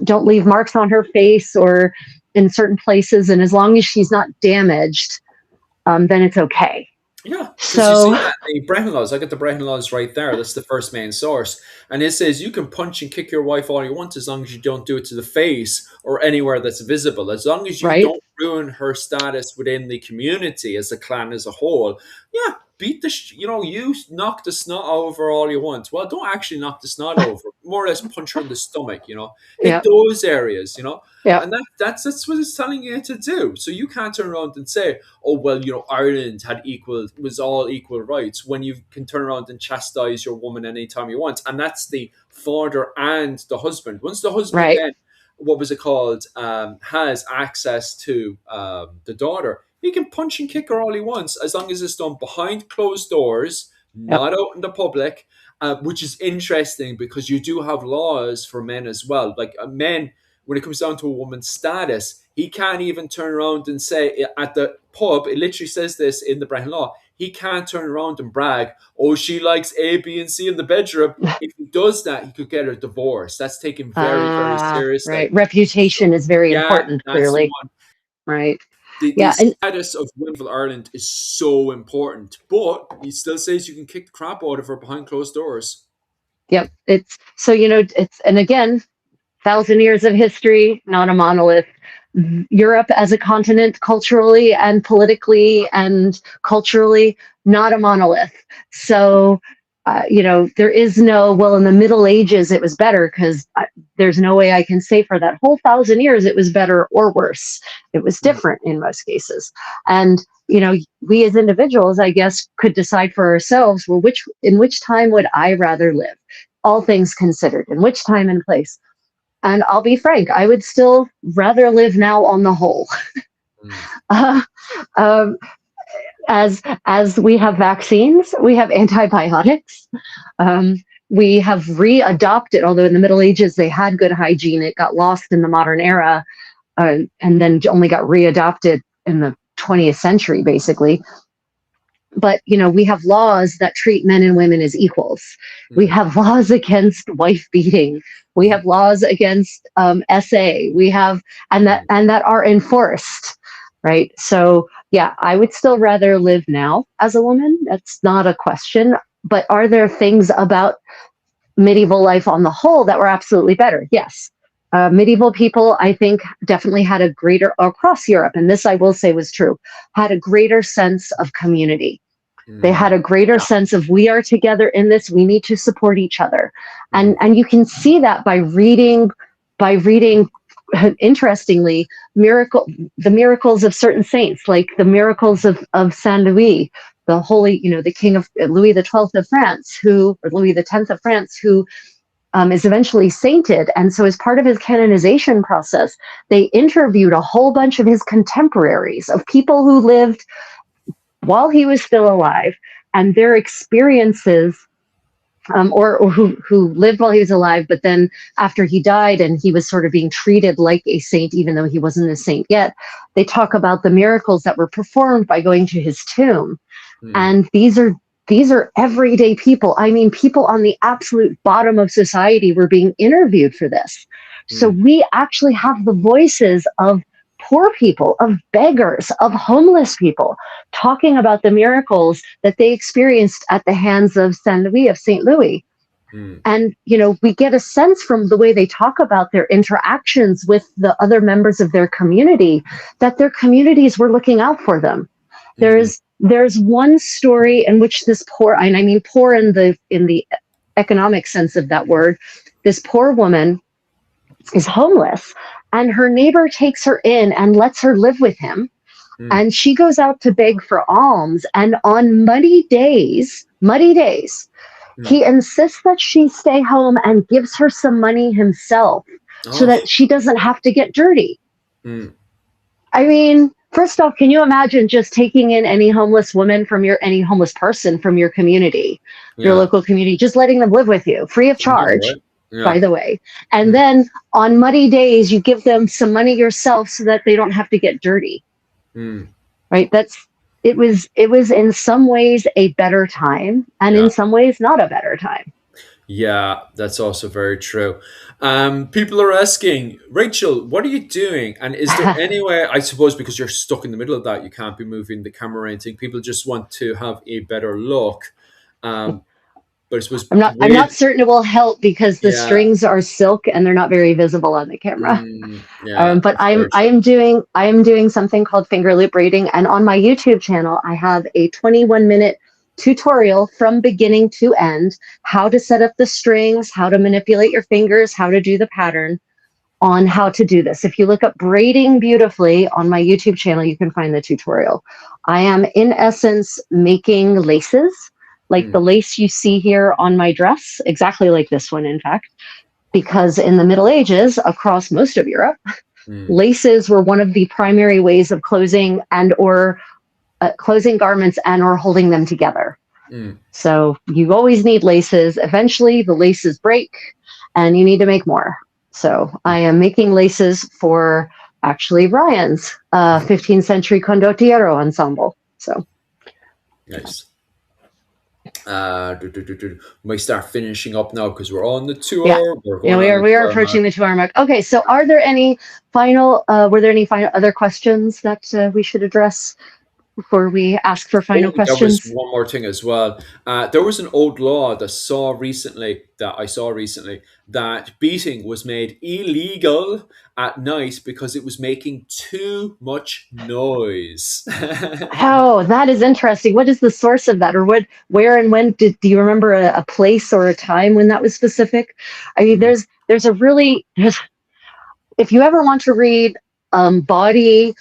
B: don't leave marks on her face or in certain places, and as long as she's not damaged, then it's okay.
A: Yeah, because you see
B: So
A: that in the Brehon laws. I got the Brehon laws right there. That's the first main source, and it says you can punch and kick your wife all you want as long as you don't do it to the face or anywhere that's visible. As long as you
B: right,
A: don't ruin her status within the community as a clan as a whole. Yeah, beat you knock the snot over all you want. Well, don't actually knock the snot over. More or less punch her in the stomach. Hit
B: yeah,
A: those areas.
B: yeah,
A: And that's what it's telling you to do. So you can't turn around and say, "Oh well, Ireland was all equal rights," when you can turn around and chastise your woman anytime you want, and that's the father and the husband. Once the husband
B: right,
A: then, what was it called, has access to the daughter, he can punch and kick her all he wants as long as it's done behind closed doors,
B: yep,
A: not out in the public. Which is interesting because you do have laws for men as well. Like men, when it comes down to a woman's status, he can't even turn around and say at the pub, it literally says this in the Brehon law, he can't turn around and brag, oh, she likes A, B, and C in the bedroom. If he does that, he could get a divorce. That's taken very, very seriously.
B: Right. Reputation is very
A: Yeah,
B: important,
A: that's the
B: clearly.
A: one.
B: Right.
A: The
B: Yeah. And
A: status of women for Ireland is so important, but he still says you can kick the crap out of her behind closed doors.
B: yep. It's so, and again, 1,000 years of history, not a monolith. Europe as a continent, culturally and politically and culturally, not a monolith. So, there is no, well, in the Middle Ages, it was better, because there's no way I can say for that whole 1,000 years it was better or worse. It was different in most cases. And, we as individuals, I guess, could decide for ourselves, well, in which time would I rather live? All things considered, in which time and place. And I'll be frank, I would still rather live now on the whole. Uh, um, as we have vaccines, we have antibiotics. We have readopted, although in the Middle Ages they had good hygiene, it got lost in the modern era, and then only got readopted in the 20th century, basically. But we have laws that treat men and women as equals. We have laws against wife beating. We have laws against SA. We have and that are enforced, right? So yeah, I would still rather live now as a woman. That's not a question. But are there things about medieval life on the whole that were absolutely better? Yes. Medieval people, I think, definitely had a greater, across Europe, and this I will say was true, had a greater sense of community. They had a greater sense of, we are together in this, we need to support each other. And you can see that by reading, interestingly, the miracles of certain saints, like the miracles of Saint Louis, the holy, the king of Louis XII of France, or Louis X of France, who is eventually sainted. And so as part of his canonization process, they interviewed a whole bunch of his contemporaries, of people who lived while he was still alive, and their experiences, or who lived while he was alive, but then after he died and he was sort of being treated like a saint, even though he wasn't a saint yet, they talk about the miracles that were performed by going to his tomb. And these are everyday people. I mean, people on the absolute bottom of society were being interviewed for this. So we actually have the voices of poor people, of beggars, of homeless people, talking about the miracles that they experienced at the hands of Saint Louis. And, we get a sense from the way they talk about their interactions with the other members of their community, that their communities were looking out for them. There's one story in which this poor, and I mean poor in the economic sense of that word, this poor woman is homeless, and her neighbor takes her in and lets her live with him. And she goes out to beg for alms, and on muddy days, he insists that she stay home and gives her some money himself, so that she doesn't have to get dirty. I mean, first off, can you imagine just taking in any homeless woman any homeless person from your community, your local community, just letting them live with you free of charge? By the way. And then on muddy days, you give them some money yourself so that they don't have to get dirty. Right? It was in some ways a better time, and in some ways not a better time.
A: Yeah, that's also very true. People are asking, Rachel, what are you doing? And is there any way, I suppose because you're stuck in the middle of that, you can't be moving the camera or anything. People just want to have a better look. But I suppose
B: I'm not certain it will help, because the strings are silk and they're not very visible on the camera. But I am doing something called finger loop braiding, and on my YouTube channel I have a 21-minute tutorial from beginning to end, how to set up the strings, how to manipulate your fingers, how to do the pattern, on how to do this. If you look up braiding beautifully on my YouTube channel, you can find the tutorial. I am in essence making laces, like the lace you see here on my dress, exactly like this one, in fact, because in the Middle Ages, across most of Europe, laces were one of the primary ways of closing garments and or holding them together. So you always need laces. Eventually the laces break and you need to make more. So I am making laces for actually Ryan's 15th century condottiero ensemble. So
A: Nice. We start finishing up now because we're on the
B: Yeah.
A: tour. We're
B: Yeah,
A: going on the
B: we are
A: tour mark.
B: approaching the 2 hour mark. Okay, so were there any final other questions that we should address before we ask for final
A: Oh, there was
B: questions?
A: one more thing as well. There was an old law that I saw recently that beating was made illegal at night because it was making too much noise.
B: Oh, that is interesting. What is the source of that, or where and when do you remember a place or a time when that was specific? I mean,
A: Mm,
B: there's a really if you ever want to read body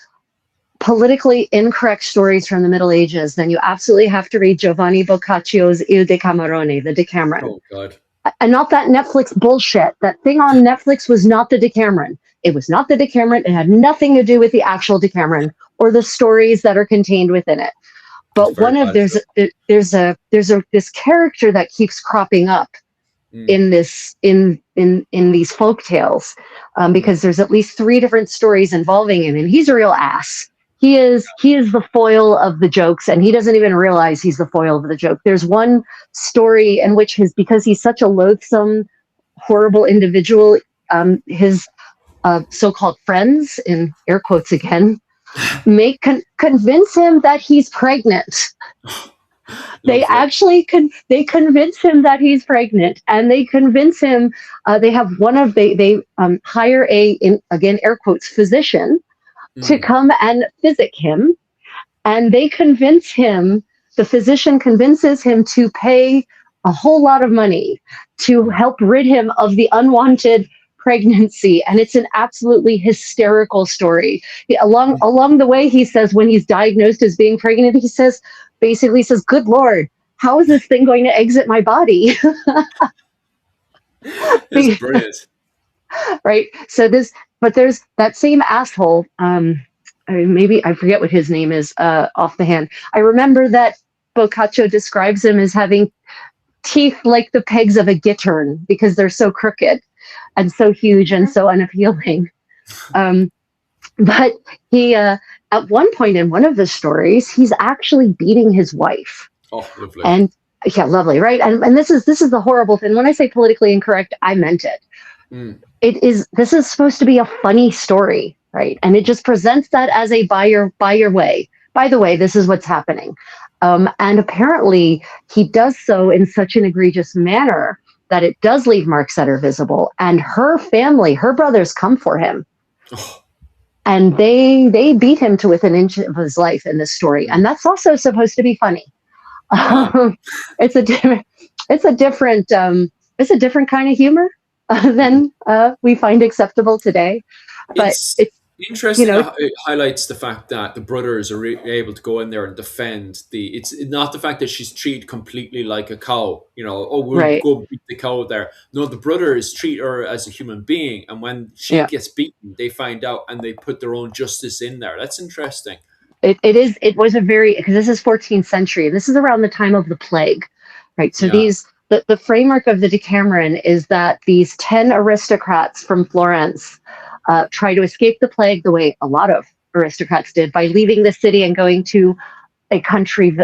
B: politically incorrect stories from the Middle Ages, then you absolutely have to read Giovanni Boccaccio's Il Decamerone, the Decameron.
A: oh God.
B: And not that Netflix bullshit. That thing on Netflix was not the Decameron. It was not the Decameron. It had nothing to do with the actual Decameron or the stories that are contained within it.
A: It's
B: But
A: very bad stuff.
B: this character that keeps cropping up
A: Mm,
B: in this in these folk tales,
A: mm.
B: because there's at least 3 different stories involving him, and he's a real ass. He is the foil of the jokes, and he doesn't even realize he's the foil of the joke. There's one story in which because he's such a loathsome, horrible individual, his so-called friends, in air quotes again, convince him that he's pregnant. They
A: Lovely.
B: actually they convince him that he's pregnant, and they convince him. They have they hire again air quotes physician to
A: Mm,
B: come and physic him, and they convince him. The physician convinces him to pay a whole lot of money to
A: mm.
B: help rid him of the unwanted pregnancy, and it's an absolutely hysterical story. Along the way, he says when he's diagnosed as being pregnant, he says basically says, "Good Lord, how is this thing going to exit my body?"
A: It's brilliant.
B: Right. So but there's that same asshole. I mean, maybe I forget what his name is off the hand. I remember that Boccaccio describes him as having teeth like the pegs of a gittern because they're so crooked and so huge and so unappealing. Um, but he, at one point in one of the stories, he's actually beating his wife.
A: Oh, lovely.
B: And yeah, lovely, right? And this is the horrible thing. When I say politically incorrect, I meant it.
A: Mm,
B: This is supposed to be a funny story, right? And it just presents that as a buy your way. By the way, this is what's happening. And apparently he does so in such an egregious manner that it does leave marks that are visible. And her family, her brothers come for him.
A: oh,
B: And they beat him to within an inch of his life in this story.
A: mm.
B: And that's also supposed to be funny.
A: Ah,
B: It's it's a different it's a different kind of humor
A: mm.
B: than we find acceptable today. But
A: It's
B: it's you
A: interesting
B: know
A: that it highlights the fact that the brothers are able to go in there and defend the. It's not the fact that she's treated completely like a cow. Oh, we'll
B: right.
A: go beat the cow there. No, the brothers treat her as a human being, and when she
B: Yeah.
A: gets beaten, they find out and they put their own justice in there. That's interesting.
B: It was a very because this is 14th century. This is around the time of the plague, right? So
A: Yeah.
B: the framework of the Decameron is that these 10 aristocrats from Florence try to escape the plague the way a lot of aristocrats did by leaving the city and going to a country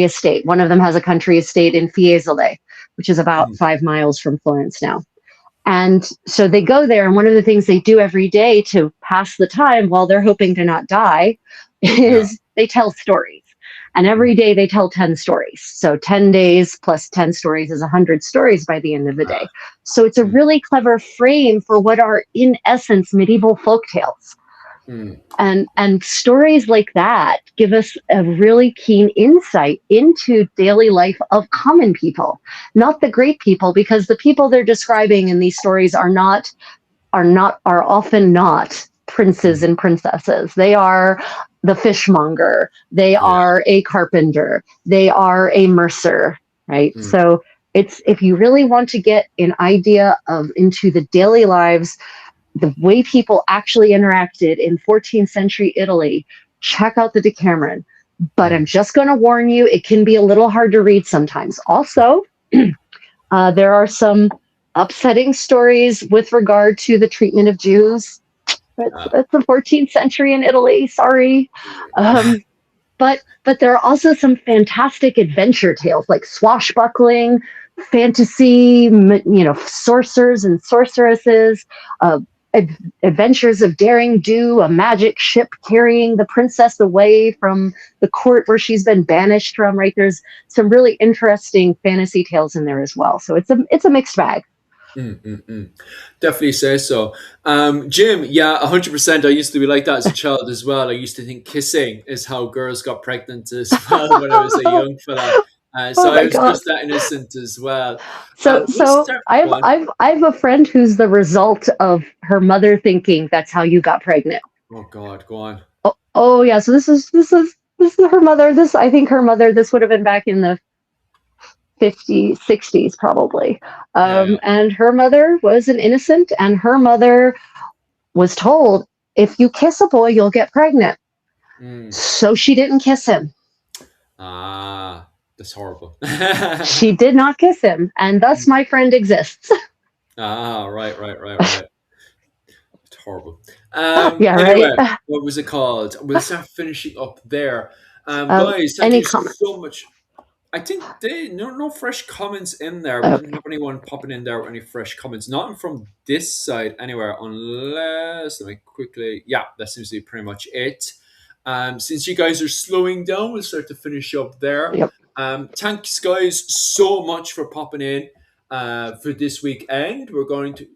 B: estate. One of them has a country estate in Fiesole, which is about
A: Mm,
B: 5 miles from Florence now. And so they go there, and one of the things they do every day to pass the time while they're hoping to not die
A: yeah.
B: is they tell stories. And
A: Mm,
B: every day they tell 10 stories. So 10 days plus 10 stories is 100 stories by the end of the
A: ah,
B: day. So it's a
A: mm,
B: really clever frame for what are, in essence, medieval folk tales.
A: mm,
B: And stories like that give us a really keen insight into daily life of common people, not the great people, because the people they're describing in these stories are often not princes
A: mm.
B: and princesses. They are the fishmonger, they
A: Yeah.
B: are a carpenter, they are a mercer, right?
A: Mm,
B: So it's if you really want to get an idea of into the daily lives, the way people actually interacted in 14th century Italy, check out the Decameron. But I'm
A: mm.
B: just going to warn you, it can be a little hard to read sometimes. Also, there are some upsetting stories with regard to the treatment of Jews. It's
A: Ah,
B: the 14th century in Italy. Sorry. Um, but there are also some fantastic adventure tales, like swashbuckling, fantasy, sorcerers and sorceresses, uh, adventures of daring do, a magic ship carrying the princess away from the court where she's been banished from. Right, there's some really interesting fantasy tales in there as well. So it's a mixed bag.
A: Definitely say so. Jim, yeah, 100%. I used to be like that as a child as well. I used to think kissing is how girls got pregnant as well when I was a young fella. So
B: Oh
A: I
B: my
A: was
B: god!
A: just that innocent as well.
B: So
A: We'll
B: so
A: start
B: I've
A: one.
B: I've I've a friend who's the result of her mother thinking that's how you got pregnant.
A: Oh God, go on.
B: Oh yeah. So this is her mother. This I think her mother. This would have been back in the 50s, 60s probably.
A: Yeah.
B: And her mother was an innocent, and her mother was told, if you kiss a boy, you'll get pregnant.
A: Mm.
B: So she didn't kiss him.
A: Ah, that's horrible.
B: She did not kiss him, and thus my friend exists.
A: Right. It's horrible.
B: Yeah, right.
A: Anyway, what was it called? We'll start finishing up there. Guys, thank
B: Any
A: you
B: comments?
A: so much. I think they no fresh comments in there. We didn't
B: Okay.
A: have anyone popping in there with any fresh comments. Not from this side anywhere, unless let me quickly. Yeah, that seems to be pretty much it. Since you guys are slowing down, we'll start to finish up there.
B: Yep.
A: Thanks, guys, so much for popping in for this weekend. We're going to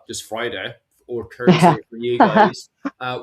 A: just Friday or
B: Yeah.
A: Thursday for you guys.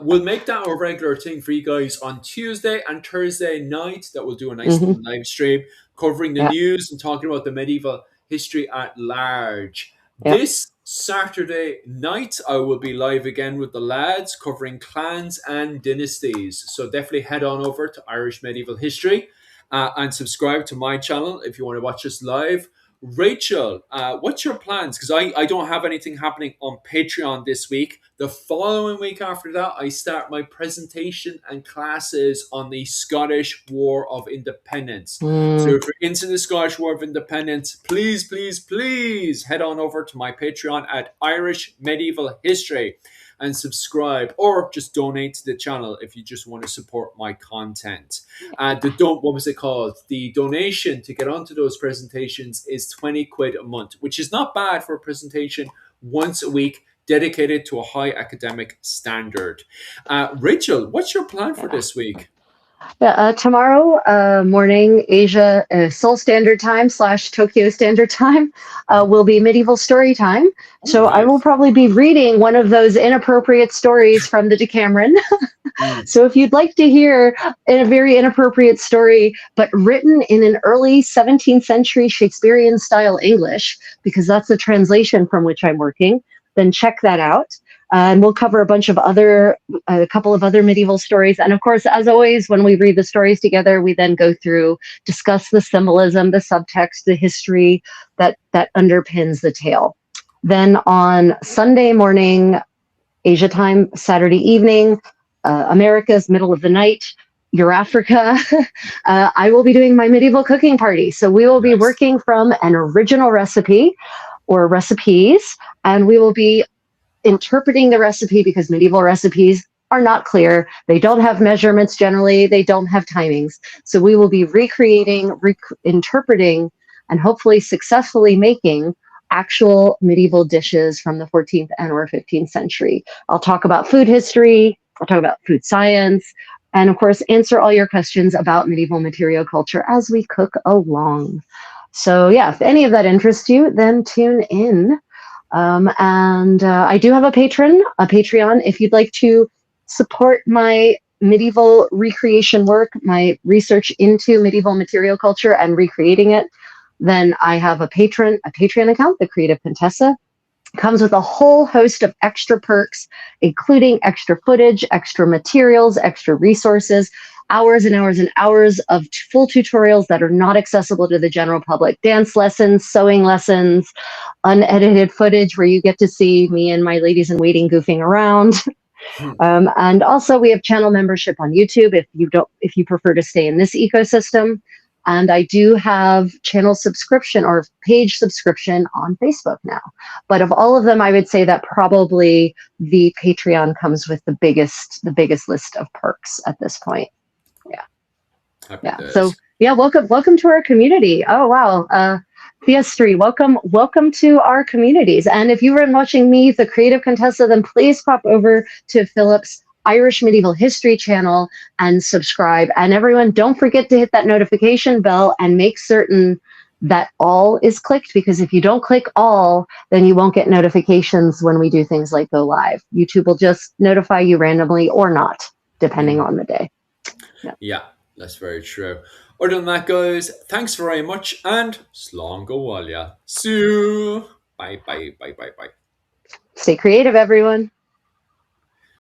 A: We'll make that a regular thing for you guys on Tuesday and Thursday night. That we'll do a nice
B: Hmm.
A: little live stream covering the
B: Yeah.
A: news and talking about the medieval history at large.
B: Yep.
A: This Saturday night, I will be live again with the lads covering clans and dynasties. So definitely head on over to Irish Medieval History and subscribe to my channel if you want to watch us live. Rachel, what's your plans? Because I don't have anything happening on Patreon this week. The following week after that, I start my presentation and classes on the Scottish War of Independence. So
B: Mm.
A: if you're into the Scottish War of Independence, please head on over to my Patreon at Irish Medieval History and subscribe, or just donate to the channel if you just want to support my content. What was it called? The donation to get onto those presentations is 20 quid a month, which is not bad for a presentation once a week dedicated to a high academic standard. Rachel, what's your plan for
B: Yeah.
A: this week?
B: Yeah, tomorrow morning, Asia Seoul Standard Time / Tokyo Standard Time will be medieval story time.
A: Oh,
B: So I will
A: nice.
B: probably be reading one of those inappropriate stories from the Decameron.
A: Mm.
B: So if you'd like to hear a very inappropriate story, but written in an early 17th century Shakespearean style English, because that's the translation from which I'm working, then check that out. And we'll cover a couple of other medieval stories. And of course, as always, when we read the stories together, we then go through, discuss the symbolism, the subtext, the history that underpins the tale. Then on Sunday morning, Asia time, Saturday evening, America's middle of the night, your Africa, I will be doing my medieval cooking party. So we will be
A: Nice.
B: working from an original recipe or recipes, and we will be interpreting the recipe because medieval recipes are not clear. They don't have measurements generally, they don't have timings. So we will be recreating, interpreting, and hopefully successfully making actual medieval dishes from the 14th and or 15th century. I'll talk about food history, I'll talk about food science, and of course, answer all your questions about medieval material culture as we cook along. So, yeah, if any of that interests you, then tune in. And I do have a Patreon. If you'd like to support my medieval recreation work, my research into medieval material culture and recreating it, then I have a Patreon account, the Creative Contessa. Comes with a whole host of extra perks, including extra footage, extra materials, extra resources, hours and hours and hours of full tutorials that are not accessible to the general public, dance lessons, sewing lessons, unedited footage where you get to see me and my ladies in waiting goofing around. And also we have channel membership on YouTube if you prefer to stay in this ecosystem. And I do have channel subscription or page subscription on Facebook now. But of all of them, I would say that probably the Patreon comes with the biggest list of perks at this point. Yeah.
A: Happy
B: Yeah. So
A: days.
B: yeah, welcome to our community. Oh wow. PS3, welcome to our communities. And if you were watching me, the Creative Contessa, then please pop over to Philip's Irish Medieval History channel and subscribe. And everyone, don't forget to hit that notification bell and make certain that all is clicked, because if you don't click all, then you won't get notifications when we do things like go live. YouTube will just notify you randomly or not, depending on the day. Yeah.
A: Yeah, that's very true. Other than that, guys, thanks very much and slán go bhfuil. See you. Bye, bye, bye, bye, bye.
B: Stay creative, everyone.